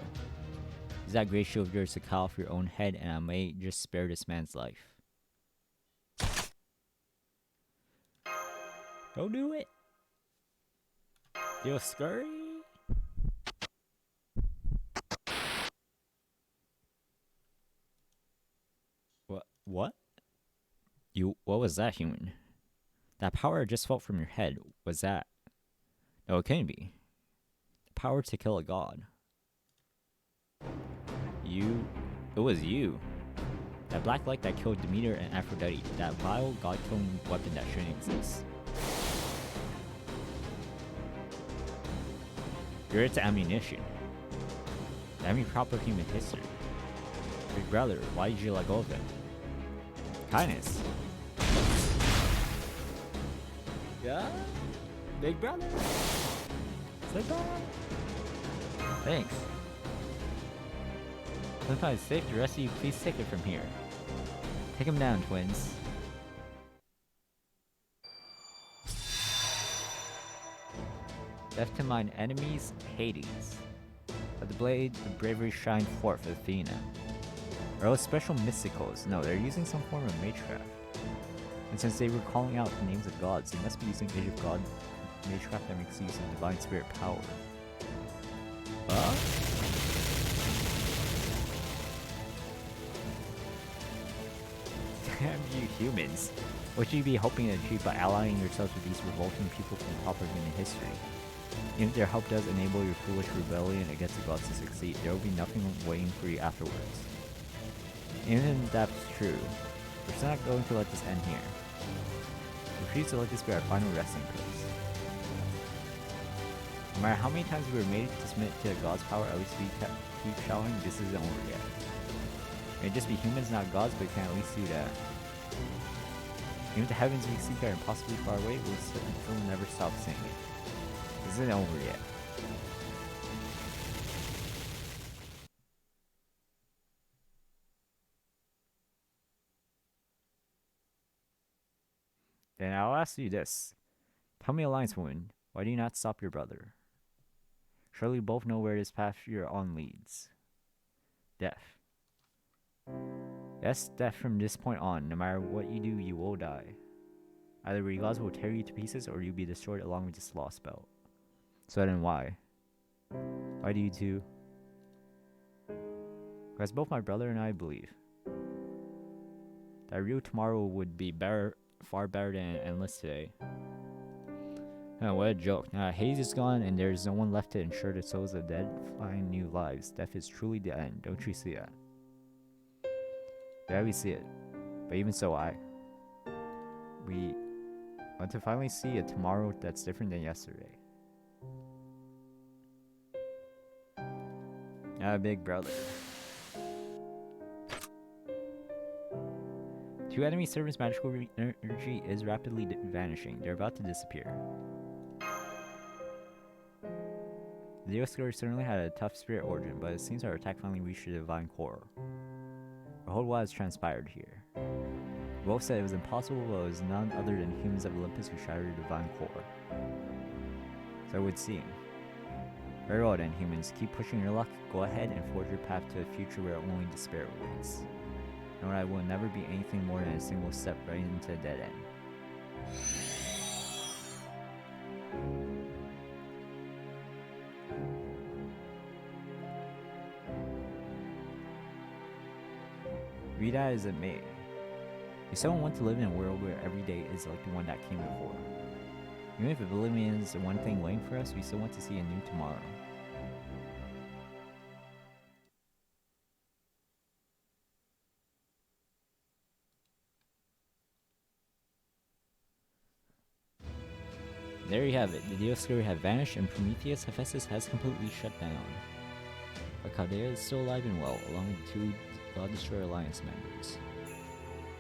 Use that great shield of yours to cut off your own head, and I may just spare this man's life. Don't do it! You're scurry? What? What was that, human? That power I just felt from your head, was that? No, it couldn't be. The power to kill a god. It was you. That black light that killed Demeter and Aphrodite. That vile god-killing weapon that shouldn't exist. You're its ammunition. Every proper human history. Big brother, why did you let go of him? Kindness. Yeah? Big brother? Sit down. Thanks. Sometimes it's safe. The rest of you, please take it from here. Take him down, twins. Death to mine enemies, Hades. Let the blade of bravery shine forth, Athena. Are those special mysticals? No, they're using some form of magecraft. And since they were calling out the names of gods, they must be using Age of God magecraft that makes use of divine spirit power. Huh? Damn you humans. What should you be hoping to achieve by allying yourselves with these revolting people from proper human history? Even if their help does enable your foolish rebellion against the gods to succeed, there will be nothing waiting for you afterwards. Even if that's true, we're still not going to let this end here. We refuse to let this be our final resting place. No matter how many times we were made to submit to God's power, at least we keep shouting, this isn't over yet. It may just be humans, not gods, but we can at least do that. Even if the heavens we seek are impossibly far away, we'll never stop saying it. This isn't over yet. Then I'll ask you this. Tell me, Alliance Woman, why do you not stop your brother? Surely you both know where this path you're on leads. Death. Yes, death from this point on. No matter what you do, you will die. Either the gods will tear you to pieces, or you'll be destroyed along with this Lostbelt. So then why? Why do you two? Because both my brother and I believe that real tomorrow would be better, far better than endless today. Oh, what a joke. Hades is gone and there's no one left to ensure the souls of the dead find new lives. Death is truly the end. Don't you see that? Yeah, we see it. But even so, we want to finally see a tomorrow that's different than yesterday. Big brother. Two enemy servants' magical energy is rapidly vanishing. They're about to disappear. The Dioscuri certainly had a tough spirit origin, but it seems our attack finally reached the divine core. A whole lot has transpired here. We both said it was impossible, but it was none other than humans of Olympus who shattered the divine core. So it would seem. Very well then, humans. Keep pushing your luck. Go ahead and forge your path to a future where only despair waits. Know that I will never be anything more than a single step right into a dead end. Read that as it may. If someone wants to live in a world where every day is like the one that came before, even if oblivion is the one thing waiting for us, we still want to see a new tomorrow. There you have it. The Dioscuri have vanished and Prometheus Hephaestus has completely shut down. But Chaldea is still alive and well, along with the two God Destroyer Alliance members.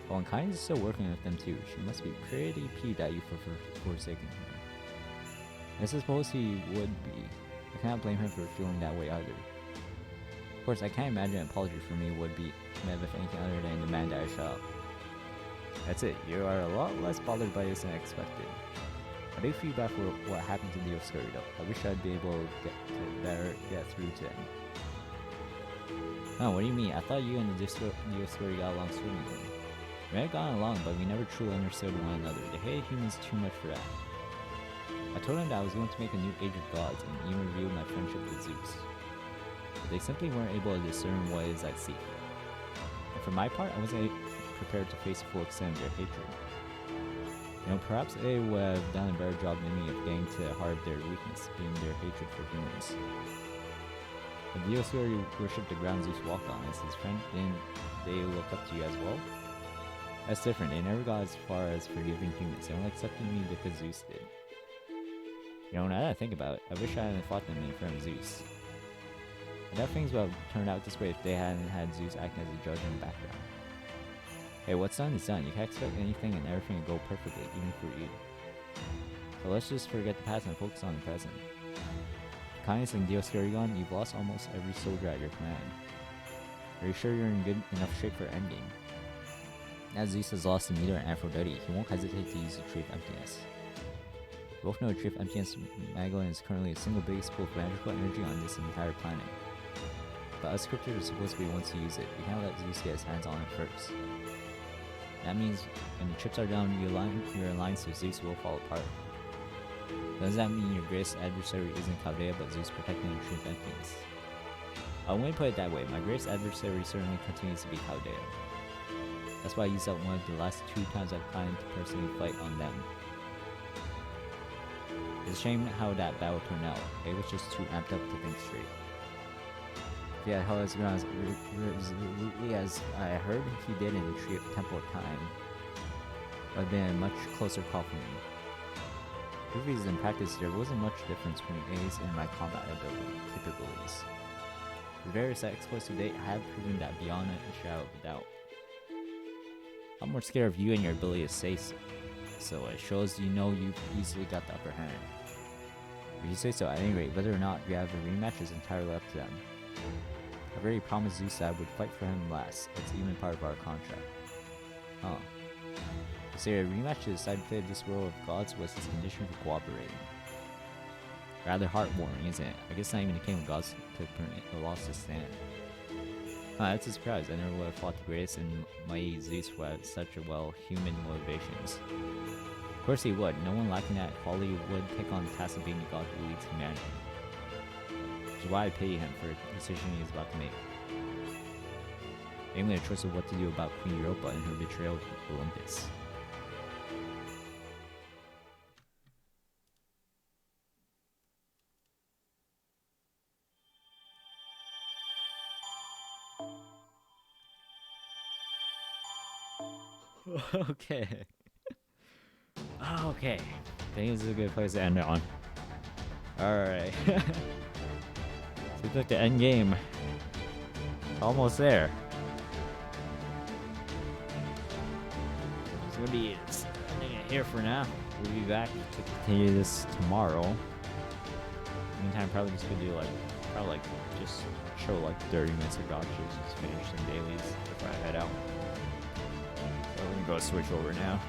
While Unkind is still working with them too, she must be pretty peeved at you for forsaking her. I suppose he would be. I cannot blame him for feeling that way either. Of course, I can't imagine an apology from me would be met with anything other than the demand that I shut up. That's it, you are a lot less bothered by this than expected. I do feel bad for what happened to the Dioscuri though. I wish I'd be able to get through to them. Oh, what do you mean? I thought you and the Dioscuri got along swimmingly. We had gotten along, but we never truly understood one another. They hated humans too much for that. I told them that I was going to make a new Age of Gods, and even revealed my friendship with Zeus. But they simply weren't able to discern what it is I seek. And for my part, I wasn't prepared to face the full extent of their hatred. You know, perhaps they would have done a better job than me of getting to the heart of their weakness, being their hatred for humans. The Dioscuri worshipped the ground Zeus walked on. As his friend, didn't they look up to you as well? That's different. They never got as far as forgiving humans. They only accepted me because Zeus did. You know, now that I think about it, I wish I hadn't fought them in front of Zeus. I doubt things would have turned out this way if they hadn't had Zeus act as a judge in the background. Hey, what's done is done. You can't expect anything and everything to go perfectly, even for you. So let's just forget the past and focus on the present. Kindness and Dioscurion, you've lost almost every soldier at your command. Are you sure you're in good enough shape for endgame? As Zeus has lost Demeter and Aphrodite, he won't hesitate to use the Tree of Emptiness. We both know the Tree of Emptiness Magellan is currently the single biggest pool of magical energy on this entire planet. But us scripters are supposed to be the ones to use it. We can't let Zeus get his hands on it first. That means when the chips are down, your alliance with Zeus will fall apart. Does that mean your greatest adversary isn't Chaldea but Zeus protecting the Tree of Emptiness? I wouldn't put it that way. My greatest adversary certainly continues to be Chaldea. That's why I used up one of the last 2 times I planned to personally fight on them. It's a shame how that battle turned out. It was just too amped up to think straight. If he had held his ground as resolutely as I heard he did in the Temple of Time, it would have been a much closer call for me. Previously in practice, there wasn't much difference between A's and my combat capabilities. The various exploits to date have proven that beyond a shadow of a doubt. I'm more scared of you and your ability to say so. It shows you know you've easily got the upper hand. If you say so, at any rate, whether or not we have a rematch is entirely up to them. I've already promised Zeus that I would fight for him last. It's even part of our contract. Huh. You say a rematch to decide the fate of this world of gods was his condition for cooperating. Rather heartwarming, isn't it? I guess not even the king of gods could permit a loss to stand. That's a surprise. I never would have fought the greatest and mighty Zeus who had such a human motivations. Of course he would. No one lacking that quality would take on the task of being the god who leads humanity. Which is why I pity him for the decision he is about to make. Namely, a choice of what to do about Queen Europa and her betrayal of Olympus. Okay. Okay. I think this is a good place to end it on. Alright. Seems like the end game. Almost there. It's gonna be ending it here for now. We'll be back to continue this tomorrow. Meantime, probably just gonna do just show 30 minutes of God Shoes, just finish some dailies before I head out. So I'm gonna go switch over now.